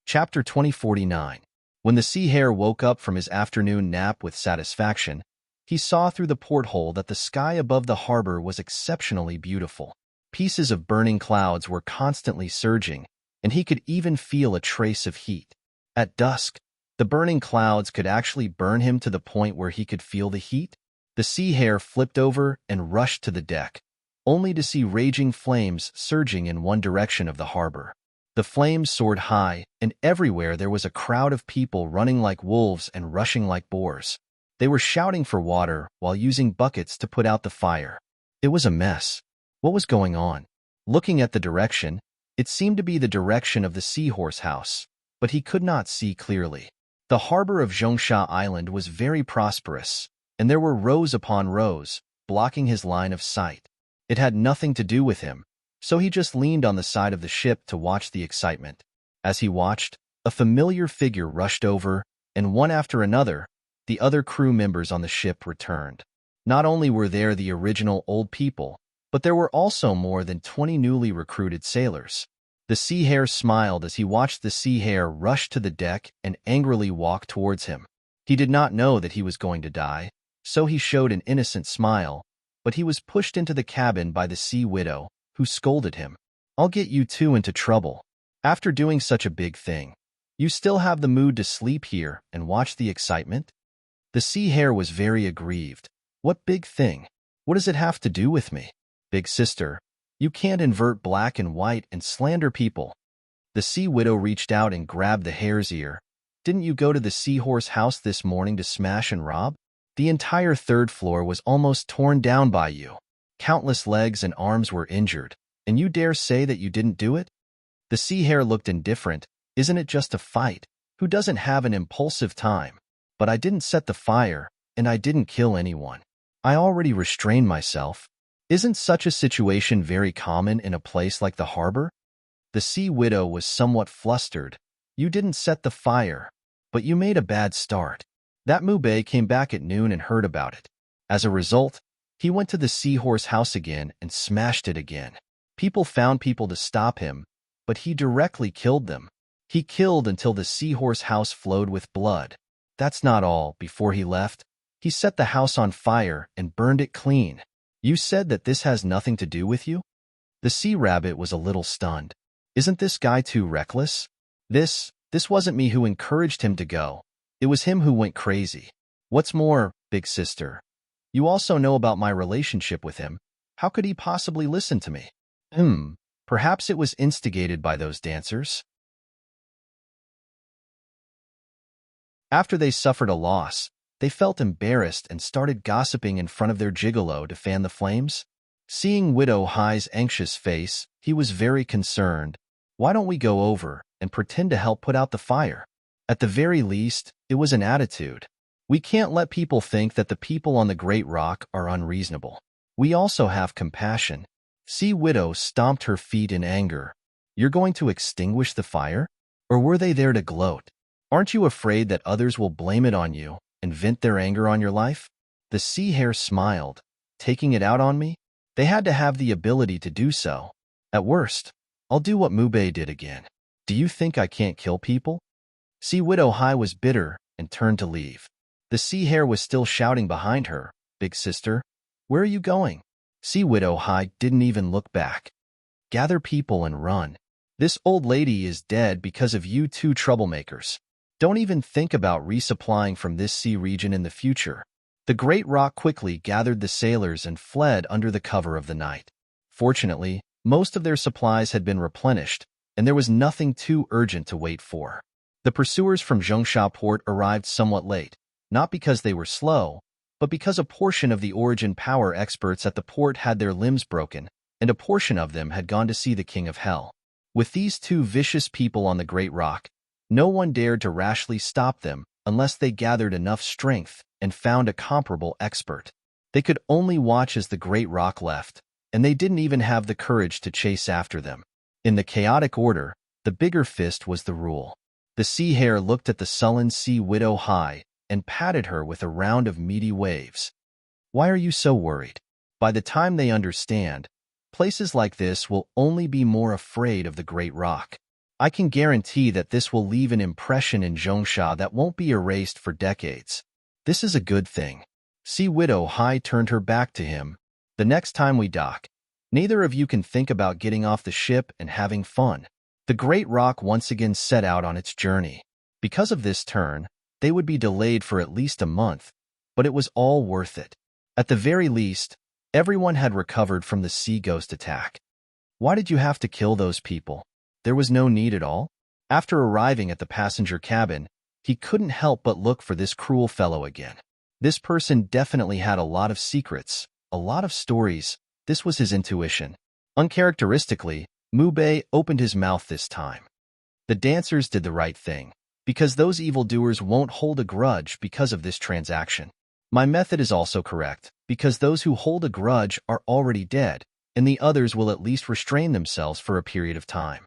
Chapter 2049. When the sea hare woke up from his afternoon nap with satisfaction, he saw through the porthole that the sky above the harbor was exceptionally beautiful. Pieces of burning clouds were constantly surging, and he could even feel a trace of heat. At dusk, the burning clouds could actually burn him to the point where he could feel the heat. The sea hare flipped over and rushed to the deck, only to see raging flames surging in one direction of the harbor. The flames soared high, and everywhere there was a crowd of people running like wolves and rushing like boars. They were shouting for water while using buckets to put out the fire. It was a mess. What was going on? Looking at the direction, it seemed to be the direction of the seahorse house, but he could not see clearly. The harbor of Zhongsha Island was very prosperous, and there were rows upon rows, blocking his line of sight. It had nothing to do with him, so he just leaned on the side of the ship to watch the excitement. As he watched, a familiar figure rushed over, and one after another, the other crew members on the ship returned. Not only were there the original old people, but there were also more than 20 newly recruited sailors. The sea hare smiled as he watched the sea hare rush to the deck and angrily walk towards him. He did not know that he was going to die, so he showed an innocent smile, but he was pushed into the cabin by the sea widow, who scolded him. "I'll get you two into trouble. After doing such a big thing, you still have the mood to sleep here and watch the excitement?" The sea hare was very aggrieved. "What big thing? What does it have to do with me? Big sister, you can't invert black and white and slander people." The sea widow reached out and grabbed the hare's ear. "Didn't you go to the seahorse house this morning to smash and rob? The entire third floor was almost torn down by you. Countless legs and arms were injured, and you dare say that you didn't do it?" The sea hare looked indifferent. "Isn't it just a fight? Who doesn't have an impulsive time? But I didn't set the fire, and I didn't kill anyone. I already restrained myself. Isn't such a situation very common in a place like the harbor?" The sea widow was somewhat flustered. "You didn't set the fire, but you made a bad start. That Mubei came back at noon and heard about it. As a result, he went to the seahorse house again and smashed it again. People found people to stop him, but he directly killed them. He killed until the seahorse house flowed with blood. That's not all. Before he left, he set the house on fire and burned it clean. You said that this has nothing to do with you?" The sea rabbit was a little stunned. "Isn't this guy too reckless? This wasn't me who encouraged him to go. It was him who went crazy. What's more, big sister, you also know about my relationship with him. How could he possibly listen to me?" Perhaps it was instigated by those dancers." After they suffered a loss, they felt embarrassed and started gossiping in front of their gigolo to fan the flames. Seeing Widow Hai's anxious face, he was very concerned. "Why don't we go over and pretend to help put out the fire? At the very least, it was an attitude. We can't let people think that the people on the Great Rock are unreasonable. We also have compassion." Sea Widow stomped her feet in anger. "You're going to extinguish the fire? Or were they there to gloat? Aren't you afraid that others will blame it on you and vent their anger on your life?" The sea hare smiled. "Taking it out on me? They had to have the ability to do so. At worst, I'll do what Mubei did again. Do you think I can't kill people?" Sea Widow Hai was bitter and turned to leave. The sea hare was still shouting behind her, "Big sister, where are you going?" Sea Widow Hai didn't even look back. "Gather people and run. This old lady is dead because of you two troublemakers. Don't even think about resupplying from this sea region in the future." The Great Rock quickly gathered the sailors and fled under the cover of the night. Fortunately, most of their supplies had been replenished, and there was nothing too urgent to wait for. The pursuers from Zhongsha port arrived somewhat late, not because they were slow, but because a portion of the origin power experts at the port had their limbs broken, and a portion of them had gone to see the King of Hell. With these two vicious people on the Great Rock, no one dared to rashly stop them unless they gathered enough strength and found a comparable expert. They could only watch as the great rock left, and they didn't even have the courage to chase after them. In the chaotic order, the bigger fist was the rule. The sea hare looked at the sullen sea widow high and patted her with a round of meaty waves. Why are you so worried? By the time they understand, places like this will only be more afraid of the great rock. I can guarantee that this will leave an impression in Zhongsha that won't be erased for decades. This is a good thing. Sea Widow High turned her back to him. The next time we dock, neither of you can think about getting off the ship and having fun. The great rock once again set out on its journey. Because of this turn, they would be delayed for at least a month, but it was all worth it. At the very least, everyone had recovered from the sea ghost attack. Why did you have to kill those people? There was no need at all. After arriving at the passenger cabin, he couldn't help but look for this cruel fellow again. This person definitely had a lot of secrets, a lot of stories. This was his intuition. Uncharacteristically, Mubei opened his mouth this time. The dancers did the right thing, because those evildoers won't hold a grudge because of this transaction. My method is also correct, because those who hold a grudge are already dead, and the others will at least restrain themselves for a period of time.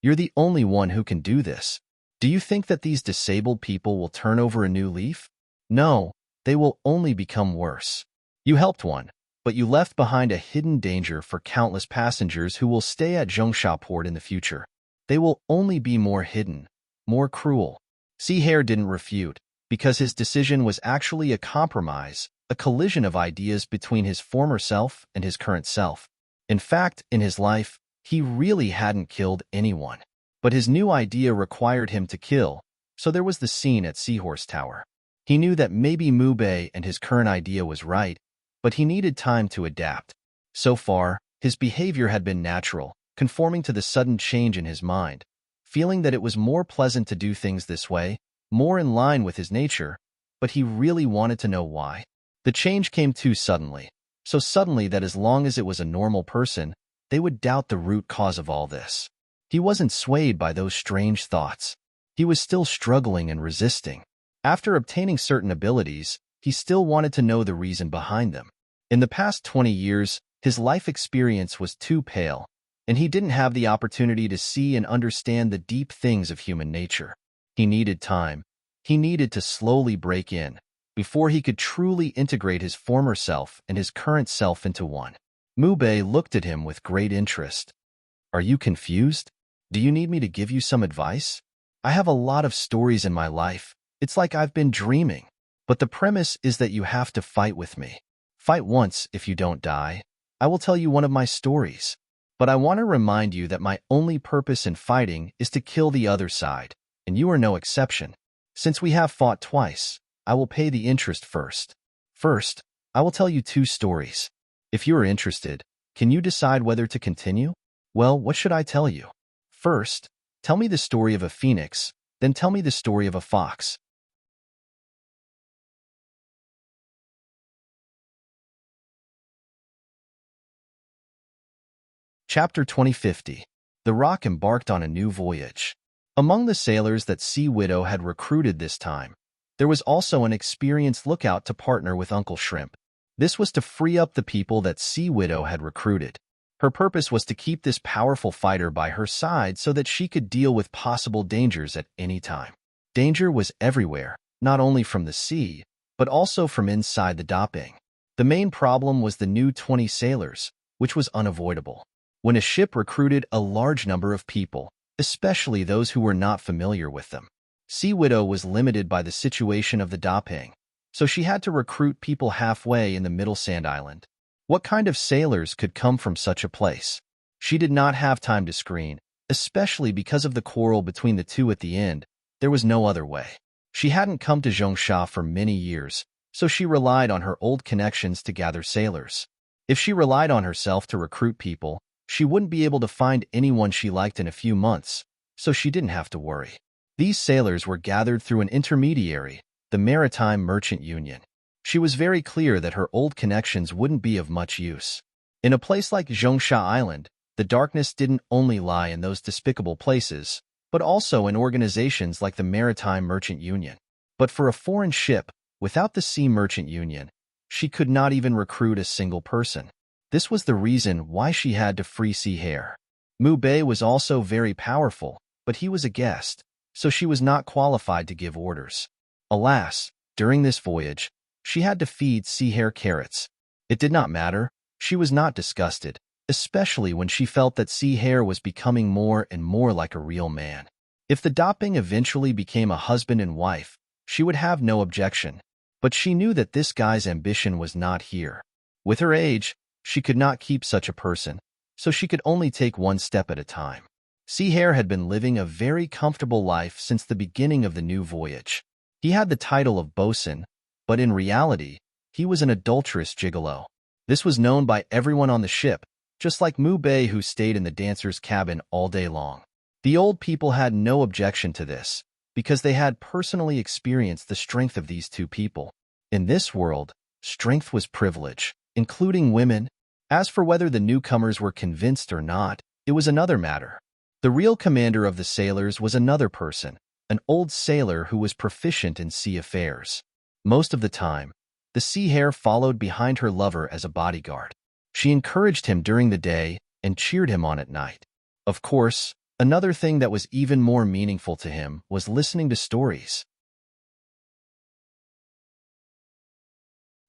You're the only one who can do this. Do you think that these disabled people will turn over a new leaf? No, they will only become worse. You helped one, but you left behind a hidden danger for countless passengers who will stay at Zhongsha Port in the future. They will only be more hidden, more cruel. Sea Hare didn't refute, because his decision was actually a compromise, a collision of ideas between his former self and his current self. In fact, in his life, he really hadn't killed anyone. But his new idea required him to kill, so there was the scene at Seahorse Tower. He knew that maybe Mubei and his current idea was right, but he needed time to adapt. So far, his behavior had been natural, conforming to the sudden change in his mind, feeling that it was more pleasant to do things this way, more in line with his nature, but he really wanted to know why. The change came too suddenly, so suddenly that as long as it was a normal person, they would doubt the root cause of all this. He wasn't swayed by those strange thoughts. He was still struggling and resisting. After obtaining certain abilities, he still wanted to know the reason behind them. In the past 20 years, his life experience was too pale, and he didn't have the opportunity to see and understand the deep things of human nature. He needed time. He needed to slowly break in, before he could truly integrate his former self and his current self into one. Mubei looked at him with great interest. Are you confused? Do you need me to give you some advice? I have a lot of stories in my life. It's like I've been dreaming. But the premise is that you have to fight with me. Fight once if you don't die. I will tell you one of my stories. But I want to remind you that my only purpose in fighting is to kill the other side, and you are no exception. Since we have fought twice, I will pay the interest first. First, I will tell you 2 stories. If you are interested, can you decide whether to continue? Well, what should I tell you? First, tell me the story of a phoenix, then tell me the story of a fox. Chapter 2050. The Rock embarked on a new voyage. Among the sailors that Sea Widow had recruited this time, there was also an experienced lookout to partner with Uncle Shrimp. This was to free up the people that Sea Widow had recruited. Her purpose was to keep this powerful fighter by her side so that she could deal with possible dangers at any time. Danger was everywhere, not only from the sea, but also from inside the Daping. The main problem was the new 20 sailors, which was unavoidable. When a ship recruited a large number of people, especially those who were not familiar with them, Sea Widow was limited by the situation of the Daping, so she had to recruit people halfway in the Middle Sand Island. What kind of sailors could come from such a place? She did not have time to screen, especially because of the quarrel between the two at the end. There was no other way. She hadn't come to Zhongsha for many years, so she relied on her old connections to gather sailors. If she relied on herself to recruit people, she wouldn't be able to find anyone she liked in a few months, so she didn't have to worry. These sailors were gathered through an intermediary, the Maritime Merchant Union. She was very clear that her old connections wouldn't be of much use. In a place like Zhongsha Island, the darkness didn't only lie in those despicable places, but also in organizations like the Maritime Merchant Union. But for a foreign ship, without the Sea Merchant Union, she could not even recruit a single person. This was the reason why she had to free Sea Hare. Mu Bei was also very powerful, but he was a guest, so she was not qualified to give orders. Alas, during this voyage, she had to feed Sea Hare carrots. It did not matter. She was not disgusted, especially when she felt that Sea Hare was becoming more and more like a real man. If the Dopping eventually became a husband and wife, she would have no objection. But she knew that this guy's ambition was not here. With her age, she could not keep such a person, so she could only take one step at a time. Sea Hare had been living a very comfortable life since the beginning of the new voyage. He had the title of bosun, but in reality, he was an adulterous gigolo. This was known by everyone on the ship, just like Mu Bei, who stayed in the dancer's cabin all day long. The old people had no objection to this, because they had personally experienced the strength of these two people. In this world, strength was privilege, including women. As for whether the newcomers were convinced or not, it was another matter. The real commander of the sailors was another person, an old sailor who was proficient in sea affairs. Most of the time, the Sea Hare followed behind her lover as a bodyguard. She encouraged him during the day and cheered him on at night. Of course, another thing that was even more meaningful to him was listening to stories.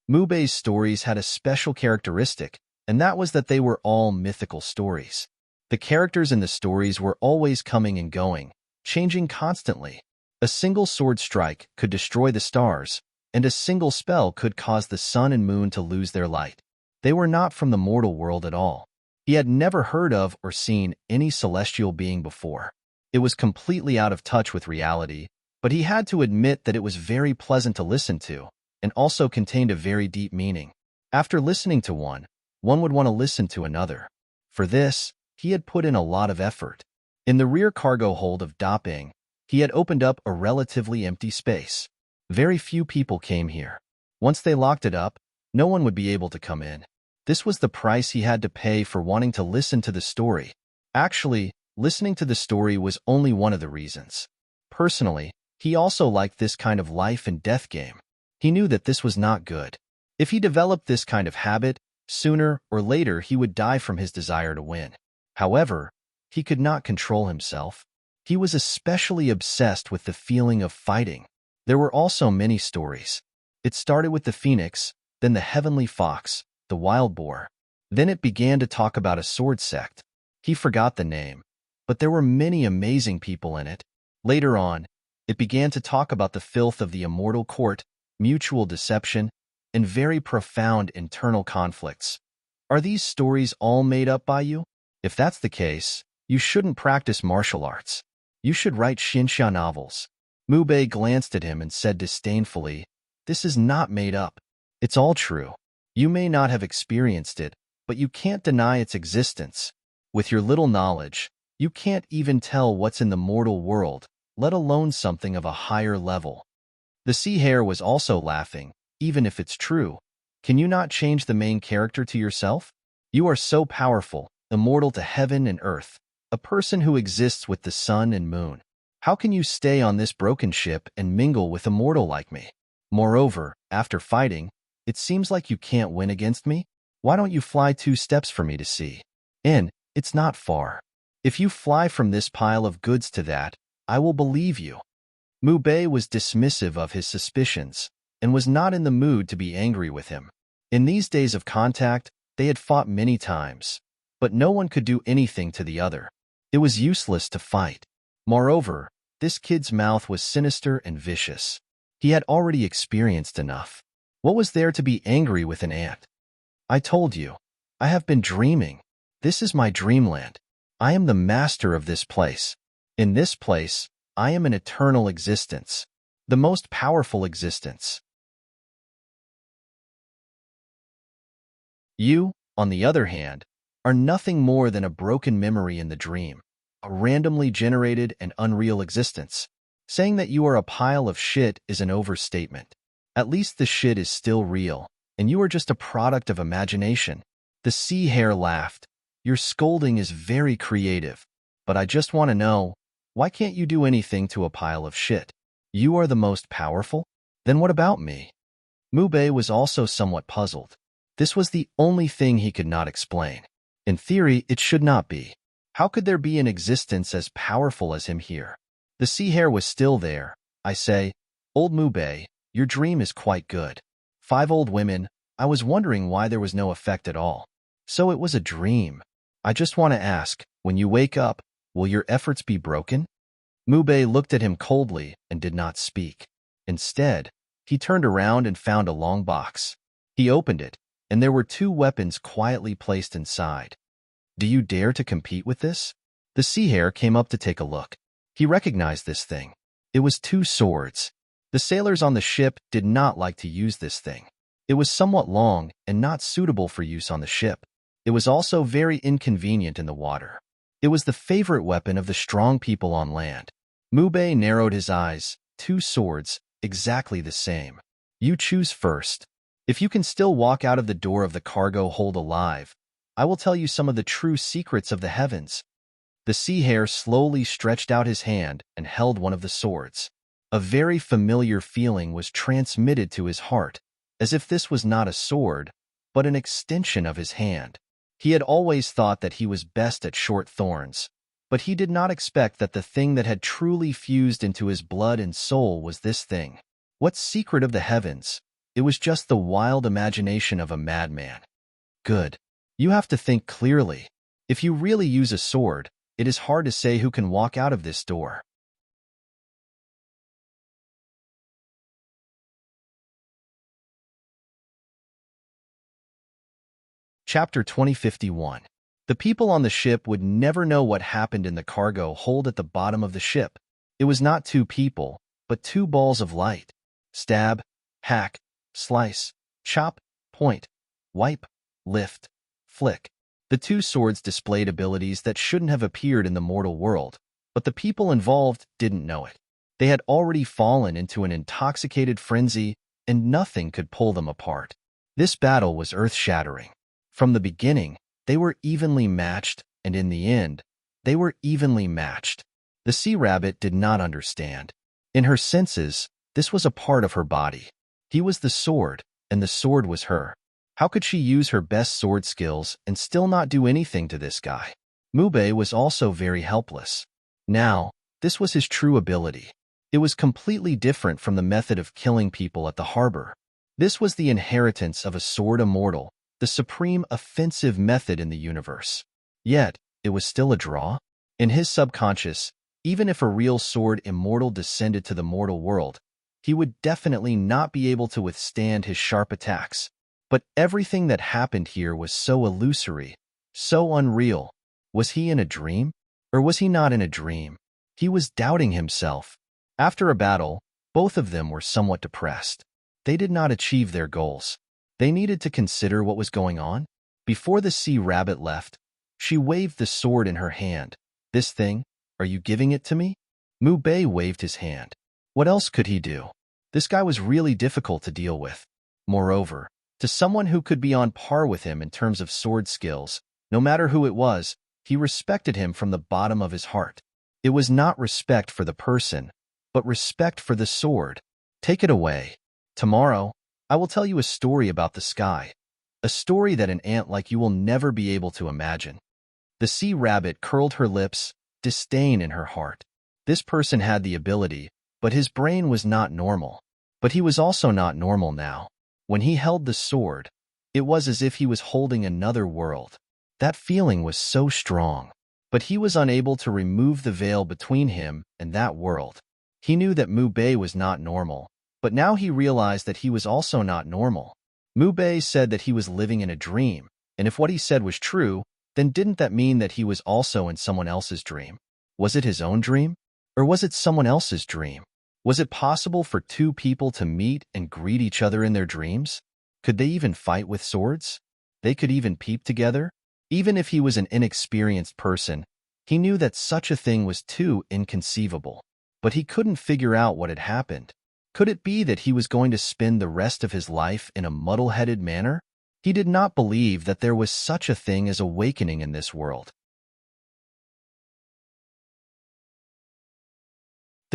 Mu Bei's stories had a special characteristic, and that was that they were all mythical stories. The characters in the stories were always coming and going, changing constantly. A single sword strike could destroy the stars, and a single spell could cause the sun and moon to lose their light. They were not from the mortal world at all. He had never heard of or seen any celestial being before. It was completely out of touch with reality, but he had to admit that it was very pleasant to listen to, and also contained a very deep meaning. After listening to one would want to listen to another. For this, he had put in a lot of effort. In the rear cargo hold of Dopping, he had opened up a relatively empty space. Very few people came here. Once they locked it up, no one would be able to come in. This was the price he had to pay for wanting to listen to the story. Actually, listening to the story was only one of the reasons. Personally, he also liked this kind of life and death game. He knew that this was not good. If he developed this kind of habit, sooner or later he would die from his desire to win. However, he could not control himself. He was especially obsessed with the feeling of fighting. There were also many stories. It started with the phoenix, then the heavenly fox, the wild boar. Then it began to talk about a sword sect. He forgot the name, but there were many amazing people in it. Later on, it began to talk about the filth of the immortal court, mutual deception, and very profound internal conflicts. Are these stories all made up by you? If that's the case, you shouldn't practice martial arts. You should write Xinxia novels. Mu Bei glanced at him and said disdainfully, "This is not made up. It's all true. You may not have experienced it, but you can't deny its existence. With your little knowledge, you can't even tell what's in the mortal world, let alone something of a higher level." The Sea Hare was also laughing. Even if it's true, can you not change the main character to yourself? You are so powerful, immortal to heaven and earth, a person who exists with the sun and moon. How can you stay on this broken ship and mingle with a mortal like me? Moreover, after fighting, it seems like you can't win against me. Why don't you fly 2 steps for me to see? And it's not far. If you fly from this pile of goods to that, I will believe you. Mu Bei was dismissive of his suspicions, and was not in the mood to be angry with him. In these days of contact, they had fought many times, but no one could do anything to the other. It was useless to fight. Moreover, this kid's mouth was sinister and vicious. He had already experienced enough. What was there to be angry with an ant? I told you, I have been dreaming. This is my dreamland. I am the master of this place. In this place, I am an eternal existence, the most powerful existence. You, on the other hand, are nothing more than a broken memory in the dream, a randomly generated and unreal existence. Saying that you are a pile of shit is an overstatement. At least the shit is still real, and you are just a product of imagination. The Sea Hare laughed. Your scolding is very creative, but I just want to know, why can't you do anything to a pile of shit? You are the most powerful? Then what about me? Mubei was also somewhat puzzled. This was the only thing he could not explain. In theory, it should not be. How could there be an existence as powerful as him here? The sea hare was still there. I say, Old Mubei, your dream is quite good. 5 old women, I was wondering why there was no effect at all. So it was a dream. I just want to ask, when you wake up, will your efforts be broken? Mubei looked at him coldly and did not speak. Instead, he turned around and found a long box. He opened it, and there were 2 weapons quietly placed inside. Do you dare to compete with this? The sea hare came up to take a look. He recognized this thing. It was 2 swords. The sailors on the ship did not like to use this thing. It was somewhat long and not suitable for use on the ship. It was also very inconvenient in the water. It was the favorite weapon of the strong people on land. Mubei narrowed his eyes. 2 swords, exactly the same. You choose first. If you can still walk out of the door of the cargo hold alive, I will tell you some of the true secrets of the heavens. The sea hare slowly stretched out his hand and held one of the swords. A very familiar feeling was transmitted to his heart, as if this was not a sword, but an extension of his hand. He had always thought that he was best at short thorns, but he did not expect that the thing that had truly fused into his blood and soul was this thing. What secret of the heavens? It was just the wild imagination of a madman. Good. You have to think clearly. If you really use a sword, it is hard to say who can walk out of this door. Chapter 2051. The people on the ship would never know what happened in the cargo hold at the bottom of the ship. It was not 2 people, but 2 balls of light. Stab, hack, slice, chop, point, wipe, lift, flick. The 2 swords displayed abilities that shouldn't have appeared in the mortal world, but the people involved didn't know it. They had already fallen into an intoxicated frenzy, and nothing could pull them apart. This battle was earth-shattering. From the beginning, they were evenly matched, and in the end, they were evenly matched. The sea rabbit did not understand. In her senses, this was a part of her body. He was the sword, and the sword was her. How could she use her best sword skills and still not do anything to this guy? Mubei was also very helpless. Now, this was his true ability. It was completely different from the method of killing people at the harbor. This was the inheritance of a sword immortal, the supreme offensive method in the universe. Yet, it was still a draw. In his subconscious, even if a real sword immortal descended to the mortal world, he would definitely not be able to withstand his sharp attacks. But everything that happened here was so illusory, so unreal. Was he in a dream? Or was he not in a dream? He was doubting himself. After a battle, both of them were somewhat depressed. They did not achieve their goals. They needed to consider what was going on. Before the sea rabbit left, she waved the sword in her hand. This thing, are you giving it to me? Mubei waved his hand. What else could he do? This guy was really difficult to deal with. Moreover, to someone who could be on par with him in terms of sword skills, no matter who it was, he respected him from the bottom of his heart. It was not respect for the person, but respect for the sword. Take it away. Tomorrow, I will tell you a story about the sky, a story that an ant like you will never be able to imagine. The sea rabbit curled her lips, disdain in her heart. This person had the ability, but his brain was not normal. But he was also not normal now. When he held the sword, it was as if he was holding another world. That feeling was so strong, but he was unable to remove the veil between him and that world. He knew that Mubei was not normal, but now he realized that he was also not normal. Mubei said that he was living in a dream, and if what he said was true, then didn't that mean that he was also in someone else's dream? Was it his own dream? Or was it someone else's dream? Was it possible for 2 people to meet and greet each other in their dreams? Could they even fight with swords? They could even peep together? Even if he was an inexperienced person, he knew that such a thing was too inconceivable. But he couldn't figure out what had happened. Could it be that he was going to spend the rest of his life in a muddle-headed manner? He did not believe that there was such a thing as awakening in this world.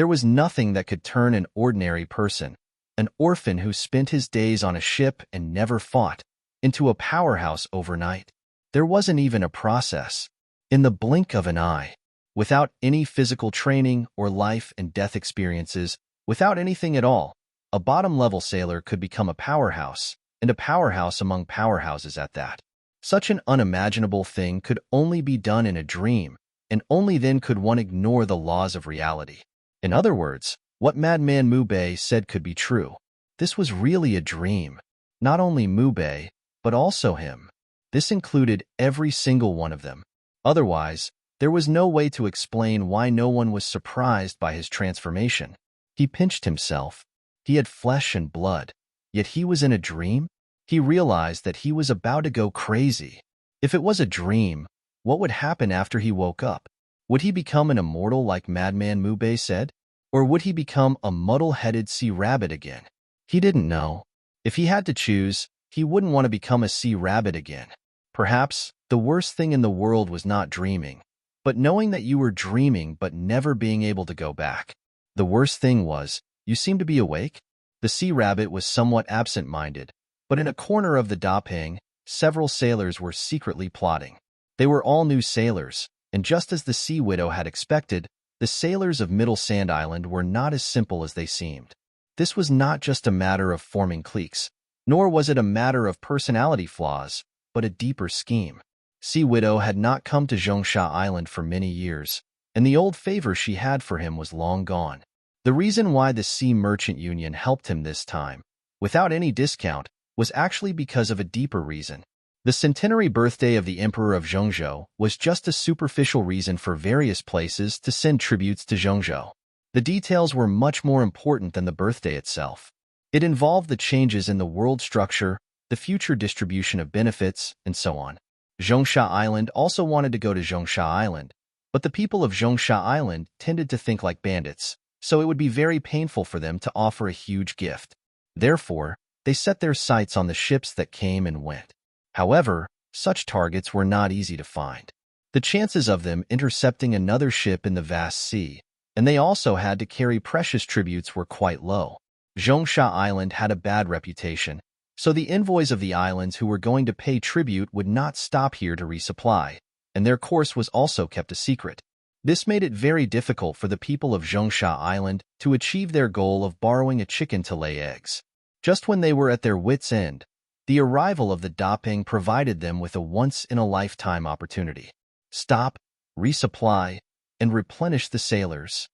There was nothing that could turn an ordinary person, an orphan who spent his days on a ship and never fought, into a powerhouse overnight. There wasn't even a process. In the blink of an eye, without any physical training or life and death experiences, without anything at all, a bottom-level sailor could become a powerhouse, and a powerhouse among powerhouses at that. Such an unimaginable thing could only be done in a dream, and only then could one ignore the laws of reality. In other words, what Madman Mubei said could be true. This was really a dream. Not only Mubei, but also him. This included every single one of them. Otherwise, there was no way to explain why no one was surprised by his transformation. He pinched himself. He had flesh and blood, yet he was in a dream? He realized that he was about to go crazy. If it was a dream, what would happen after he woke up? Would he become an immortal like Madman Mubei said? Or would he become a muddle-headed sea rabbit again? He didn't know. If he had to choose, he wouldn't want to become a sea rabbit again. Perhaps the worst thing in the world was not dreaming, but knowing that you were dreaming but never being able to go back. The worst thing was, you seemed to be awake? The sea rabbit was somewhat absent-minded, but in a corner of the Daping, several sailors were secretly plotting. They were all new sailors, and just as the Sea Widow had expected, the sailors of Middle Sand Island were not as simple as they seemed. This was not just a matter of forming cliques, nor was it a matter of personality flaws, but a deeper scheme. Sea Widow had not come to Zhongsha Island for many years, and the old favor she had for him was long gone. The reason why the Sea Merchant Union helped him this time, without any discount, was actually because of a deeper reason. The centenary birthday of the Emperor of Zhongzhou was just a superficial reason for various places to send tributes to Zhongzhou. The details were much more important than the birthday itself. It involved the changes in the world structure, the future distribution of benefits, and so on. Zhongsha Island also wanted to go to Zhongsha Island, but the people of Zhongsha Island tended to think like bandits, so it would be very painful for them to offer a huge gift. Therefore, they set their sights on the ships that came and went. However, such targets were not easy to find. The chances of them intercepting another ship in the vast sea, and they also had to carry precious tributes, were quite low. Zhongsha Island had a bad reputation, so the envoys of the islands who were going to pay tribute would not stop here to resupply, and their course was also kept a secret. This made it very difficult for the people of Zhongsha Island to achieve their goal of borrowing a chicken to lay eggs. Just when they were at their wits' end, the arrival of the Daping provided them with a once-in-a-lifetime opportunity. Stop, resupply, and replenish the sailors.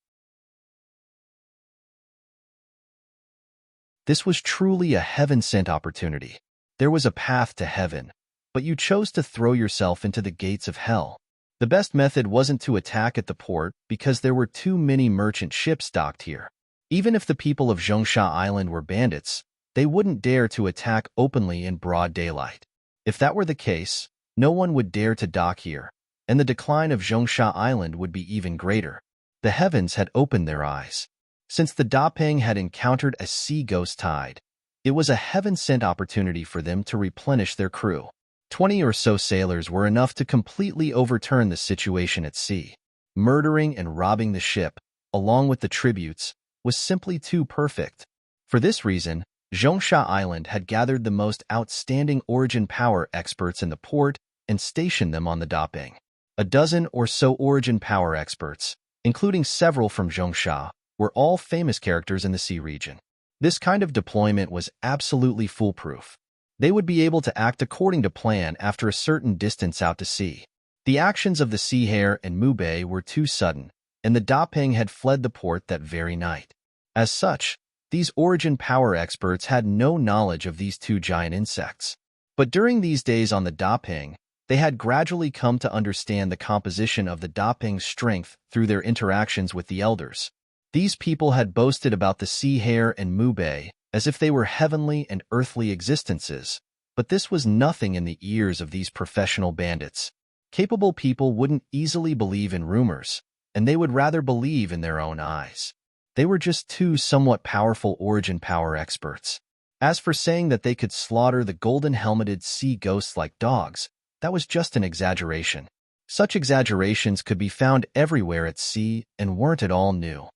This was truly a heaven-sent opportunity. There was a path to heaven, but you chose to throw yourself into the gates of hell. The best method wasn't to attack at the port because there were too many merchant ships docked here. Even if the people of Zhongsha Island were bandits, they wouldn't dare to attack openly in broad daylight. If that were the case, no one would dare to dock here, and the decline of Zhongsha Island would be even greater. The heavens had opened their eyes. Since the Daping had encountered a sea ghost tide, it was a heaven-sent opportunity for them to replenish their crew. 20 or so sailors were enough to completely overturn the situation at sea. Murdering and robbing the ship, along with the tributes, was simply too perfect. For this reason, Zhongsha Island had gathered the most outstanding origin power experts in the port and stationed them on the Daping. A dozen or so origin power experts, including several from Zhongsha, were all famous characters in the sea region. This kind of deployment was absolutely foolproof. They would be able to act according to plan after a certain distance out to sea. The actions of the Sea Hare and Mubei were too sudden, and the Daping had fled the port that very night. As such, these origin power experts had no knowledge of these two giant insects. But during these days on the Daping, they had gradually come to understand the composition of the Daping's strength through their interactions with the elders. These people had boasted about the Sea Hare and Mubei as if they were heavenly and earthly existences, but this was nothing in the ears of these professional bandits. Capable people wouldn't easily believe in rumors, and they would rather believe in their own eyes. They were just two somewhat powerful origin power experts. As for saying that they could slaughter the golden-helmeted sea ghosts like dogs, that was just an exaggeration. Such exaggerations could be found everywhere at sea and weren't at all new.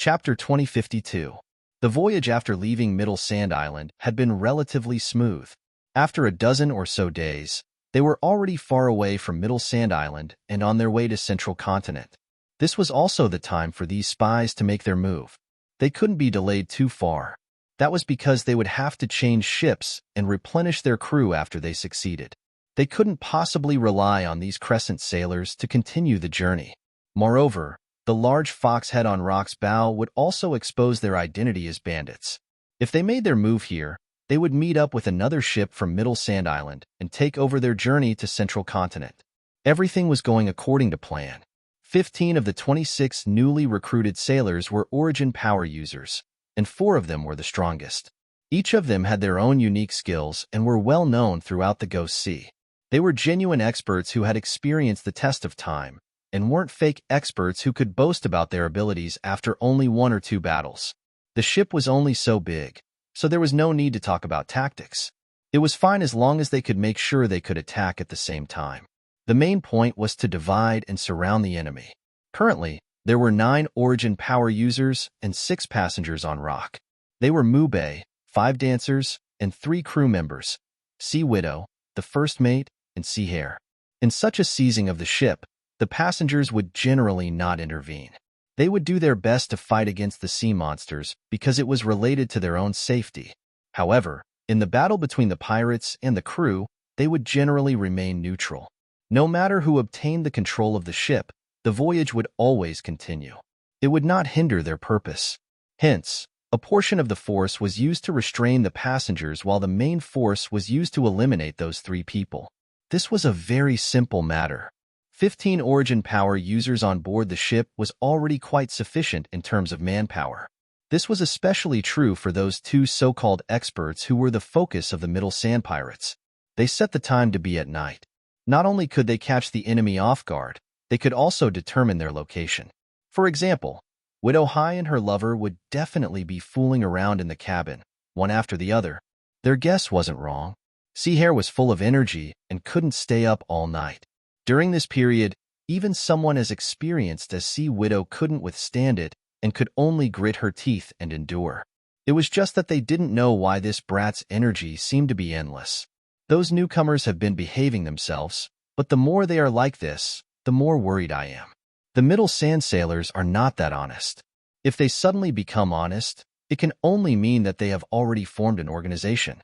Chapter 2052. The voyage after leaving Middle Sand Island had been relatively smooth. After a dozen or so days, they were already far away from Middle Sand Island and on their way to Central Continent. This was also the time for these spies to make their move. They couldn't be delayed too far. That was because they would have to change ships and replenish their crew after they succeeded. They couldn't possibly rely on these Crescent sailors to continue the journey. Moreover, the large fox head on Rock's bow would also expose their identity as bandits. If they made their move here, they would meet up with another ship from Middle Sand Island and take over their journey to Central Continent. Everything was going according to plan. 15 of the 26 newly recruited sailors were Origin power users, and 4 of them were the strongest. Each of them had their own unique skills and were well known throughout the Ghost Sea. They were genuine experts who had experienced the test of time, and weren't fake experts who could boast about their abilities after only 1 or 2 battles. The ship was only so big, so there was no need to talk about tactics. It was fine as long as they could make sure they could attack at the same time. The main point was to divide and surround the enemy. Currently, there were 9 Origin power users and 6 passengers on Rock. They were Mube, 5 dancers, and 3 crew members: Sea Widow, the first mate, and Sea Hare. In such a seizing of the ship, the passengers would generally not intervene. They would do their best to fight against the sea monsters because it was related to their own safety. However, in the battle between the pirates and the crew, they would generally remain neutral. No matter who obtained the control of the ship, the voyage would always continue. It would not hinder their purpose. Hence, a portion of the force was used to restrain the passengers while the main force was used to eliminate those 3 people. This was a very simple matter. 15 Origin power users on board the ship was already quite sufficient in terms of manpower. This was especially true for those 2 so-called experts who were the focus of the Middle Sand Pirates. They set the time to be at night. Not only could they catch the enemy off guard, they could also determine their location. For example, Widow High and her lover would definitely be fooling around in the cabin, one after the other. Their guess wasn't wrong. Sea Hare was full of energy and couldn't stay up all night. During this period, even someone as experienced as Sea Widow couldn't withstand it and could only grit her teeth and endure. It was just that they didn't know why this brat's energy seemed to be endless. Those newcomers have been behaving themselves, but the more they are like this, the more worried I am. The Middle Sand sailors are not that honest. If they suddenly become honest, it can only mean that they have already formed an organization.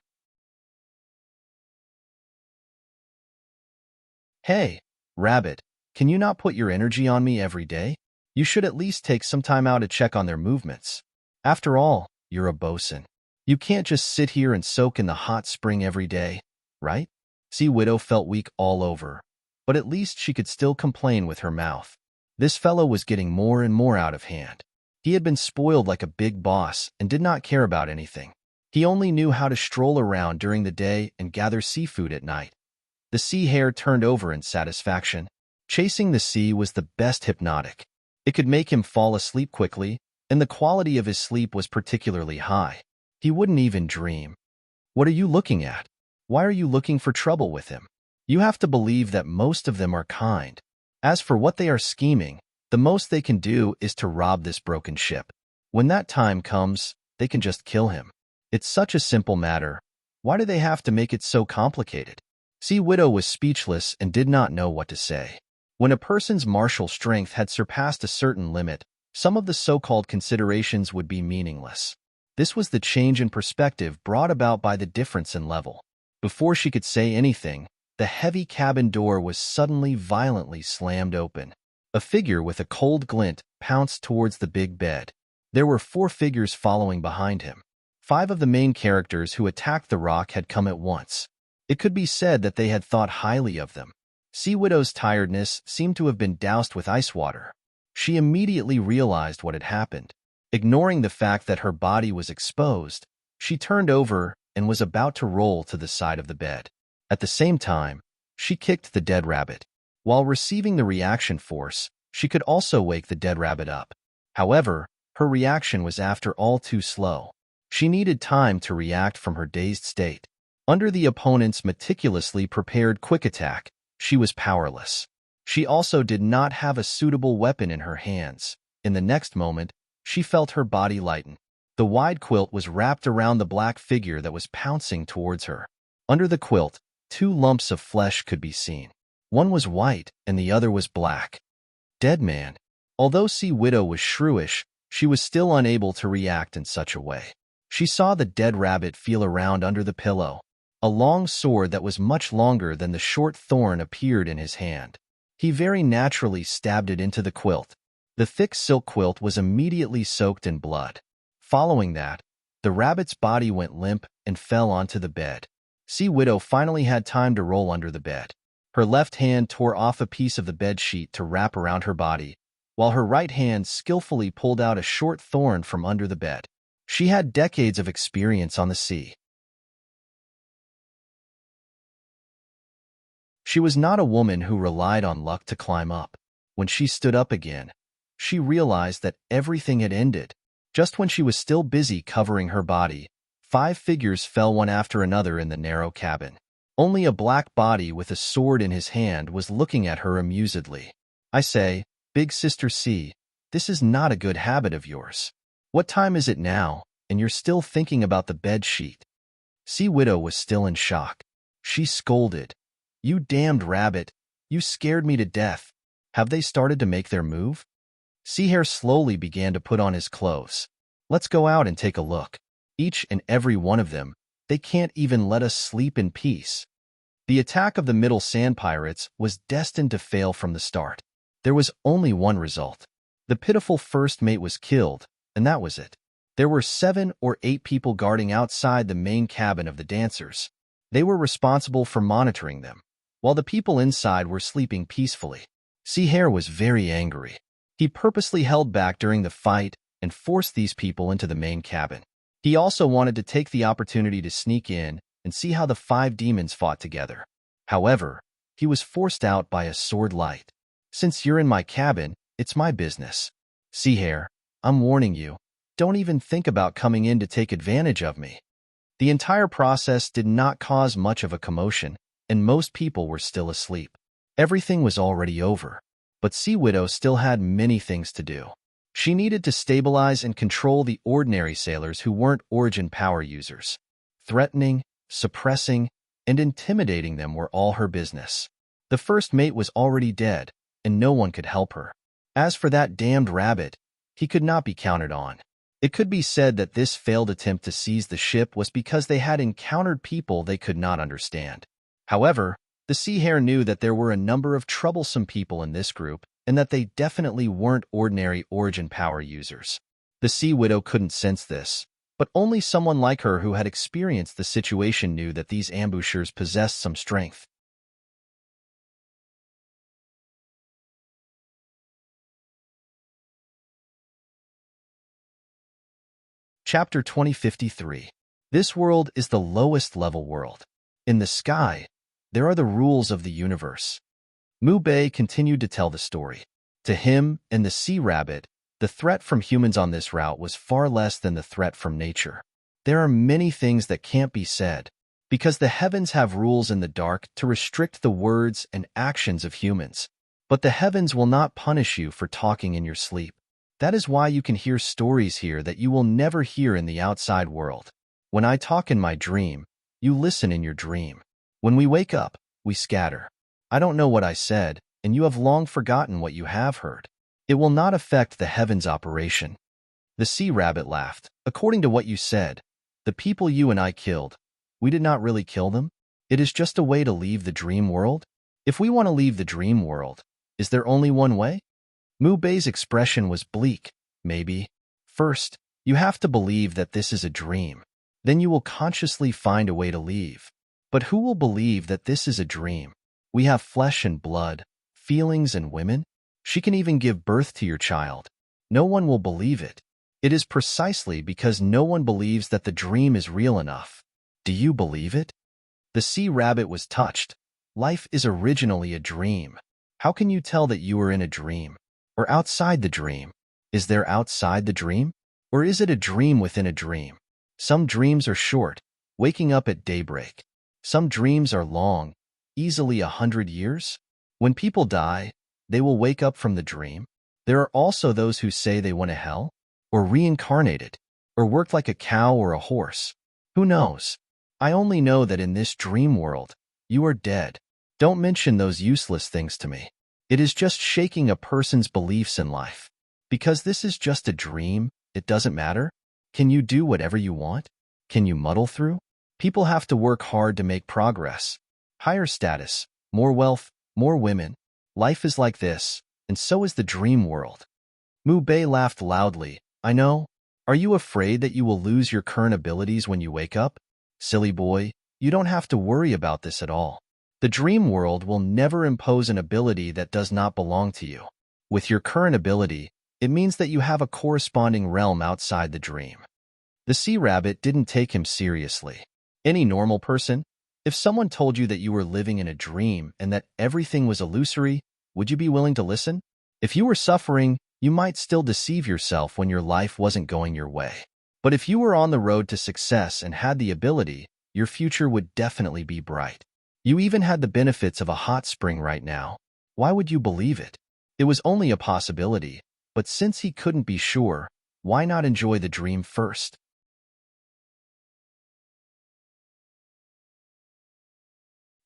Hey, Rabbit, can you not put your energy on me every day? You should at least take some time out to check on their movements. After all, you're a bosun. You can't just sit here and soak in the hot spring every day, right? Sea Widow felt weak all over, but at least she could still complain with her mouth. This fellow was getting more and more out of hand. He had been spoiled like a big boss and did not care about anything. He only knew how to stroll around during the day and gather seafood at night. The Sea Hare turned over in satisfaction. Chasing the sea was the best hypnotic. It could make him fall asleep quickly, and the quality of his sleep was particularly high. He wouldn't even dream. What are you looking at? Why are you looking for trouble with him? You have to believe that most of them are kind. As for what they are scheming, the most they can do is to rob this broken ship. When that time comes, they can just kill him. It's such a simple matter. Why do they have to make it so complicated? Sea Widow was speechless and did not know what to say. When a person's martial strength had surpassed a certain limit, some of the so-called considerations would be meaningless. This was the change in perspective brought about by the difference in level. Before she could say anything, the heavy cabin door was suddenly violently slammed open. A figure with a cold glint pounced towards the big bed. There were 4 figures following behind him. 5 of the main characters who attacked the Rock had come at once. It could be said that they had thought highly of them. Sea Widow's tiredness seemed to have been doused with ice water. She immediately realized what had happened. Ignoring the fact that her body was exposed, she turned over and was about to roll to the side of the bed. At the same time, she kicked the dead rabbit. While receiving the reaction force, she could also wake the dead rabbit up. However, her reaction was after all too slow. She needed time to react from her dazed state. Under the opponent's meticulously prepared quick attack, she was powerless. She also did not have a suitable weapon in her hands. In the next moment, She felt her body lighten. The wide quilt was wrapped around the black figure that was pouncing towards her. Under the quilt, two lumps of flesh could be seen. One was white and the other was black. Dead man. Although Sea Widow was shrewish, she was still unable to react in such a way. She saw the dead rabbit feel around under the pillow. A long sword that was much longer than the short thorn appeared in his hand. He very naturally stabbed it into the quilt. The thick silk quilt was immediately soaked in blood. Following that, the rabbit's body went limp and fell onto the bed. Sea Widow finally had time to roll under the bed. Her left hand tore off a piece of the bed sheet to wrap around her body, while her right hand skillfully pulled out a short thorn from under the bed. She had decades of experience on the sea. She was not a woman who relied on luck to climb up. When she stood up again, she realized that everything had ended. Just when she was still busy covering her body, 5 figures fell one after another in the narrow cabin. Only a black body with a sword in his hand was looking at her amusedly. I say, Big Sister C, this is not a good habit of yours. What time is it now, and you're still thinking about the bed sheet? Sea Widow was still in shock. She scolded, You damned rabbit, you scared me to death. Have they started to make their move? Sea Hare slowly began to put on his clothes. Let's go out and take a look. Each and every one of them, they can't even let us sleep in peace. The attack of the Middle Sand Pirates was destined to fail from the start. There was only one result. The pitiful first mate was killed, and that was it. There were 7 or 8 people guarding outside the main cabin of the dancers. They were responsible for monitoring them, while the people inside were sleeping peacefully. Sea Hare was very angry. He purposely held back during the fight and forced these people into the main cabin. He also wanted to take the opportunity to sneak in and see how the 5 demons fought together. However, he was forced out by a sword light. Since you're in my cabin, it's my business. Sea Hare, I'm warning you, don't even think about coming in to take advantage of me. The entire process did not cause much of a commotion, and most people were still asleep. Everything was already over, but Sea Widow still had many things to do. She needed to stabilize and control the ordinary sailors who weren't origin power users. Threatening, suppressing, and intimidating them were all her business. The first mate was already dead, and no one could help her. As for that damned rabbit, he could not be counted on. It could be said that this failed attempt to seize the ship was because they had encountered people they could not understand. However, the Sea Hare knew that there were a number of troublesome people in this group, and that they definitely weren't ordinary origin power users. The Sea Widow couldn't sense this, but only someone like her who had experienced the situation knew that these ambushers possessed some strength. Chapter 2053. This world is the lowest level world. In the sky, there are the rules of the universe. Mu Bei continued to tell the story. To him and the sea rabbit, the threat from humans on this route was far less than the threat from nature. There are many things that can't be said, because the heavens have rules in the dark to restrict the words and actions of humans. But the heavens will not punish you for talking in your sleep. That is why you can hear stories here that you will never hear in the outside world. When I talk in my dream, you listen in your dream. When we wake up, we scatter. I don't know what I said, and you have long forgotten what you have heard. It will not affect the heavens' operation. The sea rabbit laughed. According to what you said, the people you and I killed, we did not really kill them. It is just a way to leave the dream world. If we want to leave the dream world, is there only one way? Mu Bei's expression was bleak. Maybe. First, you have to believe that this is a dream. Then you will consciously find a way to leave. But who will believe that this is a dream? We have flesh and blood, feelings and women. She can even give birth to your child. No one will believe it. It is precisely because no one believes that the dream is real enough. Do you believe it? The sea rabbit was touched. Life is originally a dream. How can you tell that you are in a dream? Or outside the dream? Is there outside the dream? Or is it a dream within a dream? Some dreams are short, waking up at daybreak. Some dreams are long, easily 100 years. When people die, they will wake up from the dream. There are also those who say they went to hell. or reincarnated, or worked like a cow or a horse. Who knows? I only know that in this dream world, you are dead. Don't mention those useless things to me. It is just shaking a person's beliefs in life. Because this is just a dream, it doesn't matter. Can you do whatever you want? Can you muddle through? People have to work hard to make progress. Higher status, more wealth, more women. Life is like this, and so is the dream world. Mu Bei laughed loudly. I know. Are you afraid that you will lose your current abilities when you wake up? Silly boy, you don't have to worry about this at all. The dream world will never impose an ability that does not belong to you. With your current ability, it means that you have a corresponding realm outside the dream. The sea rabbit didn't take him seriously. Any normal person, if someone told you that you were living in a dream and that everything was illusory, would you be willing to listen? If you were suffering, you might still deceive yourself when your life wasn't going your way. But if you were on the road to success and had the ability, your future would definitely be bright. You even had the benefits of a hot spring right now. Why would you believe it? It was only a possibility, but since he couldn't be sure, why not enjoy the dream first?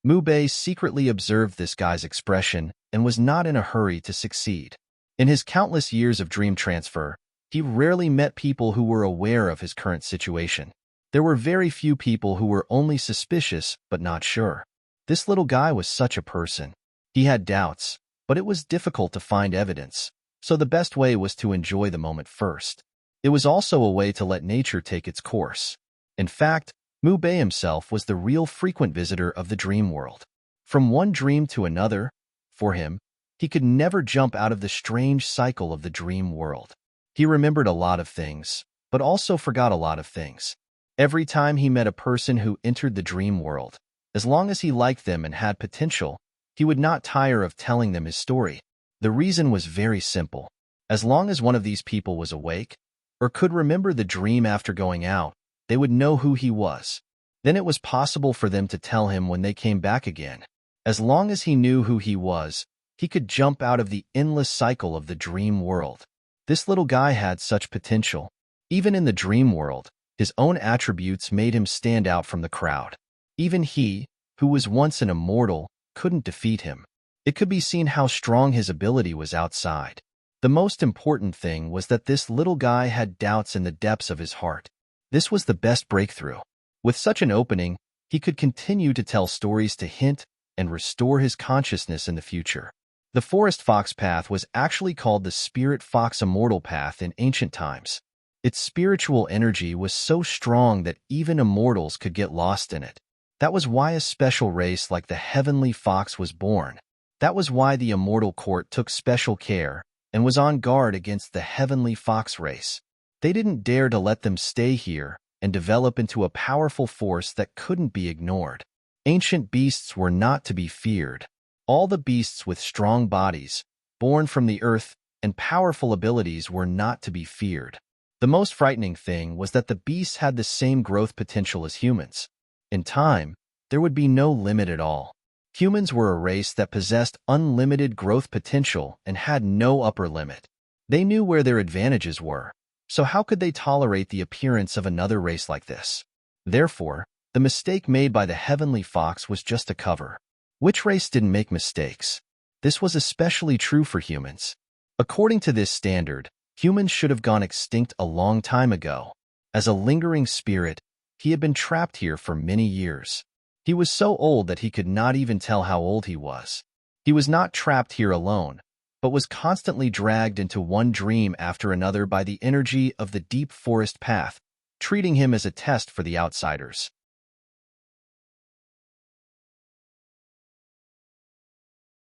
Mu Bei secretly observed this guy's expression and was not in a hurry to succeed. In his countless years of dream transfer, he rarely met people who were aware of his current situation. There were very few people who were only suspicious but not sure. This little guy was such a person. He had doubts, but it was difficult to find evidence, so the best way was to enjoy the moment first. It was also a way to let nature take its course. In fact, Mu Bei himself was the real frequent visitor of the dream world. From one dream to another, for him, he could never jump out of the strange cycle of the dream world. He remembered a lot of things, but also forgot a lot of things. Every time he met a person who entered the dream world, as long as he liked them and had potential, he would not tire of telling them his story. The reason was very simple. As long as one of these people was awake, or could remember the dream after going out, they would know who he was. Then it was possible for them to tell him when they came back again. As long as he knew who he was, he could jump out of the endless cycle of the dream world. This little guy had such potential. Even in the dream world, his own attributes made him stand out from the crowd. Even he, who was once an immortal, couldn't defeat him. It could be seen how strong his ability was outside. The most important thing was that this little guy had doubts in the depths of his heart. This was the best breakthrough. With such an opening, he could continue to tell stories to hint and restore his consciousness in the future. The forest fox path was actually called the spirit fox immortal path in ancient times. Its spiritual energy was so strong that even immortals could get lost in it. That was why a special race like the heavenly fox was born. That was why the immortal court took special care and was on guard against the heavenly fox race. They didn't dare to let them stay here and develop into a powerful force that couldn't be ignored. Ancient beasts were not to be feared. All the beasts with strong bodies, born from the earth, and powerful abilities were not to be feared. The most frightening thing was that the beasts had the same growth potential as humans. In time, there would be no limit at all. Humans were a race that possessed unlimited growth potential and had no upper limit. They knew where their advantages were. So how could they tolerate the appearance of another race like this? Therefore, the mistake made by the heavenly fox was just a cover. Which race didn't make mistakes? This was especially true for humans. According to this standard, humans should have gone extinct a long time ago. As a lingering spirit, he had been trapped here for many years. He was so old that he could not even tell how old he was. He was not trapped here alone, but was constantly dragged into one dream after another by the energy of the deep forest path, treating him as a test for the outsiders.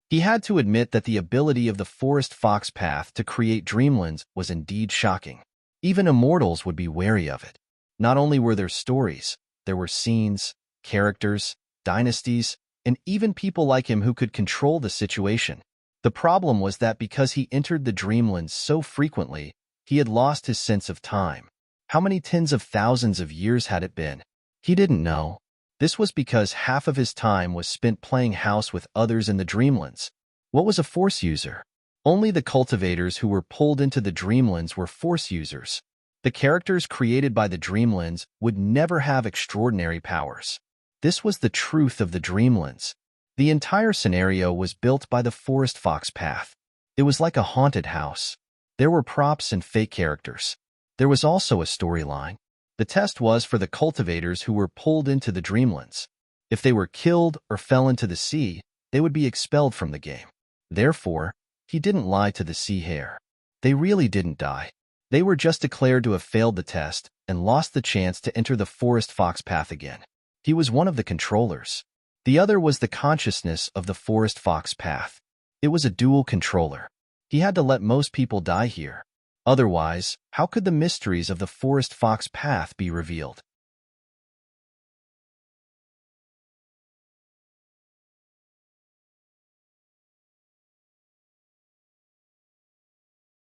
He had to admit that the ability of the forest fox path to create dreamlands was indeed shocking. Even immortals would be wary of it. Not only were there stories, there were scenes, characters, dynasties, and even people like him who could control the situation. The problem was that because he entered the dreamlands so frequently, he had lost his sense of time. How many tens of thousands of years had it been? He didn't know. This was because half of his time was spent playing house with others in the dreamlands. What was a force user? Only the cultivators who were pulled into the dreamlands were force users. The characters created by the Dreamlands would never have extraordinary powers. This was the truth of the Dreamlands. The entire scenario was built by the Forest Fox path. It was like a haunted house. There were props and fake characters. There was also a storyline. The test was for the cultivators who were pulled into the Dreamlands. If they were killed or fell into the sea, they would be expelled from the game. Therefore, he didn't lie to the sea hare. They really didn't die. They were just declared to have failed the test and lost the chance to enter the Forest Fox path again. He was one of the controllers. The other was the consciousness of the Forest Fox path. It was a dual controller. He had to let most people die here. Otherwise, how could the mysteries of the Forest Fox path be revealed?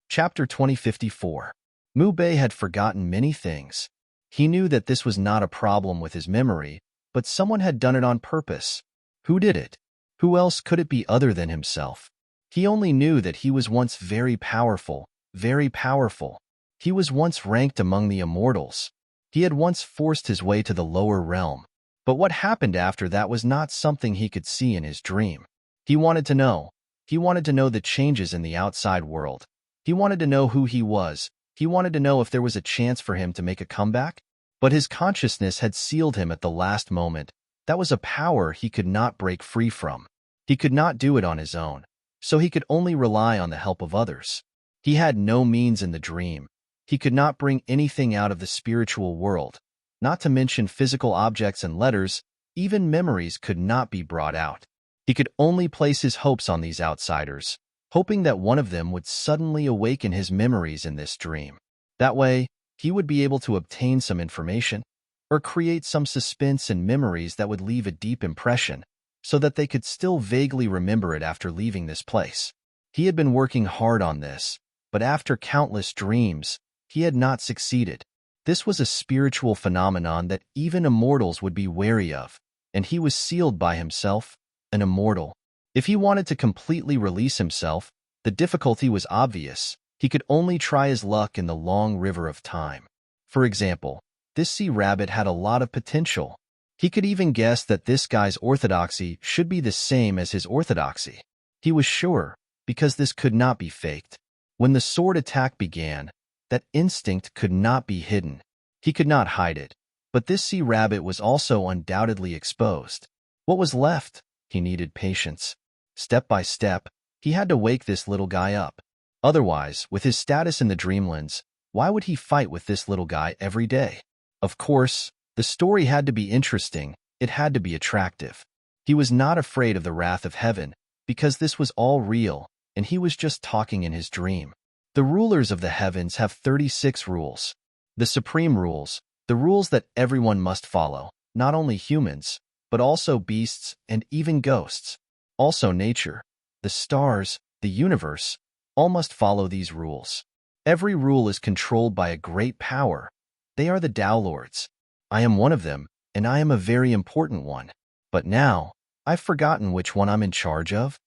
Chapter 2054. Mubei had forgotten many things. He knew that this was not a problem with his memory, but someone had done it on purpose. Who did it? Who else could it be other than himself? He only knew that he was once very powerful, very powerful. He was once ranked among the immortals. He had once forced his way to the lower realm. But what happened after that was not something he could see in his dream. He wanted to know. He wanted to know the changes in the outside world. He wanted to know who he was. He wanted to know if there was a chance for him to make a comeback. But his consciousness had sealed him at the last moment. That was a power he could not break free from. He could not do it on his own, so he could only rely on the help of others. He had no means in the dream. He could not bring anything out of the spiritual world, not to mention physical objects and letters. Even memories could not be brought out. He could only place his hopes on these outsiders, hoping that one of them would suddenly awaken his memories in this dream. That way, he would be able to obtain some information, or create some suspense and memories that would leave a deep impression, so that they could still vaguely remember it after leaving this place. He had been working hard on this, but after countless dreams, he had not succeeded. This was a spiritual phenomenon that even immortals would be wary of, and he was sealed by himself, an immortal. If he wanted to completely release himself, the difficulty was obvious. He could only try his luck in the long river of time. For example, this sea rabbit had a lot of potential. He could even guess that this guy's orthodoxy should be the same as his orthodoxy. He was sure, because this could not be faked. When the sword attack began, that instinct could not be hidden. He could not hide it. But this sea rabbit was also undoubtedly exposed. What was left? He needed patience. Step by step, he had to wake this little guy up. Otherwise, with his status in the Dreamlands, why would he fight with this little guy every day? Of course, the story had to be interesting, it had to be attractive. He was not afraid of the wrath of heaven, because this was all real, and he was just talking in his dream. The rulers of the heavens have 36 rules. The supreme rules, the rules that everyone must follow, not only humans, but also beasts and even ghosts. Also nature, the stars, the universe, all must follow these rules. Every rule is controlled by a great power. They are the Tao Lords. I am one of them, and I am a very important one. But now, I've forgotten which one I'm in charge of.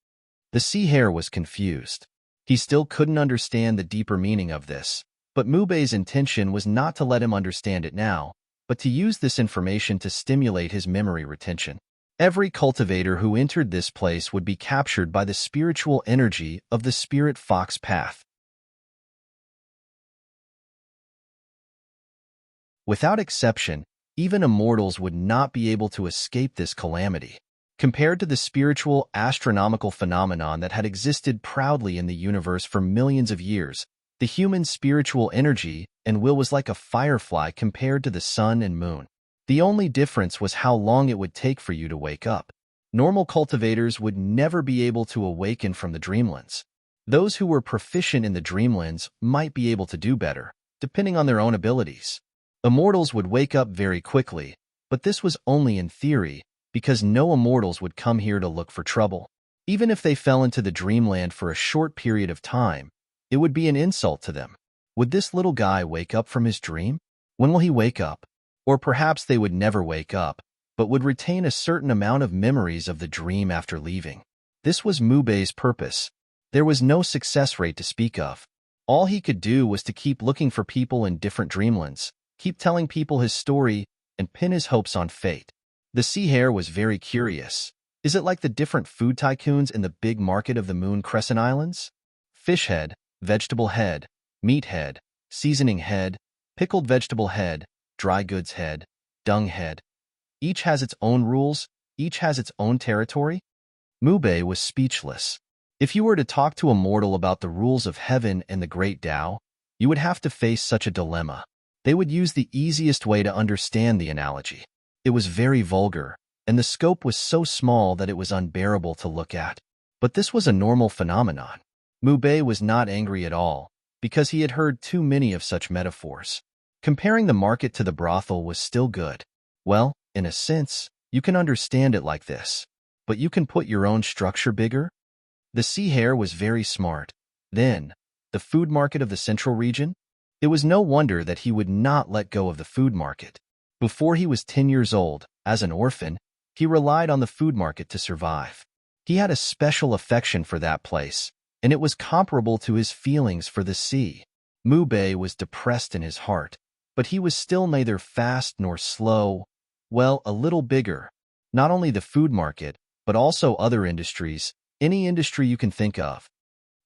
The sea hare was confused. He still couldn't understand the deeper meaning of this, but Mubei's intention was not to let him understand it now, but to use this information to stimulate his memory retention. Every cultivator who entered this place would be captured by the spiritual energy of the Spirit Fox path. Without exception, even immortals would not be able to escape this calamity. Compared to the spiritual, astronomical phenomenon that had existed proudly in the universe for millions of years, the human spiritual energy and will was like a firefly compared to the sun and moon. The only difference was how long it would take for you to wake up. Normal cultivators would never be able to awaken from the Dreamlands. Those who were proficient in the Dreamlands might be able to do better, depending on their own abilities. Immortals would wake up very quickly, but this was only in theory, because no immortals would come here to look for trouble. Even if they fell into the Dreamland for a short period of time, it would be an insult to them. Would this little guy wake up from his dream? When will he wake up? Or perhaps they would never wake up, but would retain a certain amount of memories of the dream after leaving. This was Mubei's purpose. There was no success rate to speak of. All he could do was to keep looking for people in different dreamlands, keep telling people his story, and pin his hopes on fate. The sea hare was very curious. Is it like the different food tycoons in the big market of the Moon Crescent Islands? Fish head, vegetable head, meat head, seasoning head, pickled vegetable head, dry goods head, dung head. Each has its own rules, each has its own territory? Mubei was speechless. If you were to talk to a mortal about the rules of heaven and the great Tao, you would have to face such a dilemma. They would use the easiest way to understand the analogy. It was very vulgar, and the scope was so small that it was unbearable to look at. But this was a normal phenomenon. Mubei was not angry at all, because he had heard too many of such metaphors. Comparing the market to the brothel was still good. Well, in a sense, you can understand it like this. But you can put your own structure bigger? The sea hare was very smart. Then, the food market of the central region? It was no wonder that he would not let go of the food market. Before he was 10 years old, as an orphan, he relied on the food market to survive. He had a special affection for that place, and it was comparable to his feelings for the sea. Mubei was depressed in his heart, but he was still neither fast nor slow. Well, a little bigger. Not only the food market, but also other industries, any industry you can think of.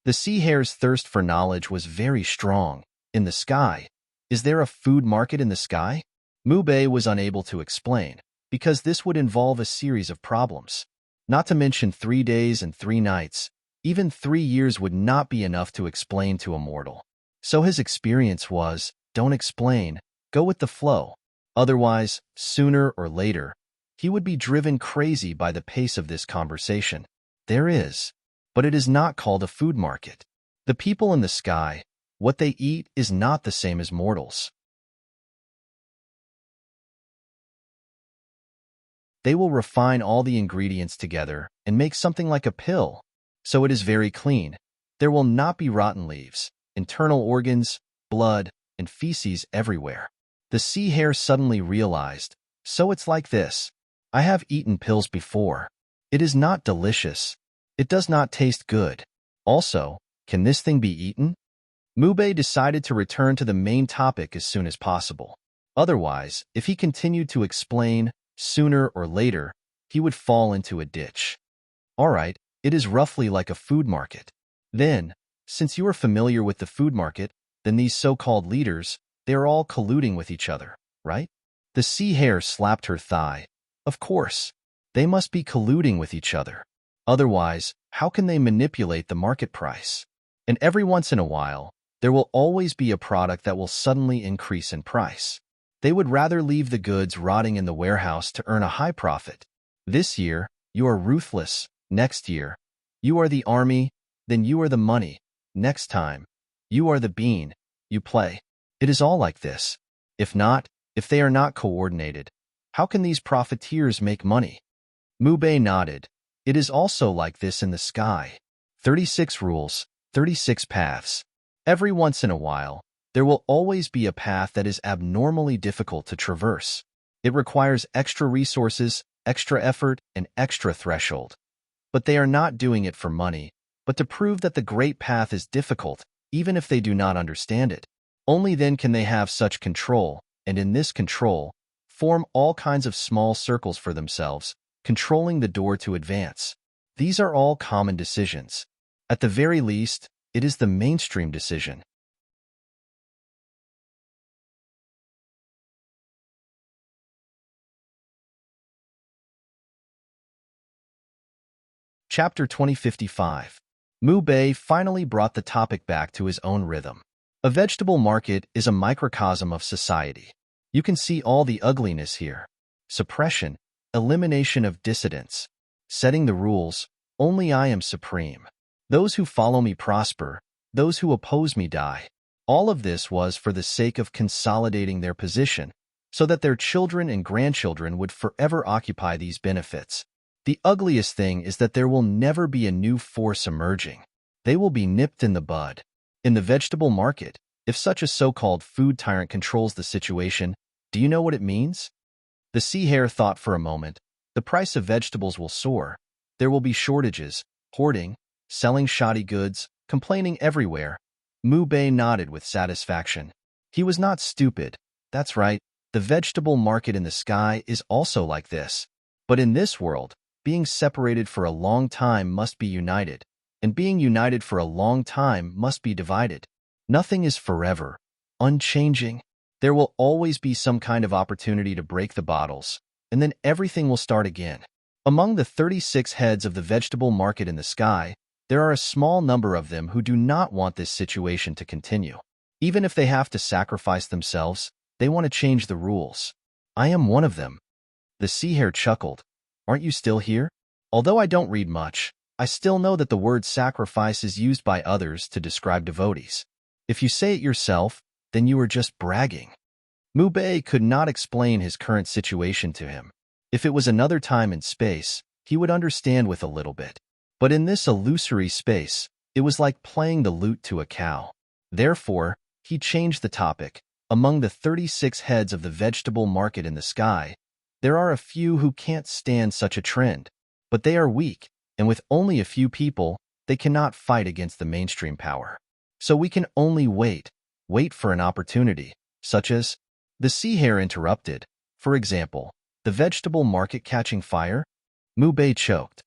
The sea hare's thirst for knowledge was very strong. In the sky? Is there a food market in the sky? Mubei was unable to explain, because this would involve a series of problems. Not to mention 3 days and 3 nights. Even 3 years would not be enough to explain to a mortal. So his experience was, don't explain, go with the flow. Otherwise, sooner or later, he would be driven crazy by the pace of this conversation. There is, but it is not called a food market. The people in the sky, what they eat is not the same as mortals. They will refine all the ingredients together and make something like a pill. So it is very clean. There will not be rotten leaves, internal organs, blood, and feces everywhere. The sea hare suddenly realized, so it's like this. I have eaten pills before. It is not delicious. It does not taste good. Also, can this thing be eaten? Mubei decided to return to the main topic as soon as possible. Otherwise, if he continued to explain, sooner or later, he would fall into a ditch. All right, it is roughly like a food market. Then, since you are familiar with the food market, then these so-called leaders, they are all colluding with each other, right? The sea hare slapped her thigh. Of course, they must be colluding with each other. Otherwise, how can they manipulate the market price? And every once in a while, there will always be a product that will suddenly increase in price. They would rather leave the goods rotting in the warehouse to earn a high profit. This year, you are ruthless. Next year, you are the army, then you are the money. Next time, you are the bean. You play. It is all like this. If they are not coordinated, how can these profiteers make money? Mubei nodded. It is also like this in the sky. 36 rules, 36 paths. Every once in a while, there will always be a path that is abnormally difficult to traverse. It requires extra resources, extra effort, and extra threshold. But they are not doing it for money, but to prove that the great path is difficult, even if they do not understand it. Only then can they have such control, and in this control, form all kinds of small circles for themselves, controlling the door to advance. These are all common decisions. At the very least, it is the mainstream decision. Chapter 2055. Mubei finally brought the topic back to his own rhythm. A vegetable market is a microcosm of society. You can see all the ugliness here. Suppression, elimination of dissidents, setting the rules, only I am supreme. Those who follow me prosper, those who oppose me die. All of this was for the sake of consolidating their position, so that their children and grandchildren would forever occupy these benefits. The ugliest thing is that there will never be a new force emerging. They will be nipped in the bud. In the vegetable market, if such a so-called food tyrant controls the situation, do you know what it means? The sea hare thought for a moment. The price of vegetables will soar. There will be shortages, hoarding, selling shoddy goods, complaining everywhere. Mu Bei nodded with satisfaction. He was not stupid. That's right, the vegetable market in the sky is also like this. But in this world, being separated for a long time must be united, and being united for a long time must be divided. Nothing is forever, unchanging. There will always be some kind of opportunity to break the bottles, and then everything will start again. Among the 36 heads of the vegetable market in the sky, there are a small number of them who do not want this situation to continue. Even if they have to sacrifice themselves, they want to change the rules. I am one of them. The sea hare chuckled. Aren't you still here? Although I don't read much, I still know that the word sacrifice is used by others to describe devotees. If you say it yourself, then you are just bragging. Mu Bei could not explain his current situation to him. If it was another time and space, he would understand with a little bit. But in this illusory space, it was like playing the lute to a cow. Therefore, he changed the topic. Among the 36 heads of the vegetable market in the sky, there are a few who can't stand such a trend. But they are weak, and with only a few people, they cannot fight against the mainstream power. So we can only wait for an opportunity, such as, the sea hare interrupted. For example, the vegetable market catching fire? Mu Bei choked.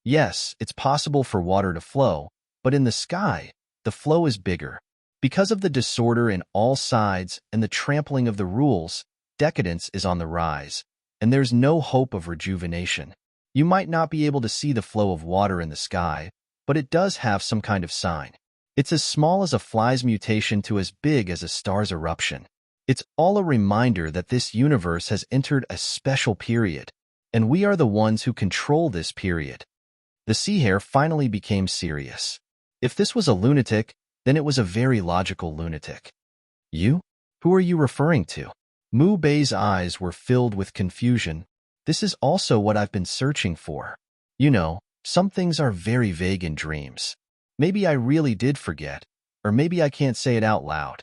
Yes, it's possible for water to flow, but in the sky, the flow is bigger. Because of the disorder in all sides and the trampling of the rules, decadence is on the rise, and there's no hope of rejuvenation. You might not be able to see the flow of water in the sky, but it does have some kind of sign. It's as small as a fly's mutation to as big as a star's eruption. It's all a reminder that this universe has entered a special period, and we are the ones who control this period. The sea hare finally became serious. If this was a lunatic, then it was a very logical lunatic. You? Who are you referring to? Mu Bei's eyes were filled with confusion. This is also what I've been searching for. You know, some things are very vague in dreams. Maybe I really did forget, or maybe I can't say it out loud.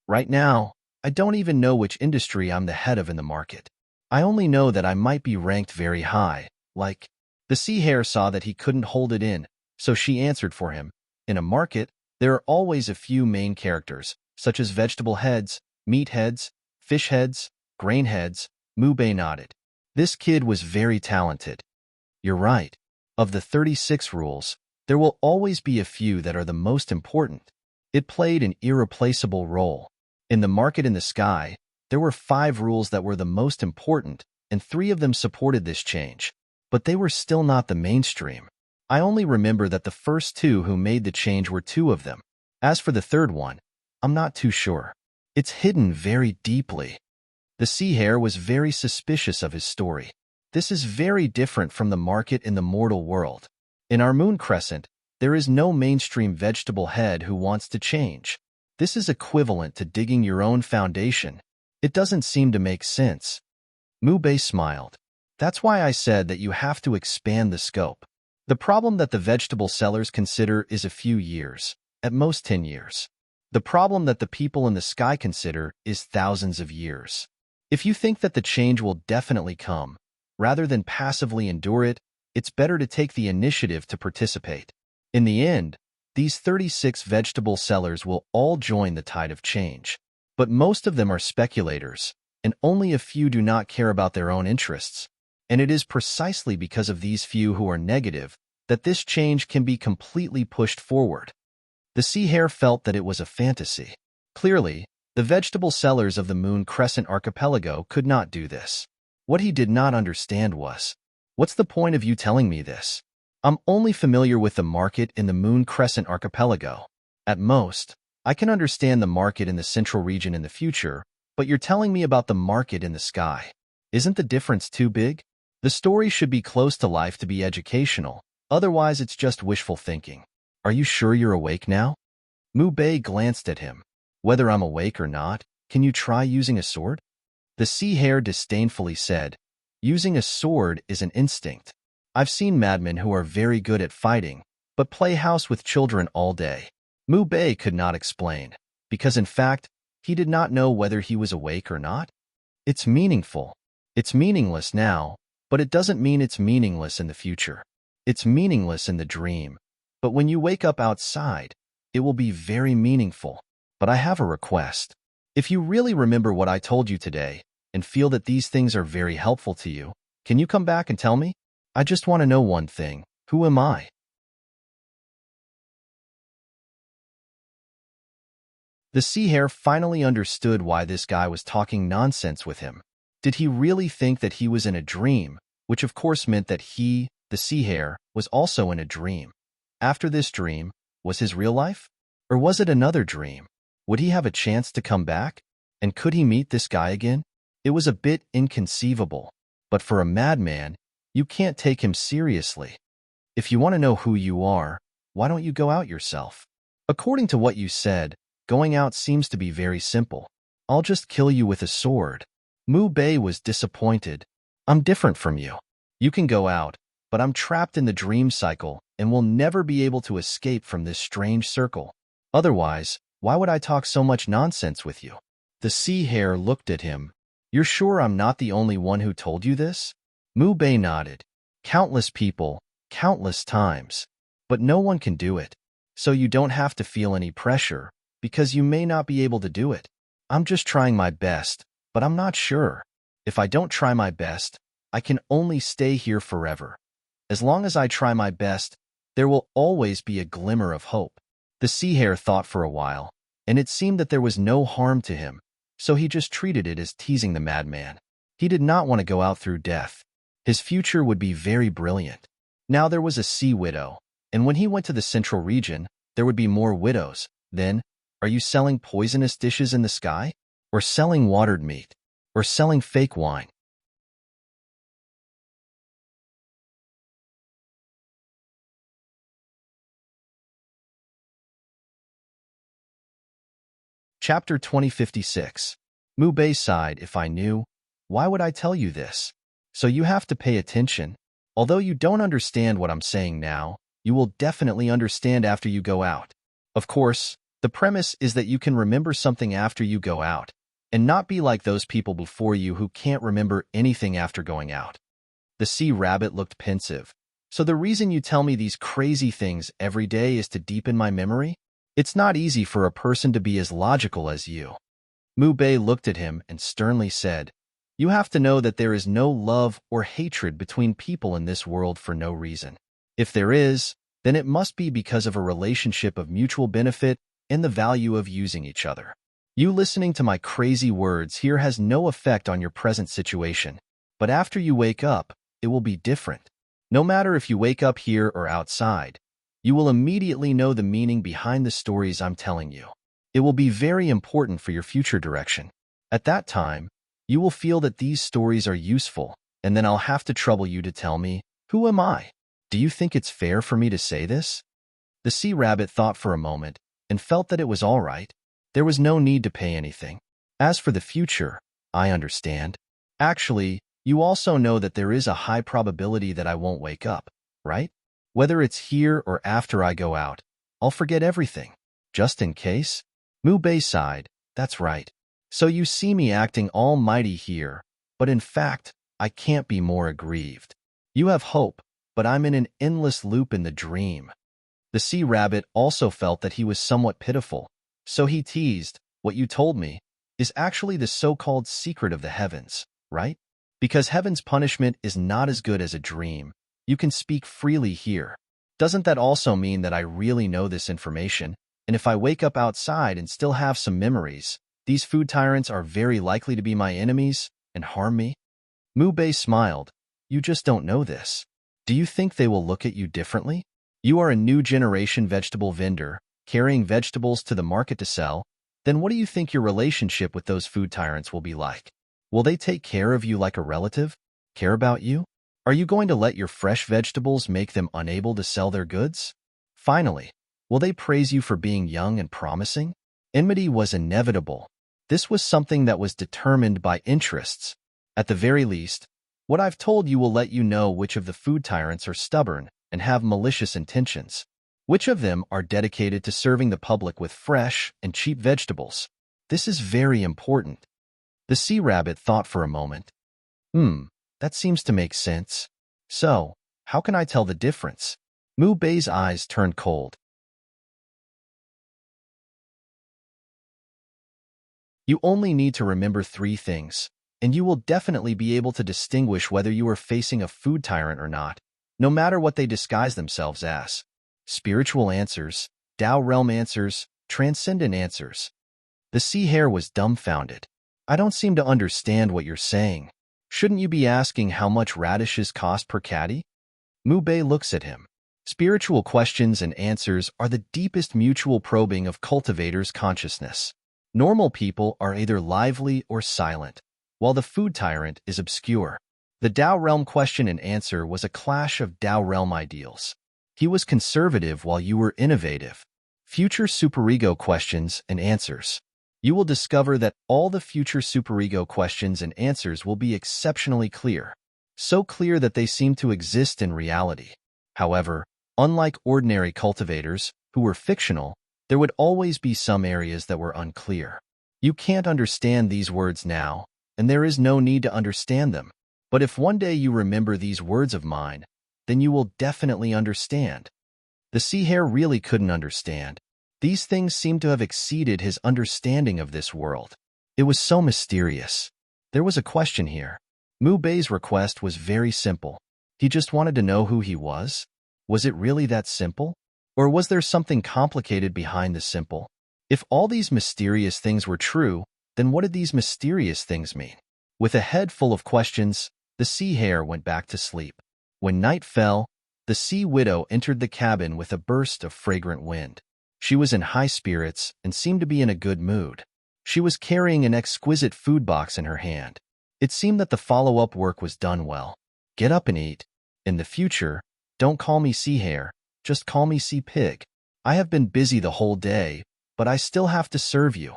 Right now, I don't even know which industry I'm the head of in the market. I only know that I might be ranked very high, like... The sea hare saw that he couldn't hold it in, so she answered for him. In a market, there are always a few main characters, such as vegetable heads, meat heads, fish heads, grain heads. Mu Bei nodded. This kid was very talented. You're right. Of the 36 rules, there will always be a few that are the most important. It played an irreplaceable role. In the market in the sky, there were 5 rules that were the most important, and 3 of them supported this change. But they were still not the mainstream. I only remember that the first 2 who made the change were 2 of them. As for the third one, I'm not too sure. It's hidden very deeply. The sea hare was very suspicious of his story. This is very different from the market in the mortal world. In our moon crescent, there is no mainstream vegetable head who wants to change. This is equivalent to digging your own foundation. It doesn't seem to make sense. Mu Bei smiled. That's why I said that you have to expand the scope. The problem that the vegetable sellers consider is a few years, at most 10 years. The problem that the people in the sky consider is thousands of years. If you think that the change will definitely come, rather than passively endure it, it's better to take the initiative to participate. In the end, these 36 vegetable sellers will all join the tide of change. But most of them are speculators, and only a few do not care about their own interests. And it is precisely because of these few who are negative that this change can be completely pushed forward. The sea hare felt that it was a fantasy. Clearly, the vegetable sellers of the Moon Crescent Archipelago could not do this. What he did not understand was, what's the point of you telling me this? I'm only familiar with the market in the Moon Crescent Archipelago. At most, I can understand the market in the central region in the future, but you're telling me about the market in the sky. Isn't the difference too big? The story should be close to life to be educational, otherwise it's just wishful thinking. Are you sure you're awake now? Mu Bei glanced at him. Whether I'm awake or not, can you try using a sword? The sea hare disdainfully said, using a sword is an instinct. I've seen madmen who are very good at fighting, but play house with children all day. Mu Bei could not explain, because in fact, he did not know whether he was awake or not. It's meaningful. It's meaningless now, but it doesn't mean it's meaningless in the future. It's meaningless in the dream, but when you wake up outside, it will be very meaningful. But I have a request. If you really remember what I told you today and feel that these things are very helpful to you, can you come back and tell me? I just want to know one thing. Who am I? The sea hare finally understood why this guy was talking nonsense with him. Did he really think that he was in a dream, which of course meant that he, the sea hare, was also in a dream? After this dream, was his real life? Or was it another dream? Would he have a chance to come back? And could he meet this guy again? It was a bit inconceivable. But for a madman, you can't take him seriously. If you want to know who you are, why don't you go out yourself? According to what you said, going out seems to be very simple. I'll just kill you with a sword. Mu Bei was disappointed. I'm different from you. You can go out, but I'm trapped in the dream cycle and will never be able to escape from this strange circle. Otherwise, why would I talk so much nonsense with you? The sea hare looked at him. You're sure I'm not the only one who told you this? Mu Bei nodded. Countless people, countless times. But no one can do it. So you don't have to feel any pressure, because you may not be able to do it. I'm just trying my best, but I'm not sure. If I don't try my best, I can only stay here forever. As long as I try my best, there will always be a glimmer of hope. The sea hare thought for a while, and it seemed that there was no harm to him, so he just treated it as teasing the madman. He did not want to go out through death. His future would be very brilliant. Now there was a sea widow, and when he went to the central region, there would be more widows. Then, are you selling poisonous dishes in the sky? Or selling watered meat? Or selling fake wine? Chapter 2056. Mu Bei sighed. If I knew, why would I tell you this? So you have to pay attention. Although you don't understand what I'm saying now, you will definitely understand after you go out. Of course, the premise is that you can remember something after you go out, and not be like those people before you who can't remember anything after going out. The sea rabbit looked pensive. So the reason you tell me these crazy things every day is to deepen my memory? It's not easy for a person to be as logical as you. Mu Bei looked at him and sternly said, You have to know that there is no love or hatred between people in this world for no reason. If there is, then it must be because of a relationship of mutual benefit and the value of using each other. You listening to my crazy words here has no effect on your present situation, but after you wake up, it will be different. No matter if you wake up here or outside, you will immediately know the meaning behind the stories I'm telling you. It will be very important for your future direction. At that time, you will feel that these stories are useful, and then I'll have to trouble you to tell me, who am I? Do you think it's fair for me to say this? The sea rabbit thought for a moment and felt that it was all right. There was no need to pay anything. As for the future, I understand. Actually, you also know that there is a high probability that I won't wake up, right? Whether it's here or after I go out, I'll forget everything. Just in case? Mu Bei sighed. That's right. So you see me acting almighty here, but in fact, I can't be more aggrieved. You have hope, but I'm in an endless loop in the dream. The sea rabbit also felt that he was somewhat pitiful, so he teased, What you told me is actually the so-called secret of the heavens, right? Because heaven's punishment is not as good as a dream, you can speak freely here. Doesn't that also mean that I really know this information, and if I wake up outside and still have some memories, these food tyrants are very likely to be my enemies and harm me? Mu Bei smiled. You just don't know this. Do you think they will look at you differently? You are a new generation vegetable vendor, carrying vegetables to the market to sell. Then what do you think your relationship with those food tyrants will be like? Will they take care of you like a relative? Care about you? Are you going to let your fresh vegetables make them unable to sell their goods? Finally, will they praise you for being young and promising? Enmity was inevitable. This was something that was determined by interests. At the very least, what I've told you will let you know which of the food tyrants are stubborn and have malicious intentions. Which of them are dedicated to serving the public with fresh and cheap vegetables? This is very important. The sea rabbit thought for a moment. That seems to make sense. So, How can I tell the difference? Mu Bei's eyes turned cold. You only need to remember 3 things, and you will definitely be able to distinguish whether you are facing a food tyrant or not, no matter what they disguise themselves as. Spiritual answers, Tao realm answers, transcendent answers. The sea hare was dumbfounded. I don't seem to understand what you're saying. Shouldn't you be asking how much radishes cost per caddy? Mu Bei looks at him. Spiritual questions and answers are the deepest mutual probing of cultivators' consciousness. Normal people are either lively or silent, while the food tyrant is obscure. The Tao realm question and answer was a clash of Tao realm ideals. He was conservative while you were innovative. Future superego questions and answers. You will discover that all the future superego questions and answers will be exceptionally clear. So clear that they seem to exist in reality. However, unlike ordinary cultivators, who were fictional, there would always be some areas that were unclear. You can't understand these words now, and there is no need to understand them. But if one day you remember these words of mine, then you will definitely understand. The sea hare really couldn't understand. These things seemed to have exceeded his understanding of this world. It was so mysterious. There was a question here. Mu Bei's request was very simple. He just wanted to know who he was. Was it really that simple? Or was there something complicated behind the simple? If all these mysterious things were true, then what did these mysterious things mean? With a head full of questions, the sea hare went back to sleep. When night fell, the sea widow entered the cabin with a burst of fragrant wind. She was in high spirits and seemed to be in a good mood. She was carrying an exquisite food box in her hand. It seemed that the follow-up work was done well. Get up and eat. In the future, don't call me sea hare, just call me sea pig. I have been busy the whole day, but I still have to serve you.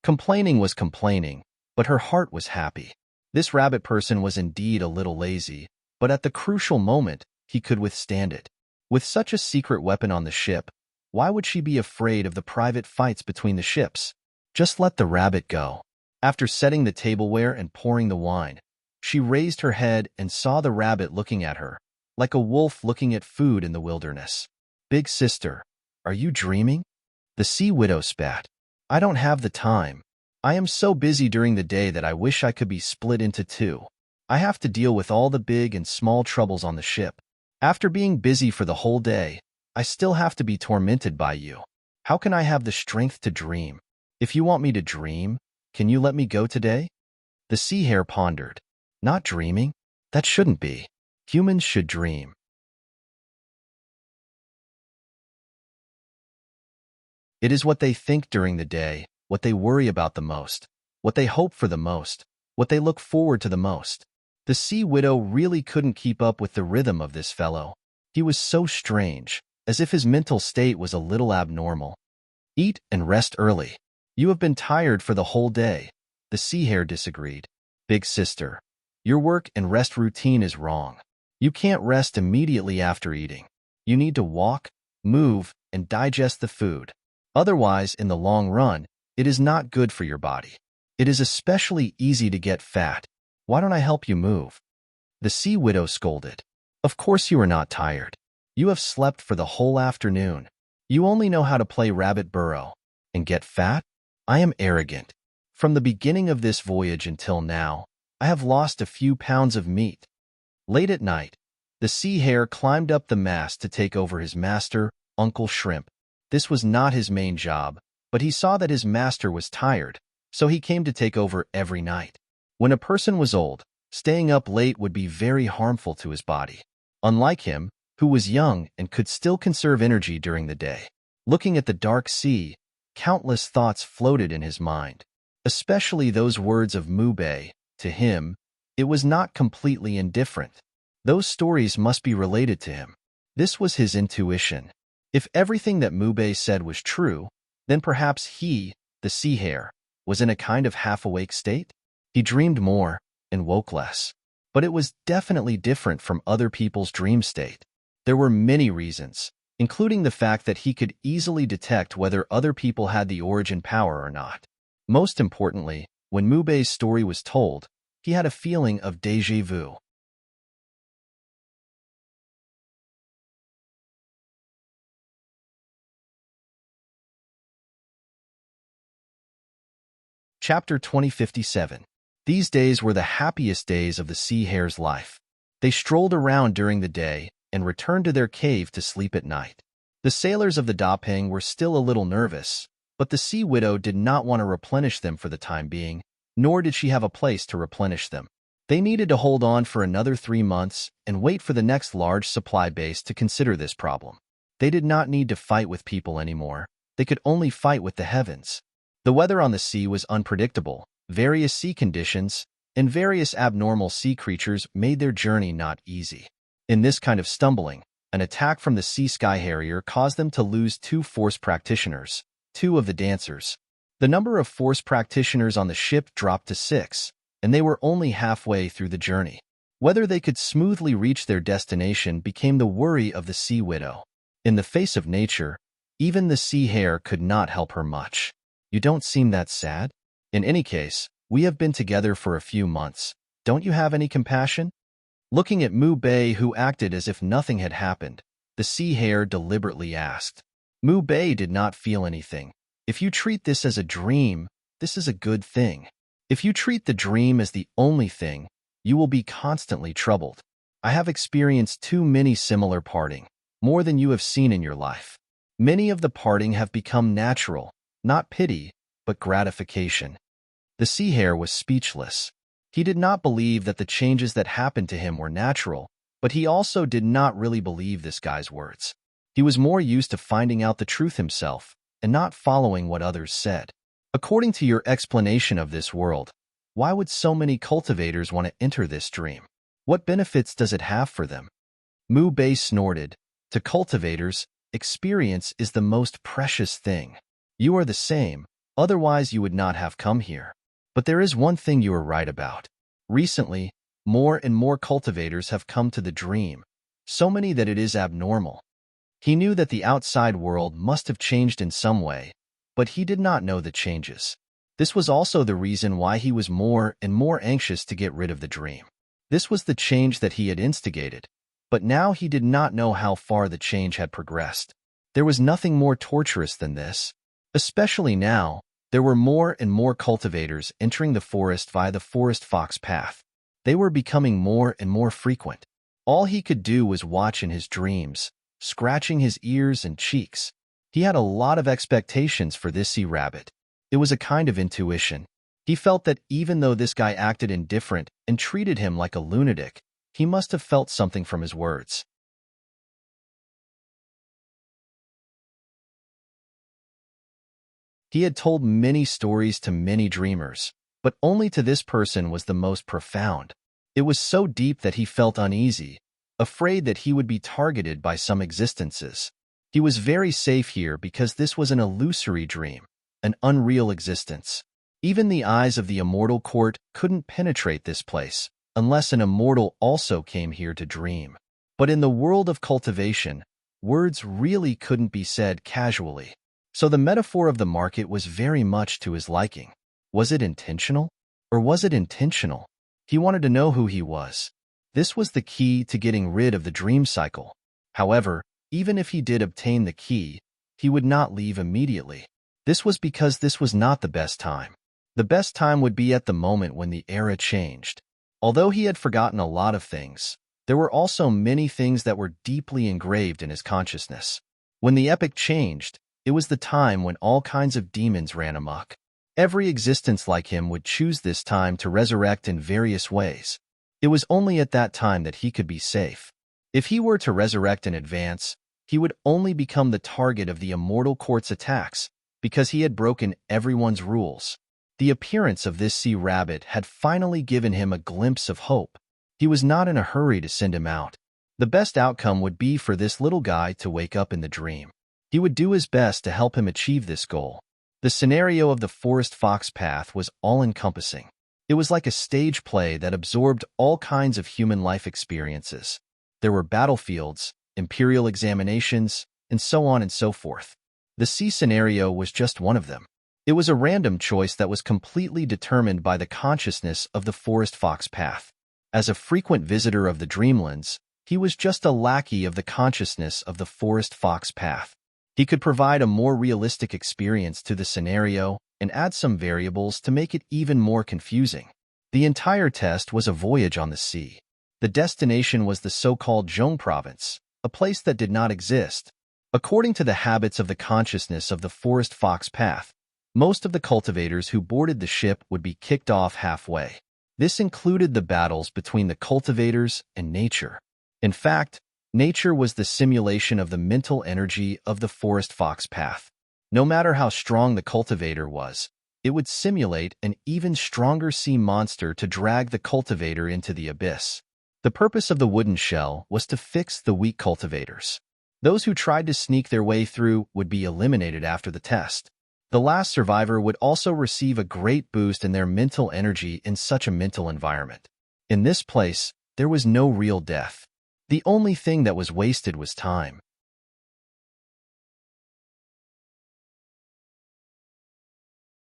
Complaining was complaining, but her heart was happy. This rabbit person was indeed a little lazy, but at the crucial moment, he could withstand it. With such a secret weapon on the ship, why would she be afraid of the private fights between the ships? Just let the rabbit go. After setting the tableware and pouring the wine, she raised her head and saw the rabbit looking at her, like a wolf looking at food in the wilderness. Big sister, are you dreaming? The sea widow spat. I don't have the time. I am so busy during the day that I wish I could be split into 2. I have to deal with all the big and small troubles on the ship. After being busy for the whole day, I still have to be tormented by you. How can I have the strength to dream? If you want me to dream, can you let me go today? The sea hare pondered. Not dreaming? That shouldn't be. Humans should dream. It is what they think during the day, what they worry about the most, what they hope for the most, what they look forward to the most. The sea widow really couldn't keep up with the rhythm of this fellow. He was so strange, as if his mental state was a little abnormal. Eat and rest early. You have been tired for the whole day. The sea hare disagreed. Big sister, your work and rest routine is wrong. You can't rest immediately after eating. You need to walk, move, and digest the food. Otherwise, in the long run, it is not good for your body. It is especially easy to get fat. Why don't I help you move? The sea widow scolded. Of course you are not tired. You have slept for the whole afternoon. You only know how to play rabbit burrow. And get fat? I am arrogant. From the beginning of this voyage until now, I have lost a few pounds of meat. Late at night, the sea hare climbed up the mast to take over his master, Uncle Shrimp. This was not his main job, but he saw that his master was tired, so he came to take over every night. When a person was old, staying up late would be very harmful to his body. Unlike him, who was young and could still conserve energy during the day. Looking at the dark sea, countless thoughts floated in his mind, especially those words of Mu Bei. To him, it was not completely indifferent. Those stories must be related to him. This was his intuition. If everything that Mu Bei said was true, then perhaps he, the sea hare, was in a kind of half-awake state? He dreamed more and woke less. But it was definitely different from other people's dream state. There were many reasons, including the fact that he could easily detect whether other people had the origin power or not. Most importantly, when Mu Bei's story was told, he had a feeling of déjà vu. Chapter 2057. These days were the happiest days of the sea hare's life. They strolled around during the day and returned to their cave to sleep at night. The sailors of the Dapeng were still a little nervous, but the sea widow did not want to replenish them for the time being, nor did she have a place to replenish them. They needed to hold on for another 3 months and wait for the next large supply base to consider this problem. They did not need to fight with people anymore. They could only fight with the heavens. The weather on the sea was unpredictable. Various sea conditions and various abnormal sea creatures made their journey not easy. In this kind of stumbling, an attack from the sea sky harrier caused them to lose 2 force practitioners, 2 of the dancers. The number of force practitioners on the ship dropped to 6, and they were only halfway through the journey. Whether they could smoothly reach their destination became the worry of the sea widow. In the face of nature, even the sea hare could not help her much. You don't seem that sad? In any case, we have been together for a few months. Don't you have any compassion? Looking at Mu Bei, who acted as if nothing had happened, the sea hare deliberately asked. Mu Bei did not feel anything. If you treat this as a dream, this is a good thing. If you treat the dream as the only thing, you will be constantly troubled. I have experienced too many similar parting, more than you have seen in your life. Many of the parting have become natural, not pity, but gratification. The sea hare was speechless. He did not believe that the changes that happened to him were natural, but he also did not really believe this guy's words. He was more used to finding out the truth himself and not following what others said. According to your explanation of this world, why would so many cultivators want to enter this dream? What benefits does it have for them? Mu Bei snorted. To cultivators, experience is the most precious thing. You are the same, otherwise you would not have come here. But there is one thing you are right about. Recently, more and more cultivators have come to the dream, so many that it is abnormal. He knew that the outside world must have changed in some way, but he did not know the changes. This was also the reason why he was more and more anxious to get rid of the dream. This was the change that he had instigated, but now he did not know how far the change had progressed. There was nothing more torturous than this. Especially now, there were more and more cultivators entering the forest via the forest fox path. They were becoming more and more frequent. All he could do was watch in his dreams, scratching his ears and cheeks. He had a lot of expectations for this sea rabbit. It was a kind of intuition. He felt that even though this guy acted indifferent and treated him like a lunatic, he must have felt something from his words. He had told many stories to many dreamers, but only to this person was the most profound. It was so deep that he felt uneasy, afraid that he would be targeted by some existences. He was very safe here because this was an illusory dream, an unreal existence. Even the eyes of the immortal court couldn't penetrate this place, unless an immortal also came here to dream. But in the world of cultivation, words really couldn't be said casually. So the metaphor of the market was very much to his liking. Was it intentional? Or was it intentional? He wanted to know who he was. This was the key to getting rid of the dream cycle. However, even if he did obtain the key, he would not leave immediately. This was because this was not the best time. The best time would be at the moment when the era changed. Although he had forgotten a lot of things, there were also many things that were deeply engraved in his consciousness. When the epoch changed, it was the time when all kinds of demons ran amok. Every existence like him would choose this time to resurrect in various ways. It was only at that time that he could be safe. If he were to resurrect in advance, he would only become the target of the immortal court's attacks because he had broken everyone's rules. The appearance of this sea rabbit had finally given him a glimpse of hope. He was not in a hurry to send him out. The best outcome would be for this little guy to wake up in the dream. He would do his best to help him achieve this goal. The scenario of the forest fox path was all-encompassing. It was like a stage play that absorbed all kinds of human life experiences. There were battlefields, imperial examinations, and so on and so forth. The sea scenario was just one of them. It was a random choice that was completely determined by the consciousness of the forest fox path. As a frequent visitor of the dreamlands, he was just a lackey of the consciousness of the forest fox path. He could provide a more realistic experience to the scenario and add some variables to make it even more confusing. The entire test was a voyage on the sea. The destination was the so-called Zhong province, a place that did not exist. According to the habits of the consciousness of the forest fox path, most of the cultivators who boarded the ship would be kicked off halfway. This included the battles between the cultivators and nature. In fact, nature was the simulation of the mental energy of the forest fox path. No matter how strong the cultivator was, it would simulate an even stronger sea monster to drag the cultivator into the abyss. The purpose of the wooden shell was to fix the weak cultivators. Those who tried to sneak their way through would be eliminated after the test. The last survivor would also receive a great boost in their mental energy in such a mental environment. In this place, there was no real death. The only thing that was wasted was time.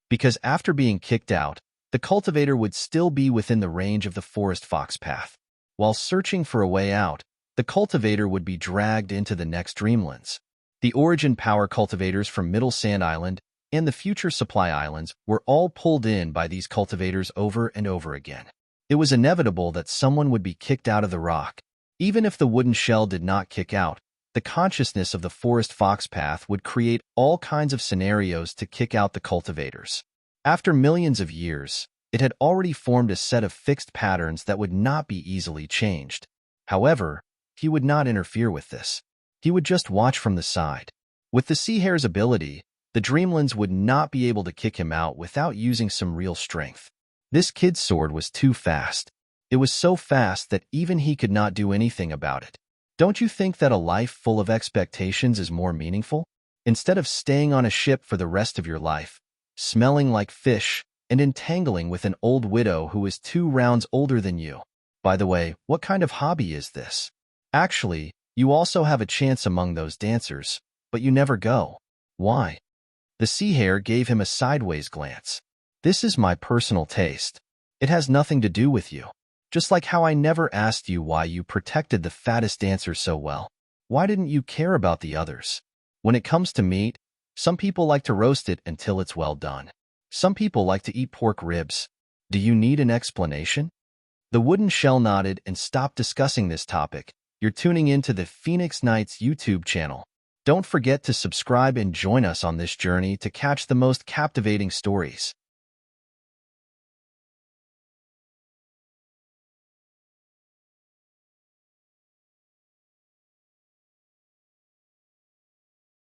Because after being kicked out, the cultivator would still be within the range of the forest fox path. While searching for a way out, the cultivator would be dragged into the next dreamlands. The origin power cultivators from Middle Sand Island and the future supply islands were all pulled in by these cultivators over and over again. It was inevitable that someone would be kicked out of the rock. Even if the wooden shell did not kick out, the consciousness of the forest fox path would create all kinds of scenarios to kick out the cultivators. After millions of years, it had already formed a set of fixed patterns that would not be easily changed. However, he would not interfere with this. He would just watch from the side. With the sea hare's ability, the dreamlands would not be able to kick him out without using some real strength. This kid's sword was too fast. It was so fast that even he could not do anything about it. Don't you think that a life full of expectations is more meaningful? Instead of staying on a ship for the rest of your life, smelling like fish, and entangling with an old widow who is 2 rounds older than you. By the way, what kind of hobby is this? Actually, you also have a chance among those dancers, but you never go. Why? The sea hare gave him a sideways glance. This is my personal taste. It has nothing to do with you. Just like how I never asked you why you protected the fattest dancer so well. Why didn't you care about the others? When it comes to meat, some people like to roast it until it's well done. Some people like to eat pork ribs. Do you need an explanation? The wooden shell nodded and stopped discussing this topic. You're tuning into the Phoenix Nights YouTube channel. Don't forget to subscribe and join us on this journey to catch the most captivating stories.